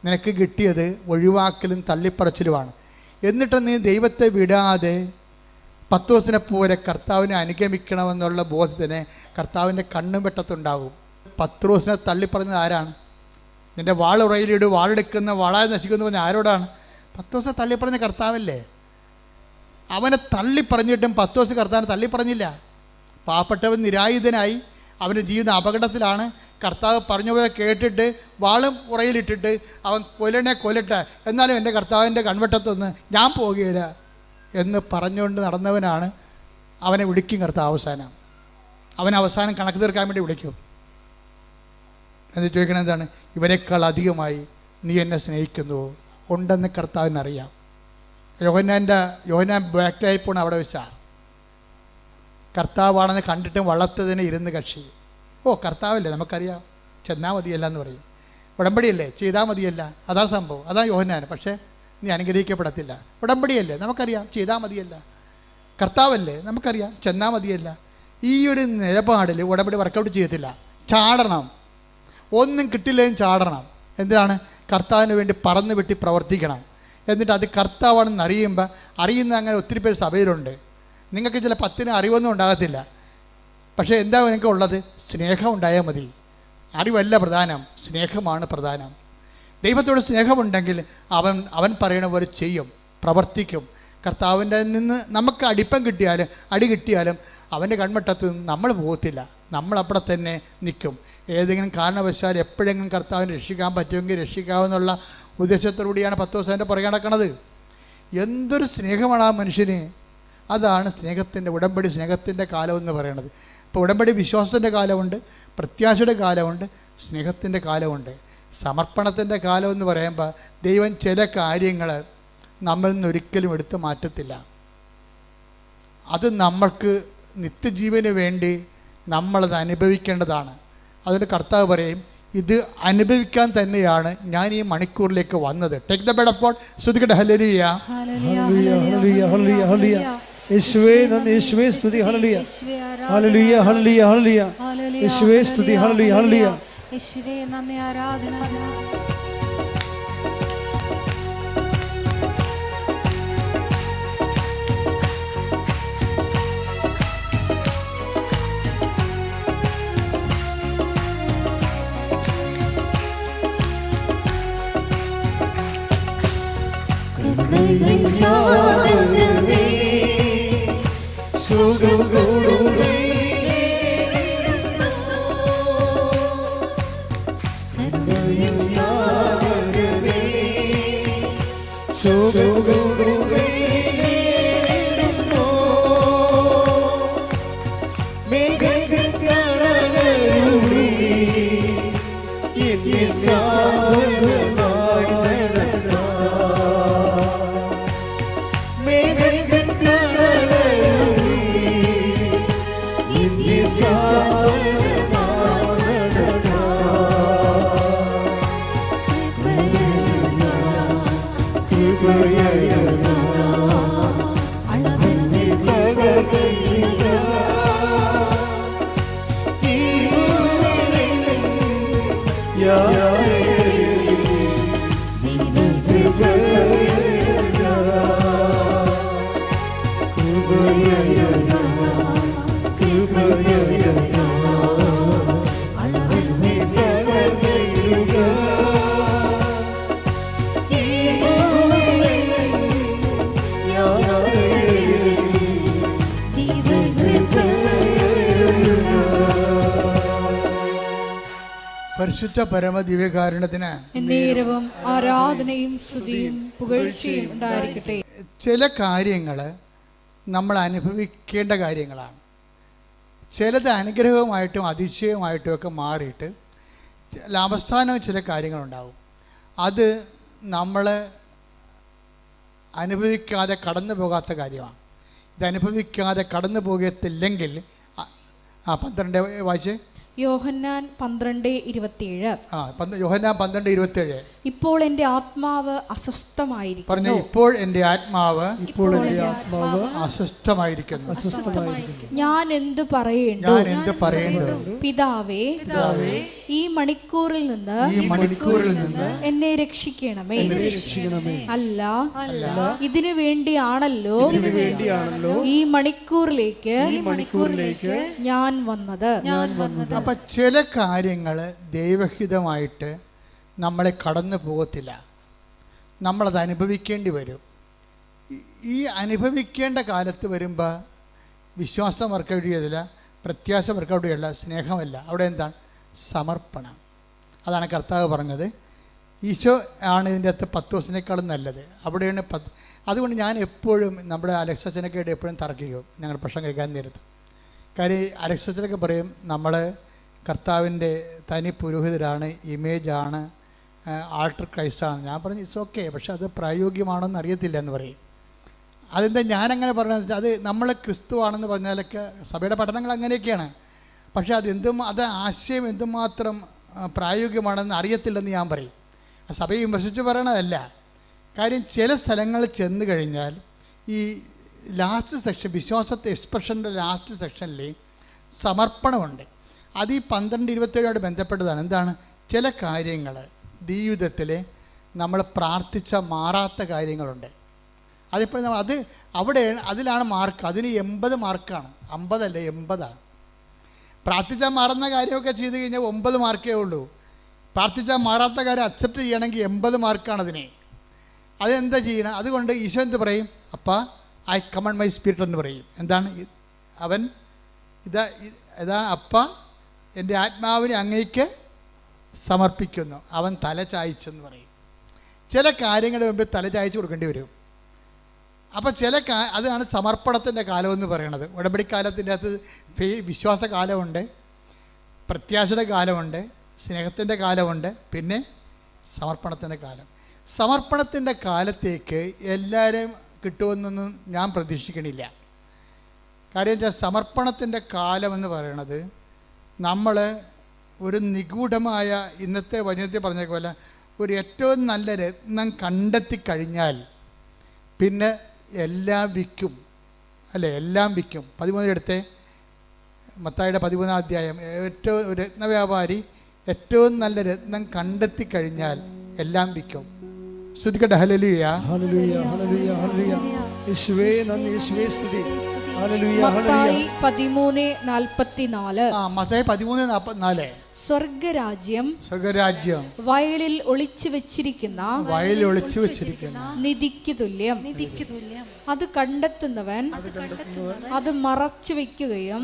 നിനക്ക് കിട്ടിയത് ഒഴിവാക്കലും തള്ളിപ്പറച്ചിലുമാണ്. എന്നിട്ട് നീ ദൈവത്തെ വിടാതെ പത്രോസിനെ പോലെ കർത്താവിനെ അനുഗമിക്കണമെന്നുള്ള ബോധത്തിന് കർത്താവിൻ്റെ കണ്ണും വെട്ടത്തുണ്ടാകും. പത്രോസിനെ തള്ളിപ്പറഞ്ഞത് ആരാണ്? നിൻ്റെ വാളുറയിലിട്, വാളെടുക്കുന്ന വാളായി നശിക്കുന്നു പറഞ്ഞ ആരോടാണ്? പത്രോസിനെ തള്ളിപ്പറഞ്ഞ കർത്താവല്ലേ. അവനെ തള്ളിപ്പറഞ്ഞിട്ടും പത്രോസ് കർത്താവിനെ തള്ളിപ്പറഞ്ഞില്ല. പാവപ്പെട്ടവൻ നിരായുധനായി, അവൻ്റെ ജീവിതം അപകടത്തിലാണ്. കർത്താവ് പറഞ്ഞ പോലെ കേട്ടിട്ട് വാളും ഉറയിലിട്ടിട്ട് അവൻ കൊല്ലട്ടെ, എന്നാലും എൻ്റെ കർത്താവിൻ്റെ കൺവെട്ടത്തൊന്ന് ഞാൻ പോകുകയില്ല എന്ന് പറഞ്ഞുകൊണ്ട് നടന്നവനാണ് അവനെ വിളിക്കും കർത്താവ് അവസാനം. അവസാനം കണക്ക് തീർക്കാൻ വേണ്ടി വിളിക്കും. എന്നിട്ട് ചോദിക്കണം എന്താണ്? ഇവരെക്കാൾ അധികമായി നീ എന്നെ സ്നേഹിക്കുന്നുവോ? ഉണ്ടെന്ന് കർത്താവിനറിയാം. യോഹന്നാൻ ബാക്കിലായി പോണ അവിടെ വെച്ചാൽ കർത്താവാണെന്ന് കണ്ടിട്ടും വളർത്തതിന് ഇരുന്ന് കക്ഷി. കർത്താവല്ലേ, നമുക്കറിയാം, ചെന്നാൽ മതിയല്ല എന്ന് പറയും. ഉടമ്പടിയല്ലേ, ചെയ്താൽ മതിയല്ല, അതാണ് സംഭവം, അതാണ് യോഹന്നാൻ. പക്ഷേ നീ അനുഗ്രഹിക്കപ്പെടത്തില്ല. ഉടമ്പടിയല്ലേ, നമുക്കറിയാം, ചെയ്താൽ മതിയല്ല. കർത്താവല്ലേ, നമുക്കറിയാം, ചെന്നാൽ മതിയല്ല. ഈ ഒരു നിലപാടിൽ ഉടമ്പടി വർക്കൗട്ട് ചെയ്യത്തില്ല. ചാടണം, ഒന്നും കിട്ടില്ലെങ്കിലും ചാടണം. എന്തിനാണ്? കർത്താവിന് വേണ്ടി പറന്ന് വെട്ടി പ്രവർത്തിക്കണം. എന്നിട്ട് അത് കർത്താവാണെന്ന് അറിയുന്ന അങ്ങനെ ഒത്തിരി പേര് സഭയിലുണ്ട്. നിങ്ങൾക്ക് ചില 10 അറിവൊന്നും ഉണ്ടാകത്തില്ല. പക്ഷേ എന്താ നിങ്ങൾക്ക് ഉള്ളത്? സ്നേഹം ഉണ്ടായാൽ മതി. അറിവല്ല പ്രധാനം, സ്നേഹമാണ് പ്രധാനം. ദൈവത്തോട് സ്നേഹമുണ്ടെങ്കിൽ അവൻ പറയണ പോലെ ചെയ്യും, പ്രവർത്തിക്കും. കർത്താവിൻ്റെ നിന്ന് നമുക്ക് അടി കിട്ടിയാലും അവൻ്റെ കൺമട്ടത്ത് നിന്ന് നമ്മൾ പോകത്തില്ല. നമ്മളവിടെ തന്നെ നിൽക്കും. ഏതെങ്കിലും കാരണവശാൽ എപ്പോഴെങ്കിലും കർത്താവിനെ രക്ഷിക്കാൻ പറ്റുമെങ്കിൽ രക്ഷിക്കാമെന്നുള്ള ഉദ്ദേശത്തോടുകൂടിയാണ് 10 ദിവസം പുറകെ നടക്കുന്നത്. എന്തൊരു സ്നേഹമാണ് ആ മനുഷ്യന്! അതാണ് സ്നേഹത്തിൻ്റെ, ഉടമ്പടി സ്നേഹത്തിൻ്റെ കാലമെന്ന് പറയണത്. ഇപ്പോൾ ഉടമ്പടി വിശ്വാസത്തിൻ്റെ കാലമുണ്ട്, പ്രത്യാശയുടെ കാലമുണ്ട്, സ്നേഹത്തിൻ്റെ കാലമുണ്ട്. സമർപ്പണത്തിൻ്റെ കാലമെന്ന് പറയുമ്പോൾ ദൈവം ചില കാര്യങ്ങൾ നമ്മളിൽ നിന്ന് ഒരിക്കലും എടുത്തു മാറ്റത്തില്ല. അത് നമ്മൾക്ക് നിത്യജീവന് വേണ്ടി നമ്മളത് അനുഭവിക്കേണ്ടതാണ്. അതുകൊണ്ട് കർത്താവ് പറയും, ഇത് അനുഭവിക്കാൻ തന്നെയാണ് ഞാൻ ഈ മണിക്കൂറിലേക്ക് വന്നത്. Take the word of God. ശ്രുതികട്ടെ hallelujah, hallelujah, hallelujah, hallelujah, hallelujah. യേശുവേ നന്ദി, യേശുവേ സ്തുതി, ഹല്ലേലൂയ, ഹല്ലേലൂയ, ഹല്ലേലൂയ, ഹല്ലേലൂയ. യേശുവേ സ്തുതി, ഹല്ലേലൂയ, ഹല്ലേലൂയ. യേശുവേ നന്ദി, ആരാധന. പരിശുദ്ധ പരമദിവ്യകാരുണ്യത്തിന് നേരവും ആരാധനയും സ്തുതിയും പുകഴ്ചയും ഉണ്ടായിരിക്കട്ടെ. ചില കാര്യങ്ങൾ നമ്മൾ അനുഭവിക്കേണ്ട കാര്യങ്ങളാണ്. ചിലത് അനുഗ്രഹവുമായിട്ടും അതിശയവുമായിട്ടും ഒക്കെ മാറിയിട്ട് അവസാനം ചില കാര്യങ്ങളുണ്ടാവും. അത് നമ്മൾ അനുഭവിക്കാതെ കടന്നു പോകാത്ത കാര്യമാണ്. ഇത് അനുഭവിക്കാതെ കടന്നു പോകത്തില്ലെങ്കിൽ 12 വായിച്ചേ. യോഹന്നാൻ 12:27. യോഹന്നാൻ 12:27. ഇപ്പോൾ എൻ്റെ ആത്മാവ് അസ്വസ്ഥമായിരിക്കുന്നു. പറഞ്ഞു, ഇപ്പോൾ എൻ്റെ ആത്മാവ് അസ്വസ്ഥമായിരിക്കുന്നു. ഞാൻ എന്തു പറയേണ്ടു? പിതാവേ, ഈ മണിക്കൂറിൽ നിന്ന് എന്നെ രക്ഷിക്കണമേ. അല്ല, ഇതിനു വേണ്ടിയാണല്ലോ ഈ മണിക്കൂറിലേക്ക് ഞാൻ വന്നത്. അപ്പം ചില കാര്യങ്ങൾ ദൈവഹിതമായിട്ട് നമ്മളെ കടന്നു പോകത്തില്ല. നമ്മളത് അനുഭവിക്കേണ്ടി വരും. ഈ അനുഭവിക്കേണ്ട കാലത്ത് വരുമ്പോൾ വിശ്വാസം വർക്കൗട്ട് ചെയ്തില്ല, പ്രത്യാശ വർക്കൗട്ട് ചെയ്യില്ല, സ്നേഹമല്ല. അവിടെ എന്താണ്? സമർപ്പണം. അതാണ് കർത്താവ് പറഞ്ഞത്, ഈശോ ആണ് ഇതിൻ്റെ അകത്ത് 10 ദിവസത്തിനേക്കാളും നല്ലത്. അവിടെയാണ് അതുകൊണ്ട് ഞാൻ എപ്പോഴും നമ്മുടെ അലക്സച്ചനൊക്കെ ആയിട്ട് എപ്പോഴും തർക്കിക്കും ഞങ്ങൾ പ്രശ്നം കേൾക്കാൻ നേരത്ത്. കാര്യം അലക്സച്ചനൊക്കെ പറയും നമ്മൾ കർത്താവിൻ്റെ തനി പുരോഹിതരാണ്, ഇമേജാണ്, ആൾട്ടർ ക്രൈസ്റ്റാണ്. ഞാൻ പറഞ്ഞു ഇറ്റ്സ് ഓക്കെ, പക്ഷെ അത് പ്രായോഗികമാണോന്ന് അറിയത്തില്ല എന്ന് പറയും. അതെന്താ ഞാനങ്ങനെ പറഞ്ഞതെന്ന് വെച്ചാൽ അത് നമ്മൾ ക്രിസ്തു ആണെന്ന് പറഞ്ഞാലൊക്കെ സഭയുടെ പഠനങ്ങൾ അങ്ങനെയൊക്കെയാണ്, പക്ഷെ അത് ആശയം എന്തുമാത്രം പ്രായോഗികമാണെന്ന് അറിയത്തില്ലെന്ന് ഞാൻ പറയും. സഭയെ വിമർശിച്ച് പറയണതല്ല. കാര്യം ചില സ്ഥലങ്ങളിൽ ചെന്ന് കഴിഞ്ഞാൽ ഈ ലാസ്റ്റ് സെക്ഷൻ, വിശ്വാസത്തെ എക്സ്പ്രഷൻ്റെ ലാസ്റ്റ് സെക്ഷനിൽ സമർപ്പണമുണ്ട്. അത് ഈ 12-27 ബന്ധപ്പെട്ടതാണ്. എന്താണ്? ചില കാര്യങ്ങൾ ജീവിതത്തിൽ നമ്മൾ പ്രാർത്ഥിച്ച മാറാത്ത കാര്യങ്ങളുണ്ട്. അതിപ്പോൾ നമ്മൾ അതിലാണ് മാർക്ക്. അതിന് 80 മാർക്കാണ്, 50 അല്ല 80. പ്രാർത്ഥിച്ചാൽ മാറുന്ന കാര്യമൊക്കെ ചെയ്ത് കഴിഞ്ഞാൽ 9 മാർക്കേ ഉള്ളൂ. പ്രാർത്ഥിച്ചാൽ മാറാത്ത കാര്യം അക്സെപ്റ്റ് ചെയ്യണമെങ്കിൽ 80 മാർക്കാണ് അതിന്. അതെന്താ ചെയ്യണം? അതുകൊണ്ട് ഈശോ എന്ത് പറയും? അപ്പാ ഐ കമണ്ട് മൈ സ്പിരിറ്റ് എന്ന് പറയും. എന്താണ് അവൻ? ഇതാ അപ്പ എൻ്റെ ആത്മാവിനെ അങ്ങേക്ക് സമർപ്പിക്കുന്നു. അവൻ തല ചായ്ച്ചെന്ന് പറയും. ചില കാര്യങ്ങളുടെ മുമ്പിൽ തല ചായ്ച്ച് കൊടുക്കേണ്ടി വരും. അപ്പോൾ അതാണ് സമർപ്പണത്തിൻ്റെ കാലമെന്ന് പറയണത്. ഉടമ്പടിക്കാലത്തിൻ്റെ അകത്ത് വിശ്വാസ കാലമുണ്ട്, പ്രത്യാശയുടെ കാലമുണ്ട്, സ്നേഹത്തിൻ്റെ കാലമുണ്ട്, പിന്നെ സമർപ്പണത്തിൻ്റെ കാലം. സമർപ്പണത്തിൻ്റെ കാലത്തേക്ക് എല്ലാവരും കിട്ടുമെന്നൊന്നും ഞാൻ പ്രതീക്ഷിക്കണില്ല. കാര്യം വെച്ചാൽ സമർപ്പണത്തിൻ്റെ കാലമെന്ന് പറയണത് നമ്മൾ ഒരു നിഗൂഢമായ, ഇന്നത്തെ വചനത്തിൽ പറഞ്ഞ പോലെ ഒരു ഏറ്റവും നല്ല രത്നം കണ്ടെത്തി കഴിഞ്ഞാൽ പിന്നെ എല്ലാം വിൽക്കും, അല്ലേ? എല്ലാം വിൽക്കും. 13 എടുത്തേ, മത്തായിയുടെ 13-ാം അധ്യായം. ഏറ്റവും രത്നവ്യാപാരി ഏറ്റവും നല്ല രത്നം കണ്ടെത്തി കഴിഞ്ഞാൽ എല്ലാം വിൽക്കും. സ്തുതിക്കട്ടെ. Hallelujah, hallelujah, hallelujah, hallelujah. യേശുവേ നന്ദി, യേശുവേ സ്തുതി. Hallelujah, hallelujah. മത്തായി 13:44. മത്തായി 13:44. സ്വർഗ്ഗരാജ്യം വയലിൽ ഒളിച്ചു വെച്ചിരിക്കുന്ന നിധിക്ക് തുല്യം. അത് കണ്ടെത്തുന്നവൻ അത് മറച്ചു വെക്കുകയും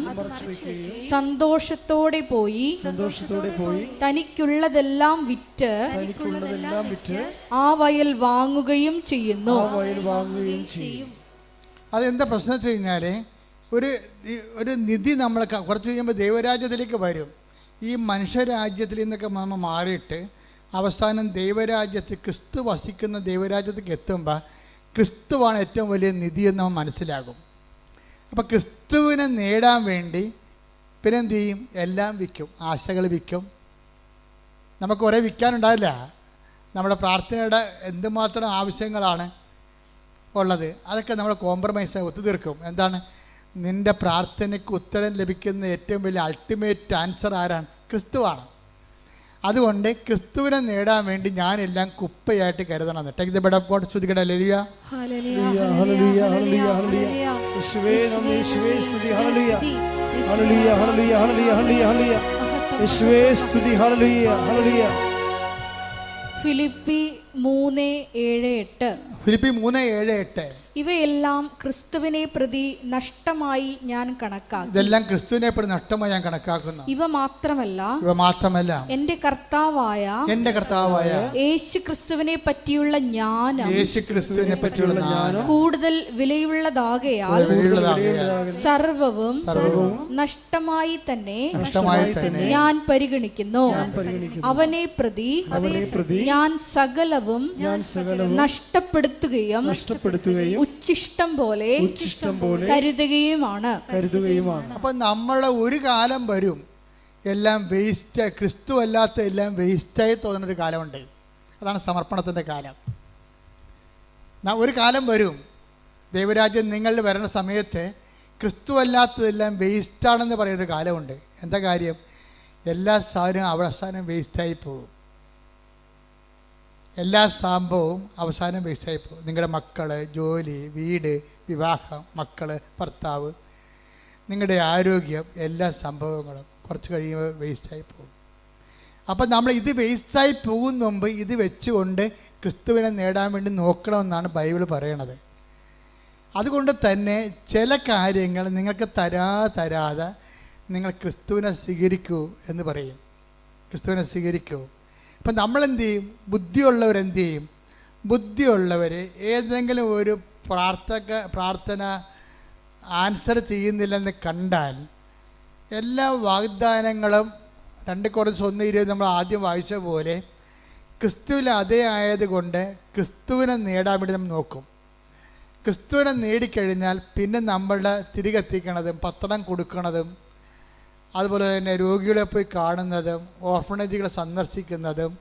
സന്തോഷത്തോടെ പോയി തനിക്കുള്ളതെല്ലാം വിറ്റ് ആ വയൽ വാങ്ങുകയും ചെയ്യുന്നു. അതെന്താ പ്രശ്നം വെച്ച് കഴിഞ്ഞാൽ ഒരു നിധി നമ്മൾ കുറച്ച് കഴിയുമ്പോൾ ദൈവരാജ്യത്തിലേക്ക് വരും. ഈ മനുഷ്യരാജ്യത്തിൽ നിന്നൊക്കെ നമ്മൾ മാറിയിട്ട് അവസാനം ദൈവരാജ്യത്തിൽ, ക്രിസ്തു വസിക്കുന്ന ദൈവരാജ്യത്തേക്ക് എത്തുമ്പോൾ ക്രിസ്തുവാണ് ഏറ്റവും വലിയ നിധി എന്ന് നമ്മൾ മനസ്സിലാകും. അപ്പോൾ ക്രിസ്തുവിനെ നേടാൻ വേണ്ടി പിന്നെ എന്ത് ചെയ്യും? എല്ലാം വിൽക്കും, ആശകൾ വിൽക്കും. നമുക്ക് കുറേ വിൽക്കാനുണ്ടാവില്ല. നമ്മുടെ പ്രാർത്ഥനയുടെ എന്തുമാത്രം ആവശ്യങ്ങളാണ് ഉള്ളത്, അതൊക്കെ നമ്മൾ കോംപ്രമൈസ് ഒത്തുതീർക്കും. എന്താണ്? നിൻ്റെ പ്രാർത്ഥനയ്ക്ക് ഉത്തരം ലഭിക്കുന്ന ഏറ്റവും വലിയ അൾട്ടിമേറ്റ് ആൻസർ ആരാണ്? ക്രിസ്തുവാണ്. അതുകൊണ്ട് ക്രിസ്തുവിനെ നേടാൻ വേണ്ടി ഞാനെല്ലാം കുപ്പയായിട്ട് കരുതണം. Take the word of God. സ്തുതിക്കട്ടെ. Hallelujah, hallelujah, hallelujah, hallelujah, hallelujah. യേശുവേ നന്ദി, യേശുവേ സ്തുതി. Hallelujah, hallelujah, hallelujah, hallelujah, hallelujah, hallelujah. യേശുവേ സ്തുതി. Hallelujah, hallelujah. ഫിലിപ്പി 3:7-8. ഫിലിപ്പി 3:7-8. ഇവയെല്ലാം ക്രിസ്തുവിനെ പ്രതി നഷ്ടമായി ഞാൻ കണക്കാക്കി. ഇതെല്ലാം ക്രിസ്തുവിനെ പ്രതി നഷ്ടമായി ഞാൻ കണക്കാക്കുന്നു. ഇവ മാത്രമല്ല എന്റെ കർത്താവായ യേശു ക്രിസ്തുവിനെ പറ്റിയുള്ള ജ്ഞാനം കൂടുതൽ വിലയുള്ളതാകയാൽ സർവവും നഷ്ടമായി തന്നെ ഞാൻ പരിഗണിക്കുന്നു. അവനെ പ്രതി ഞാൻ സകലവും നഷ്ടപ്പെടുത്തുകയും ഉച്ചിഷ്ടം പോലെ കരുതുകയുമാണ്. അപ്പൊ നമ്മളെ ഒരു കാലം വരും എല്ലാം വേസ്റ്റ്, ക്രിസ്തു അല്ലാത്ത എല്ലാം വേസ്റ്റായി തോന്നുന്നൊരു കാലമുണ്ട്. അതാണ് സമർപ്പണത്തിൻ്റെ കാലം. ഒരു കാലം വരും, ദൈവരാജ്യം നിങ്ങളിൽ വരുന്ന സമയത്ത് ക്രിസ്തു അല്ലാത്തതെല്ലാം വേസ്റ്റാണെന്ന് പറയുന്നൊരു കാലമുണ്ട്. എന്താ കാര്യം? എല്ലാ സാധനവും അവസാനം വേസ്റ്റായി പോകും. എല്ലാ സംഭവവും അവസാനം വേസ്റ്റായി പോകും. നിങ്ങളുടെ മക്കൾ, ജോലി, വീട്, വിവാഹം, മക്കൾ, ഭർത്താവ്, നിങ്ങളുടെ ആരോഗ്യം, എല്ലാ സംഭവങ്ങളും കുറച്ച് കഴിയുമ്പോൾ വേസ്റ്റായി പോകും. അപ്പം നമ്മൾ ഇത് വേസ്റ്റായി പോകുന്ന മുമ്പ് ഇത് വെച്ചുകൊണ്ട് ക്രിസ്തുവിനെ നേടാൻ വേണ്ടി നോക്കണമെന്നാണ് ബൈബിൾ പറയണത്. അതുകൊണ്ട് തന്നെ ചില കാര്യങ്ങൾ നിങ്ങൾക്ക് തരാതെ നിങ്ങൾ ക്രിസ്തുവിനെ സ്വീകരിക്കൂ എന്ന് പറയും. ക്രിസ്തുവിനെ സ്വീകരിക്കൂ. ഇപ്പം നമ്മളെന്ത് ചെയ്യും? ബുദ്ധിയുള്ളവരെന്ത് ചെയ്യും? ബുദ്ധിയുള്ളവർ ഏതെങ്കിലും ഒരു പ്രാർത്ഥന ആൻസർ ചെയ്യുന്നില്ലെന്ന് കണ്ടാൽ എല്ലാ വാഗ്ദാനങ്ങളും 2 കൊരിന്ത്യർ 1:20 നമ്മൾ ആദ്യം വായിച്ച പോലെ ക്രിസ്തുവിൽ അതേ ആയതുകൊണ്ട് ക്രിസ്തുവിനെ നേടാൻ വേണ്ടി നമ്മൾ നോക്കും. ക്രിസ്തുവിനെ നേടിക്കഴിഞ്ഞാൽ പിന്നെ നമ്മളുടെ തിരികെ എത്തിക്കണതും പത്രം കൊടുക്കണതും അതുപോലെ തന്നെ രോഗികളെ പോയി കാണുന്നതും ഓർഫണേജുകളെ സന്ദർശിക്കുന്നതും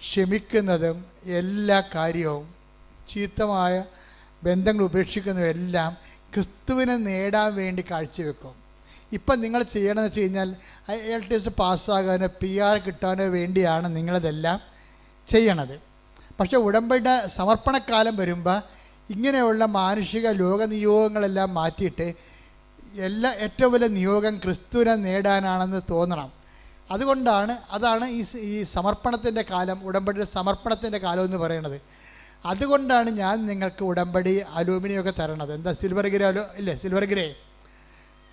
ക്ഷമിക്കുന്നതും എല്ലാ കാര്യവും ചീത്തമായ ബന്ധങ്ങൾ ഉപേക്ഷിക്കുന്നതും എല്ലാം ക്രിസ്തുവിനെ നേടാൻ വേണ്ടി കാഴ്ചവെക്കും. ഇപ്പം നിങ്ങൾ ചെയ്യണമെന്ന് വെച്ച് കഴിഞ്ഞാൽ IELTS പാസ്സാകാനോ PR കിട്ടാനോ വേണ്ടിയാണ് നിങ്ങളതെല്ലാം ചെയ്യണത്. പക്ഷേ ഉടമ്പടിയുടെ സമർപ്പണക്കാലം വരുമ്പോൾ ഇങ്ങനെയുള്ള മാനുഷിക ലോക നിയോഗങ്ങളെല്ലാം മാറ്റിയിട്ട് ഏറ്റവും വലിയ നിയോഗം ക്രിസ്തുവിനെ നേടാനാണെന്ന് തോന്നണം. അതാണ് ഈ സമർപ്പണത്തിൻ്റെ കാലം, ഉടമ്പടിയുടെ സമർപ്പണത്തിൻ്റെ കാലം എന്ന് പറയുന്നത്. അതുകൊണ്ടാണ് ഞാൻ നിങ്ങൾക്ക് ഉടമ്പടി അലൂമിനിയമൊക്കെ തരണത്. എന്താ സിൽവർ ഗ്രേ ഇല്ലേ? Silver grey.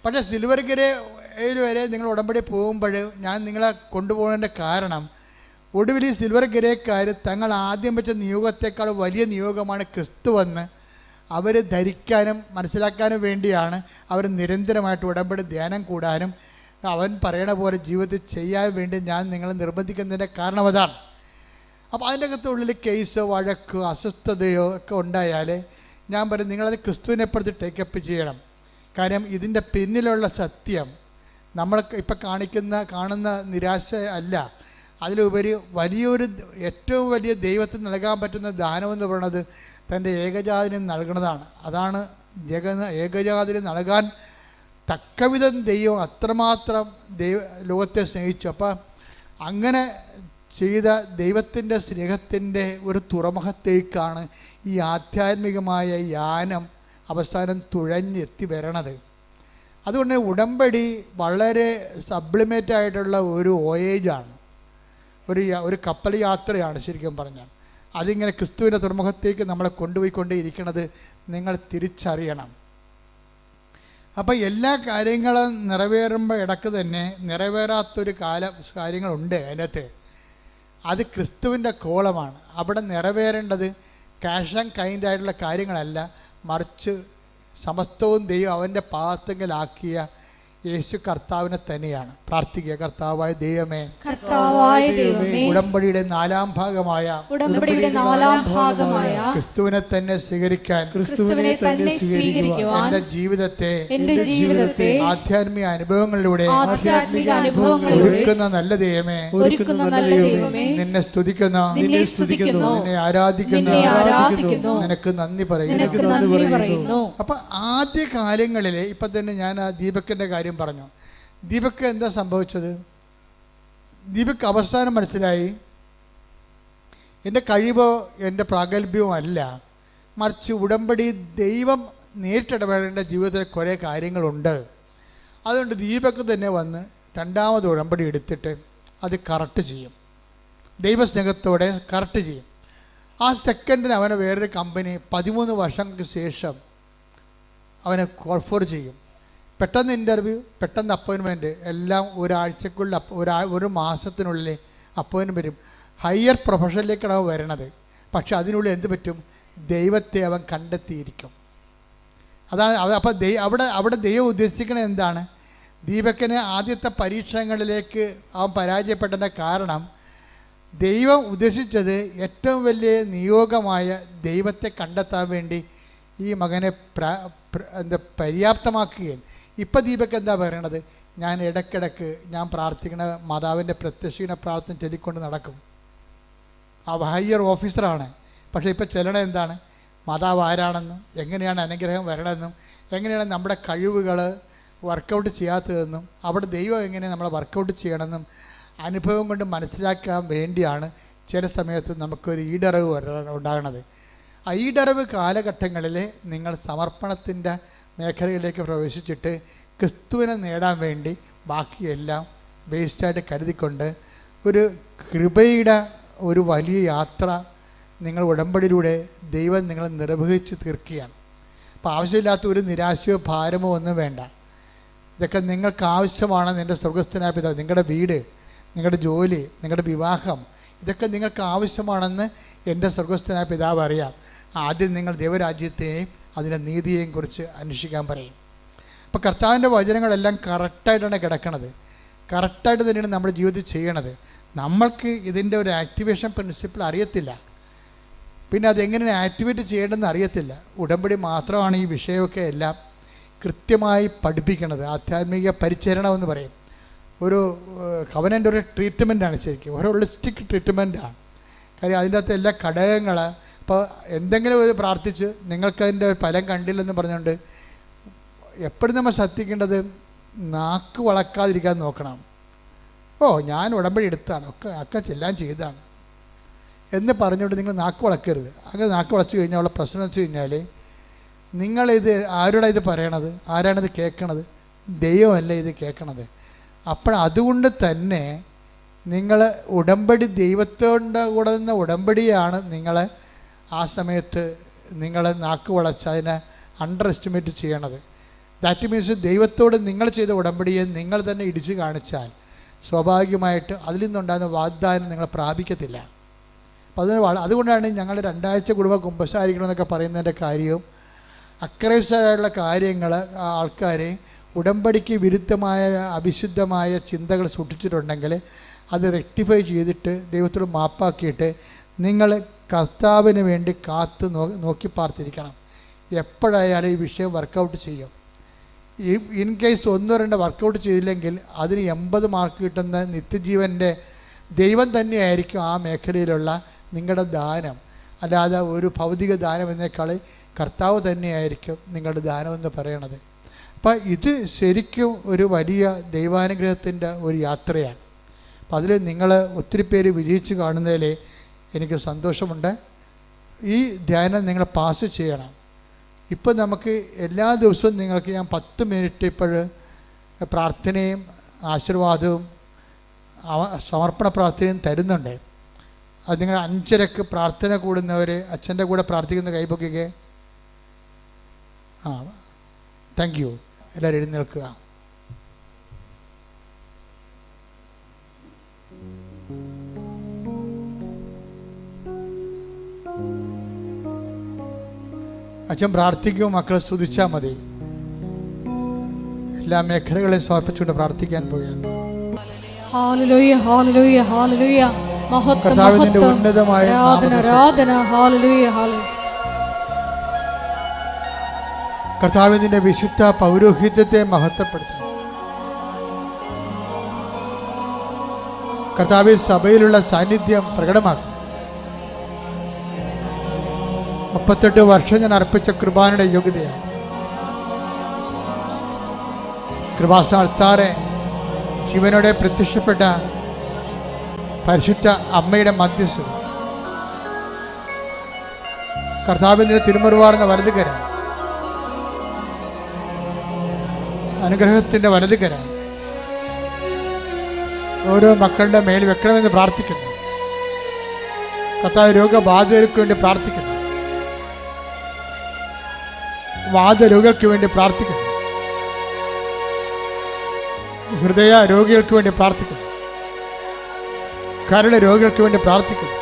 പക്ഷേ സിൽവർ ഗ്രേയിൽ വരെ നിങ്ങൾ ഉടമ്പടി പോകുമ്പോൾ ഞാൻ നിങ്ങളെ കൊണ്ടുപോകുന്നതിൻ്റെ കാരണം ഒടുവിൽ ഈ സിൽവർ ഗ്രേക്കാർ തങ്ങൾ ആദ്യം വെച്ച നിയോഗത്തെക്കാൾ വലിയ നിയോഗമാണ് ക്രിസ്തുവെന്ന് അവർ ധരിക്കാനും മനസ്സിലാക്കാനും വേണ്ടിയാണ് അവർ നിരന്തരമായിട്ട് ഉടമ്പടി ധ്യാനം കൂടാനും അവൻ പറയണ പോലെ ജീവിതത്തിൽ ചെയ്യാൻ വേണ്ടി ഞാൻ നിങ്ങളെ നിർബന്ധിക്കുന്നതിൻ്റെ കാരണം അതാണ്. അപ്പോൾ അതിൻ്റെ അകത്തുള്ളിൽ കേസോ വഴക്കോ അസ്വസ്ഥതയോ ഒക്കെ ഉണ്ടായാൽ ഞാൻ പറയും നിങ്ങളത് ക്രിസ്തുവിനെ പ്രതി ടേക്കപ്പ് ചെയ്യണം. കാര്യം ഇതിൻ്റെ പിന്നിലുള്ള സത്യം നമ്മൾ ഇപ്പം കാണുന്ന നിരാശ അല്ല, അതിലുപരി ഏറ്റവും വലിയ ദൈവത്തിന് നൽകാൻ പറ്റുന്ന ദാനമെന്ന് പറയുന്നത് തൻ്റെ ഏകജാതിന് നൽകുന്നതാണ്. അതാണ് ഏകജാതിന് നൽകാൻ തക്കവിധം ദൈവം അത്രമാത്രം ലോകത്തെ സ്നേഹിച്ചു. അപ്പം അങ്ങനെ ചെയ്ത ദൈവത്തിൻ്റെ സ്നേഹത്തിൻ്റെ ഒരു തുറമുഖത്തേക്കാണ് ഈ ആധ്യാത്മികമായ യാനം അവസാനം തുഴഞ്ഞെത്തി വരണത്. അതുകൊണ്ട് ഉടമ്പടി വളരെ സബ്ലിമേറ്റായിട്ടുള്ള ഒരു വോയേജാണ്, ഒരു കപ്പൽ യാത്രയാണ് ശരിക്കും പറഞ്ഞാൽ. അതിങ്ങനെ ക്രിസ്തുവിൻ്റെ തുറമുഖത്തേക്ക് നമ്മളെ കൊണ്ടുപോയിക്കൊണ്ടേയിരിക്കുന്നത് നിങ്ങൾ തിരിച്ചറിയണം. അപ്പോൾ എല്ലാ കാര്യങ്ങളും നിറവേറുമ്പോൾ ഇടയ്ക്ക് തന്നെ നിറവേറാത്തൊരു കാര്യങ്ങളുണ്ട് അതിനകത്ത്. അത് ക്രിസ്തുവിൻ്റെ കോളമാണ്. അവിടെ നിറവേറേണ്ടത് ക്യാഷ് ആൻഡ് കൈൻഡ് ആയിട്ടുള്ള കാര്യങ്ങളല്ല, മറിച്ച് സമസ്തവും ദൈവം അവൻ്റെ പാദത്തെങ്കിലാക്കിയ യേശു കർത്താവിനെ തന്നെയാണ്. പ്രാർത്ഥിക്കുക. കർത്താവായ ദൈവമേ, ഉടമ്പടിയുടെ 4ാം ഭാഗമായ ക്രിസ്തുവിനെ തന്നെ സ്വീകരിക്കാൻ എന്റെ ജീവിതത്തെ ആധ്യാത്മിക അനുഭവങ്ങളിലൂടെ ഒരുക്കുന്ന നല്ല ദൈവമേ, നിന്നെ സ്തുതിക്കുന്നു, നിന്നെ ആരാധിക്കുന്നു, നിനക്ക് നന്ദി പറയുന്നു. അപ്പൊ ആദ്യ കാലങ്ങളിൽ ഇപ്പൊ തന്നെ ഞാൻ ആ ദീപക്കിന്റെ കാര്യം പറഞ്ഞു. ദീപക്ക് എന്താ സംഭവിച്ചത്? ദീപക്ക് അവസാനം മനസ്സിലായി എൻ്റെ കഴിവോ എൻ്റെ പ്രാഗൽഭ്യമോ അല്ല, മറിച്ച് ഉടമ്പടി ദൈവം നേരിട്ടിടപെടേണ്ട ജീവിതത്തിൽ കുറേ കാര്യങ്ങളുണ്ട്. അതുകൊണ്ട് ദീപക്ക് തന്നെ വന്ന് 2ാമത് ഉടമ്പടി എടുത്തിട്ട് അത് കറക്റ്റ് ചെയ്യും, ദൈവസ്നേഹത്തോടെ കറക്റ്റ് ചെയ്യും. ആ സെക്കൻഡിന് അവനെ വേറൊരു കമ്പനി 13 വർഷങ്ങൾക്ക് ശേഷം അവനെ കോൾ ഫോർ ചെയ്യും. പെട്ടെന്ന് ഇൻ്റർവ്യൂ, പെട്ടെന്ന് അപ്പോയിൻമെൻറ്റ്, എല്ലാം ഒരാഴ്ചക്കുള്ളിൽ ഒരു മാസത്തിനുള്ളിൽ അപ്പോയിൻമെൻറ്റ് വരും. ഹയർ പ്രൊഫഷനിലേക്കാണ് അവൻ വരണത്. പക്ഷെ അതിനുള്ളിൽ എന്ത് പറ്റും? ദൈവത്തെ അവൻ കണ്ടെത്തിയിരിക്കും. അതാണ് അപ്പോൾ അവിടെ ദൈവം ഉദ്ദേശിക്കുന്നത് എന്താണ്? ദീപക്കിനെ ആദ്യത്തെ പരീക്ഷണങ്ങളിലേക്ക് അവൻ പരാജയപ്പെട്ടതിൻ്റെ കാരണം ദൈവം ഉദ്ദേശിച്ചത് ഏറ്റവും വലിയ നിയോഗമായ ദൈവത്തെ കണ്ടെത്താൻ വേണ്ടി ഈ മകനെ പര്യാപ്തമാക്കുകയും. ഇപ്പം ദീപക് എന്താ പറയണത്? ഞാൻ ഇടയ്ക്കിടയ്ക്ക് ഞാൻ പ്രാർത്ഥിക്കണ മാതാവിൻ്റെ പ്രത്യക്ഷീണ പ്രാർത്ഥന ചൊല്ലിക്കൊണ്ട് നടക്കും. ആ ഹയർ ഓഫീസറാണ്. പക്ഷേ ഇപ്പം ചെല്ലണ എന്താണ്? മാതാവ് ആരാണെന്നും എങ്ങനെയാണ് അനുഗ്രഹം വരണമെന്നും എങ്ങനെയാണ് നമ്മുടെ കഴിവുകൾ വർക്കൗട്ട് ചെയ്യാത്തതെന്നും അവിടെ ദൈവം എങ്ങനെ നമ്മളെ വർക്കൗട്ട് ചെയ്യണമെന്നും അനുഭവം കൊണ്ട് മനസ്സിലാക്കാൻ വേണ്ടിയാണ് ചില സമയത്ത് നമുക്കൊരു ഈടറിവ് ഉണ്ടാകണത്. ആ ഈടറിവ് കാലഘട്ടങ്ങളിൽ നിങ്ങൾ സമർപ്പണത്തിൻ്റെ മേഖലയിലേക്ക് പ്രവേശിച്ചിട്ട് ക്രിസ്തുവിനെ നേടാൻ വേണ്ടി ബാക്കിയെല്ലാം വേസ്റ്റായിട്ട് കരുതിക്കൊണ്ട് ഒരു കൃപയുടെ ഒരു വലിയ യാത്ര നിങ്ങൾ ഉടമ്പടിയിലൂടെ ദൈവം നിങ്ങളെ നിർവഹിച്ച് തീർക്കുകയാണ്. അപ്പോൾ ആവശ്യമില്ലാത്ത ഒരു നിരാശയോ ഭാരമോ ഒന്നും വേണ്ട. ഇതൊക്കെ നിങ്ങൾക്ക് ആവശ്യമാണ്. നിൻ്റെ സ്വർഗസ്ഥനായ പിതാവ്, നിങ്ങളുടെ വീട്, നിങ്ങളുടെ ജോലി, നിങ്ങളുടെ വിവാഹം, ഇതൊക്കെ നിങ്ങൾക്ക് ആവശ്യമാണെന്ന് എൻ്റെ സ്വർഗസ്ഥനായ പിതാവ് അറിയാം. ആദ്യം നിങ്ങൾ ദൈവരാജ്യത്തെയും അതിൻ്റെ നീതിയെയും കുറിച്ച് അന്വേഷിക്കാൻ പറയും. അപ്പോൾ കർത്താവിൻ്റെ വചനങ്ങളെല്ലാം കറക്റ്റായിട്ടാണ് കിടക്കണത്. കറക്റ്റായിട്ട് തന്നെയാണ് നമ്മുടെ ജീവിതത്തിൽ ചെയ്യണത്. നമ്മൾക്ക് ഇതിൻ്റെ ഒരു ആക്ടിവേഷൻ പ്രിൻസിപ്പിൾ അറിയത്തില്ല, പിന്നെ അതെങ്ങനെയാണ് ആക്ടിവേറ്റ് ചെയ്യേണ്ടതെന്ന് അറിയത്തില്ല. ഉടമ്പടി മാത്രമാണ് ഈ വിഷയമൊക്കെ എല്ലാം കൃത്യമായി പഠിപ്പിക്കുന്നത്. ആധ്യാത്മിക പരിചരണം എന്ന് പറയും. ഒരു കവനൻ്റെ ഒരു ട്രീറ്റ്മെൻറ്റാണ് ശരിക്കും, ഒരു ഹോളിസ്റ്റിക് ട്രീറ്റ്മെൻറ്റാണ്. കാര്യം അതിൻ്റെ അകത്ത് എല്ലാ ഘടകങ്ങൾ. അപ്പോൾ എന്തെങ്കിലും ഒരു പ്രാർത്ഥിച്ച് നിങ്ങൾക്കതിൻ്റെ ഫലം കണ്ടില്ലെന്ന് പറഞ്ഞുകൊണ്ട് എപ്പോഴും നമ്മൾ ശ്രദ്ധിക്കേണ്ടത് നാക്ക് വളക്കാതിരിക്കാൻ നോക്കണം. ഞാൻ ഉടമ്പടി എടുത്താണ്, ഒക്കെ എല്ലാം ചെയ്താണ് എന്ന് പറഞ്ഞുകൊണ്ട് നിങ്ങൾ നാക്ക് വളക്കരുത്. അങ്ങനെ നാക്ക് വളച്ച് കഴിഞ്ഞാൽ ഉള്ള പ്രശ്നം വെച്ച് കഴിഞ്ഞാൽ നിങ്ങളിത് ആരോടാണ് ഇത് പറയണത്? ആരാണിത് കേൾക്കണത്? ദൈവമല്ല ഇത് കേൾക്കണത്. അപ്പോൾ അതുകൊണ്ട് തന്നെ നിങ്ങൾ ഉടമ്പടി ദൈവത്തോട് കൂടുന്ന ഉടമ്പടിയാണ് നിങ്ങൾ ആ സമയത്ത് നിങ്ങൾ നാക്ക് വളച്ച് അതിനെ അണ്ടർ എസ്റ്റിമേറ്റ് ചെയ്യണത്. ദാറ്റ് മീൻസ് ദൈവത്തോട് നിങ്ങൾ ചെയ്ത ഉടമ്പടിയെ നിങ്ങൾ തന്നെ ഇടിച്ചു കാണിച്ചാൽ സ്വാഭാവികമായിട്ട് അതിൽ നിന്നുണ്ടാകുന്ന വാഗ്ദാനം നിങ്ങൾ പ്രാപിക്കത്തില്ല. അപ്പോൾ അതുകൊണ്ടാണ് ഞങ്ങൾ 2 ആഴ്ച കുടുംബം കുമ്പസാരിക്കണമെന്നൊക്കെ പറയുന്നതിൻ്റെ കാര്യവും അക്രൈസ്തരായുള്ള കാര്യങ്ങൾ ആൾക്കാരെ ഉടമ്പടിക്ക് വിരുദ്ധമായ അവിശുദ്ധമായ ചിന്തകൾ സൂക്ഷിച്ചിട്ടുണ്ടെങ്കിൽ അത് റെക്ടിഫൈ ചെയ്തിട്ട് ദൈവത്തോട് മാപ്പാക്കിയിട്ട് നിങ്ങൾ കർത്താവിന് വേണ്ടി കാത്ത് നോക്കി പാർത്തിരിക്കണം. എപ്പോഴായാലും ഈ വിഷയം വർക്കൗട്ട് ചെയ്യും. ഇൻ കേസ് 1-2 വർക്കൗട്ട് ചെയ്തില്ലെങ്കിൽ അതിന് 80 മാർക്ക് കിട്ടുന്ന നിത്യജീവൻ്റെ ദൈവം തന്നെയായിരിക്കും ആ മേഖലയിലുള്ള നിങ്ങളുടെ ദാനം. അല്ലാതെ ഒരു ഭൗതിക ദാനം എന്നേക്കാൾ കർത്താവ് തന്നെയായിരിക്കും നിങ്ങളുടെ ദാനമെന്ന് പറയണത്. അപ്പം ഇത് ശരിക്കും ഒരു വലിയ ദൈവാനുഗ്രഹത്തിൻ്റെ ഒരു യാത്രയാണ്. അപ്പം അതിൽ നിങ്ങൾ ഒത്തിരി പേര് വിജയിച്ച് കാണുന്നതിൽ എനിക്ക് സന്തോഷമുണ്ട്. ഈ ധ്യാനം നിങ്ങൾ പാസ് ചെയ്യണം. ഇപ്പം നമുക്ക് എല്ലാ ദിവസവും നിങ്ങൾക്ക് ഞാൻ 10 മിനിറ്റ് ഇപ്പോൾ പ്രാർത്ഥനയും ആശീർവാദവും സമർപ്പണ പ്രാർത്ഥനയും തരുന്നുണ്ട്. അത് നിങ്ങൾ 5:30 പ്രാർത്ഥന കൂടുന്നവർ അച്ഛൻ്റെ കൂടെ പ്രാർത്ഥിക്കുന്ന കൈപൊക്കിക്ക്. Thank you. എല്ലാവരും എഴുന്നേൽക്കുക. അച്ഛൻ പ്രാർത്ഥിക്കും, മക്കളെ സ്തുതിച്ചാൽ മതി. എല്ലാ മേഖലകളെയും സമർപ്പിച്ചുകൊണ്ട് പ്രാർത്ഥിക്കാൻ പോവുകയാണ്. Hallelujah, hallelujah, hallelujah. മഹത്വം, കർത്താവിന്റെ ഉന്നതമായ ആരാധന, ആരാധന. Hallelujah, hallelujah. കർത്താവിന്റെ വിശുദ്ധ പൗരോഹിത്യത്തെ മഹത്വപ്പെടുത്തുന്നു. കർത്താവിൽ സഭയിലുള്ള സാന്നിധ്യം പ്രകടമാക്കി. 38 വർഷം ഞാൻ അർപ്പിച്ച കൃപാനയുടെ യോഗ്യതയാണ്. കൃപാസ്ഥാനത്താറെ ജീവനോടെ പ്രത്യക്ഷപ്പെട്ട പരിശുദ്ധ അമ്മയുടെ മധ്യസ്ഥത, കർത്താവിന്റെ തിരുമുറിവാർന്ന വലതുകരം, അനുഗ്രഹത്തിന്റെ വലതുകരം ഓരോ മക്കളുടെ മേൽ വെക്കണമെന്ന് പ്രാർത്ഥിക്കുന്നു. കർത്താവ് രോഗബാധിതർക്ക് വേണ്ടി പ്രാർത്ഥിക്കുന്നു. വാദരോഗികൾക്ക് വേണ്ടി പ്രാർത്ഥിക്കുന്നു. ഹൃദയ രോഗികൾക്ക് വേണ്ടി പ്രാർത്ഥിക്കുന്നു. കരൾ രോഗികൾക്ക് വേണ്ടി പ്രാർത്ഥിക്കുന്നു.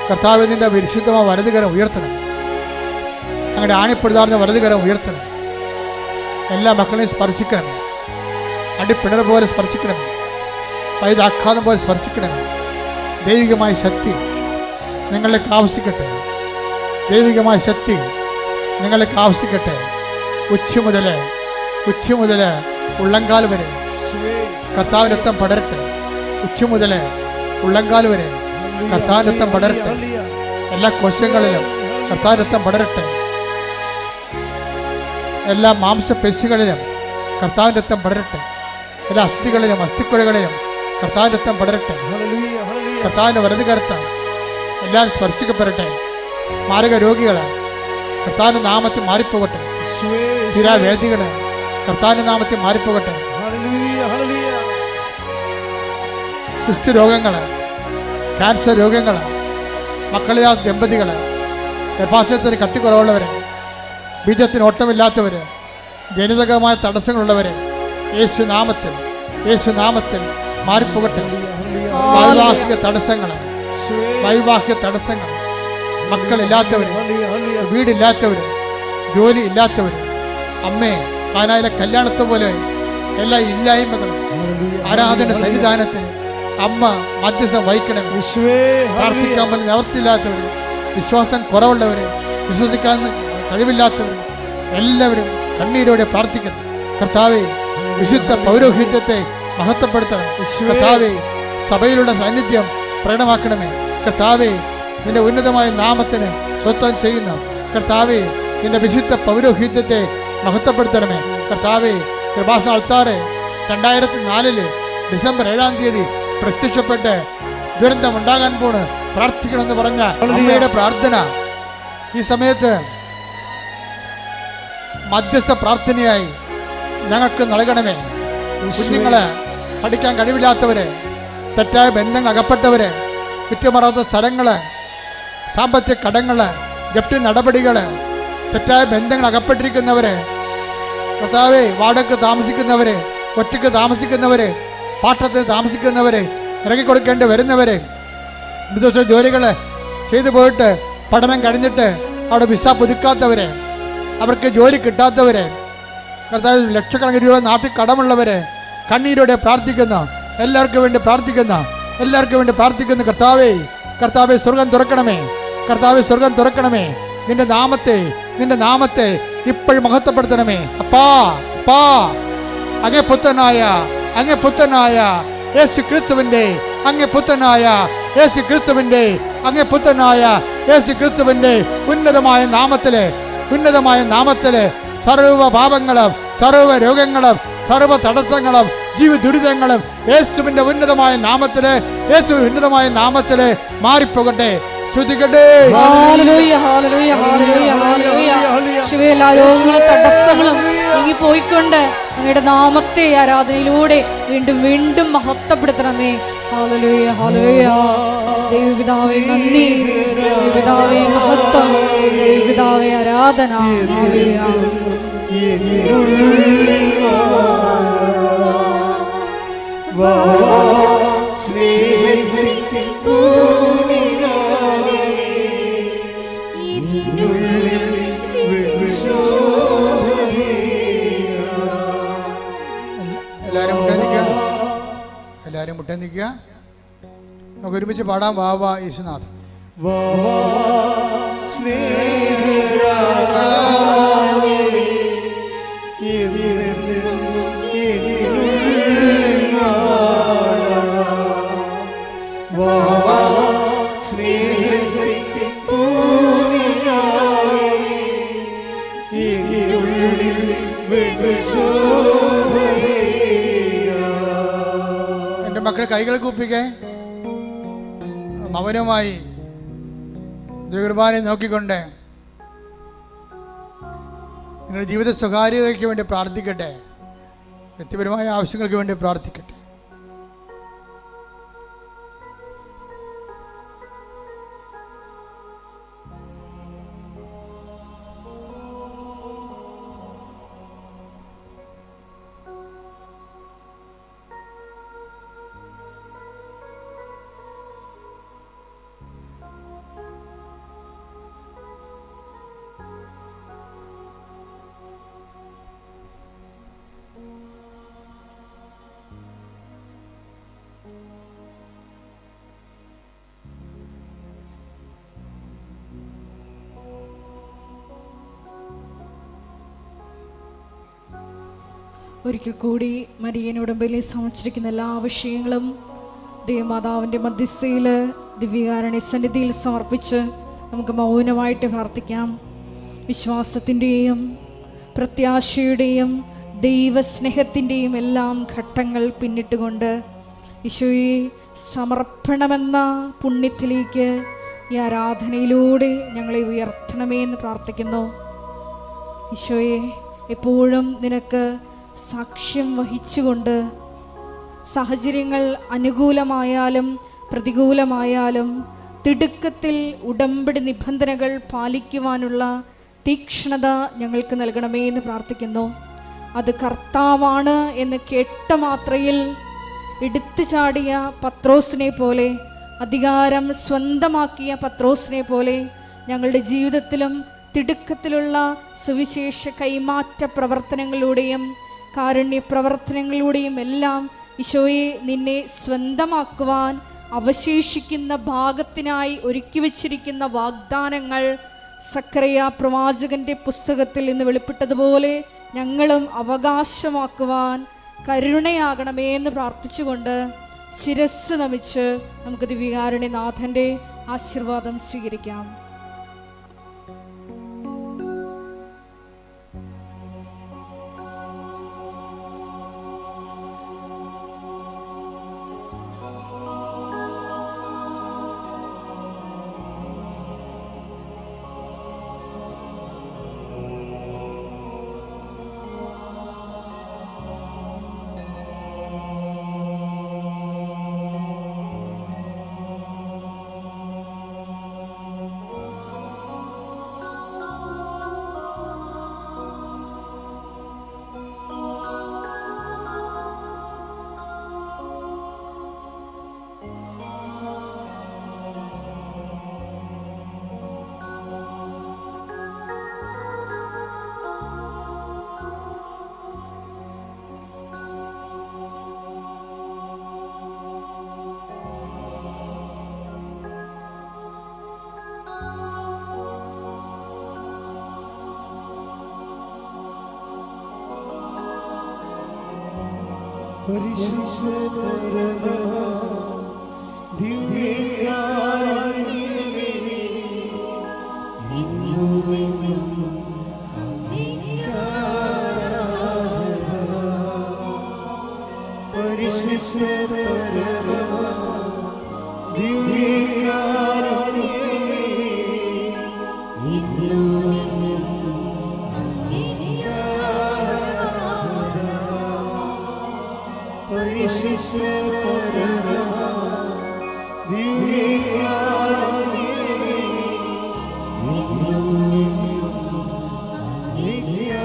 കർത്താവിന്റെ വിശുദ്ധമായ വലതുകരം ഉയർത്തണം. അങ്ങനെ ആണിപ്പെടുത്താറുന്ന വലതുകരം ഉയർത്തണം. എല്ലാ മക്കളെയും സ്പർശിക്കണമേ. അടിപ്പിണർ പോലെ സ്പർശിക്കണമേ. വൈദാഘാതം പോലെ സ്പർശിക്കണമേ. ദൈവികമായ ശക്തി നിങ്ങളിലേക്ക് ആവശ്യിക്കട്ടെ. ദൈവികമായ ശക്തി നിങ്ങളിലേക്ക് ആവശ്യിക്കട്ടെ. ഉച്ച മുതൽ ഉള്ളങ്കാൽ വരെ കർത്താവിന്റെ രക്തം പടരട്ടെ. ഉച്ച മുതൽ ഉള്ളങ്കാൽ വരെ കർത്താവിന്റെ രക്തം പടരട്ടെ. എല്ലാ കോശങ്ങളിലും കർത്താവിന്റെ രക്തം പടരട്ടെ. എല്ലാ മാംസപേശികളിലും കർത്താവിന്റെ രക്തം പടരട്ടെ. എല്ലാ അസ്ഥികളിലും അസ്ഥിക്കുഴകളിലും കർത്താവിന്റെ രക്തം പടരട്ടെ. കർത്താവിന്റെ വലതുകരത്താൽ എല്ലാവരും സ്പർശിക്കപ്പെടട്ടെ. മാരക രോഗികള് കർത്താവിന്റെ നാമത്തിൽ മാറിപ്പോകട്ടെ. സ്ഥിരവേദികള് കർത്താവിന്റെ നാമത്തിൽ മാറിപ്പോകട്ടെ. സൃഷ്ടി രോഗങ്ങള്, ക്യാൻസർ രോഗങ്ങള്, മക്കളില്ലാ ദമ്പതികള്, ഗർഭാശയത്തിന് കട്ടിക്കുറവുള്ളവര്, ബീജത്തിന് ഓട്ടമില്ലാത്തവര്, ജനിതകമായ തടസ്സങ്ങളുള്ളവര് യേശു നാമത്തിൽ മാറിപ്പോകട്ടെ. വൈവാഹിക തടസ്സങ്ങൾ, വൈവാഹിക തടസ്സങ്ങൾ, മക്കളില്ലാത്തവര്, വീടില്ലാത്തവര്, ജോലി ഇല്ലാത്തവര്, അമ്മേ കാനായിലെ കല്യാണത്തെ പോലെ എല്ലാ ഇല്ലായ്മകളും ആരാധന സന്നിധാനത്തിന് അമ്മ മധ്യസ്ഥം വഹിക്കണം. പ്രാർത്ഥിക്കാൻ പോലെ നിവർത്തിയില്ലാത്തവര്, വിശ്വാസം കുറവുള്ളവര്, വിശ്വസിക്കാൻ കഴിവില്ലാത്തവർ എല്ലാവരും കണ്ണീരോടെ പ്രാർത്ഥിക്കുന്നു. കർത്താവേ, വിശുദ്ധ പൗരോഹിത്യത്തെ മഹത്വപ്പെടുത്തണം. കർത്താവേ, സഭയിലുള്ള സാന്നിധ്യം പ്രകടമാക്കണമേ. കർത്താവേ, നിന്റെ ഉന്നതമായ നാമത്തിന് സ്വത്വം ചെയ്യുന്ന കർത്താവേ, നിന്റെ വിശുദ്ധ പൗരോഹിത്യത്തെ മഹത്വപ്പെടുത്തണമേ. കർത്താവേ, കൃപാസ ആൾത്താറ് 2004 ഡിസംബർ 7-ാം തീയതി പ്രത്യക്ഷപ്പെട്ട് ദുരന്തം ഉണ്ടാകാൻ പോണ് പ്രാർത്ഥിക്കണമെന്ന് പറഞ്ഞ അമ്മയുടെ പ്രാർത്ഥന ഈ സമയത്ത് മധ്യസ്ഥ പ്രാർത്ഥനയായി ഞങ്ങൾക്ക് നൽകണമേ. കുഞ്ഞുങ്ങളെ പഠിക്കാൻ കഴിവില്ലാത്തവര്, തെറ്റായ ബന്ധങ്ങൾ അകപ്പെട്ടവര്, കുറ്റമറാത്ത സ്ഥലങ്ങള്, സാമ്പത്തിക കടങ്ങള്, ജപ്തി നടപടികള്, തെറ്റായ ബന്ധങ്ങൾ അകപ്പെട്ടിരിക്കുന്നവര്, കർത്താവേ, വാടകയ്ക്ക് താമസിക്കുന്നവര്, ഒറ്റയ്ക്ക് താമസിക്കുന്നവര്, പാട്ടത്തിന് താമസിക്കുന്നവര്, ഇറങ്ങിക്കൊടുക്കേണ്ടി വരുന്നവര്, വിദേശ ജോലികള് ചെയ്തു പോയിട്ട് പഠനം കഴിഞ്ഞിട്ട് അവിടെ വിസ പുതുക്കാത്തവര്, അവർക്ക് ജോലി കിട്ടാത്തവര്, കർത്താവ് ലക്ഷക്കണക്കിന് രൂപ നാട്ടിൽ കടമുള്ളവര്, കണ്ണീരോടെ പ്രാർത്ഥിക്കുന്നു. എല്ലാവർക്കും വേണ്ടി പ്രാർത്ഥിക്കുന്നു. എല്ലാവർക്കും വേണ്ടി പ്രാർത്ഥിക്കുന്നു. കർത്താവേ, കർത്താവെ സ്വർഗം തുറക്കണമേ. കർത്താവെ സ്വർഗം തുറക്കണമേ. നിന്റെ നാമത്തെ ഇപ്പോഴും മഹത്വപ്പെടുത്തണമേ. അപ്പാ അപ്പാ, അങ്ങേ പുത്രനായ യേശു ക്രിസ്തുവിന്റെ ഉന്നതമായ നാമത്തില് സർവ്വ പാപങ്ങളും, സർവ്വ രോഗങ്ങളും, സർവ്വ തടസ്സങ്ങളും, ജീവിത ദുരിതങ്ങളും യേശുവിന്റെ ഉന്നതമായ നാമത്തില് മാറിപ്പോകട്ടെ. ശ്രുതികട്ടെ. എല്ലാ രോഗങ്ങളും തടസ്സങ്ങളും നീങ്ങിപ്പോയിക്കൊണ്ട് അങ്ങയുടെ നാമത്തെ ആരാധനയിലൂടെ വീണ്ടും വീണ്ടും മഹത്വപ്പെടുത്തണമേ. Hallelujah, hallelujah. ദൈവപിതാവേ നന്ദി, ദൈവപിതാവേ മഹത്വം, ദൈവപിതാവേ ആരാധന. ഹല്ലേലൂയ. എല്ലാവരും മുട്ടേ നിൽക്കുക. നമുക്ക് ഒരുമിച്ച് പാടാം. വാ വാ യേശുനാഥ്. എൻ്റെ മക്കളെ കൈകൾ കൂപ്പിക്കേ. മൗനമായി ദൈവകുർബാനയെ നോക്കിക്കൊണ്ട് നിങ്ങളുടെ ജീവിത സ്വകാര്യതയ്ക്ക് വേണ്ടി പ്രാർത്ഥിക്കട്ടെ. വ്യക്തിപരമായ ആവശ്യങ്ങൾക്ക് വേണ്ടി പ്രാർത്ഥിക്കട്ടെ. ഒരിക്കൽ കൂടി മരിയൻ ഉടമ്പലിൽ സമർപ്പിച്ചിരിക്കുന്ന എല്ലാ വിഷയങ്ങളും ദൈവമാതാവിൻ്റെ മധ്യസ്ഥയിൽ ദിവ്യകാരുണ്യ സന്നിധിയിൽ സമർപ്പിച്ച് നമുക്ക് മൗനമായിട്ട് പ്രാർത്ഥിക്കാം. വിശ്വാസത്തിൻ്റെയും പ്രത്യാശയുടെയും ദൈവസ്നേഹത്തിൻ്റെയും എല്ലാം ഘട്ടങ്ങൾ പിന്നിട്ടുകൊണ്ട് ഈശോയെ സമർപ്പണമെന്ന പുണ്യത്തിലേക്ക് ഈ ആരാധനയിലൂടെ ഞങ്ങളെ ഉയർത്തണമേ എന്ന് പ്രാർത്ഥിക്കുന്നു. ഈശോയെ, എപ്പോഴും നിനക്ക് സാക്ഷ്യം വഹിച്ചുകൊണ്ട് സാഹചര്യങ്ങൾ അനുകൂലമായാലും പ്രതികൂലമായാലും തിടുക്കത്തിൽ ഉടമ്പടി നിബന്ധനകൾ പാലിക്കുവാനുള്ള തീക്ഷ്ണത ഞങ്ങൾക്ക് നൽകണമേ എന്ന് പ്രാർത്ഥിക്കുന്നു. അത് കർത്താവാണ് എന്ന് കേട്ട മാത്രയിൽ എടുത്തു ചാടിയ പത്രോസിനെ പോലെ, അധികാരം സ്വന്തമാക്കിയ പത്രോസിനെ പോലെ ഞങ്ങളുടെ ജീവിതത്തിലും തിടുക്കത്തിലുള്ള സുവിശേഷ കൈമാറ്റ പ്രവർത്തനങ്ങളിലൂടെയും കാരുണ്യ പ്രവർത്തനങ്ങളിലൂടെയും എല്ലാം ഈശോയെ നിന്നെ സ്വന്തമാക്കുവാൻ അവശേഷിക്കുന്ന ഭാഗത്തിനായി ഒരുക്കി വച്ചിരിക്കുന്ന വാഗ്ദാനങ്ങൾ സക്കറിയ പ്രവാചകന്റെ പുസ്തകത്തിൽ നിന്ന് വെളിപ്പെട്ടതുപോലെ ഞങ്ങളും അവകാശമാക്കുവാൻ കരുണയാകണമേ എന്ന് പ്രാർത്ഥിച്ചുകൊണ്ട് ശിരസ്സ് നമിച്ച് നമുക്ക് ദിവ്യകാരുണ്യനാഥൻ്റെ ആശീർവാദം സ്വീകരിക്കാം. പരിശുദ്ധ പരമമാ ദിവ്യകാരുണ്യമേ, ഇന്നുമെന്നും അങ്ങേക്കാരാധന. പരിശുദ്ധ പരമമാ ദിവ്യകാരുണ്യമേ, ഇന്നുമെന്നും പരിശുദ്ധ പരമമാ ദിവ്യകാരുണ്യമേ, ഇന്നുമെന്നും അങ്ങേക്കാരാധന.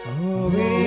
Amen.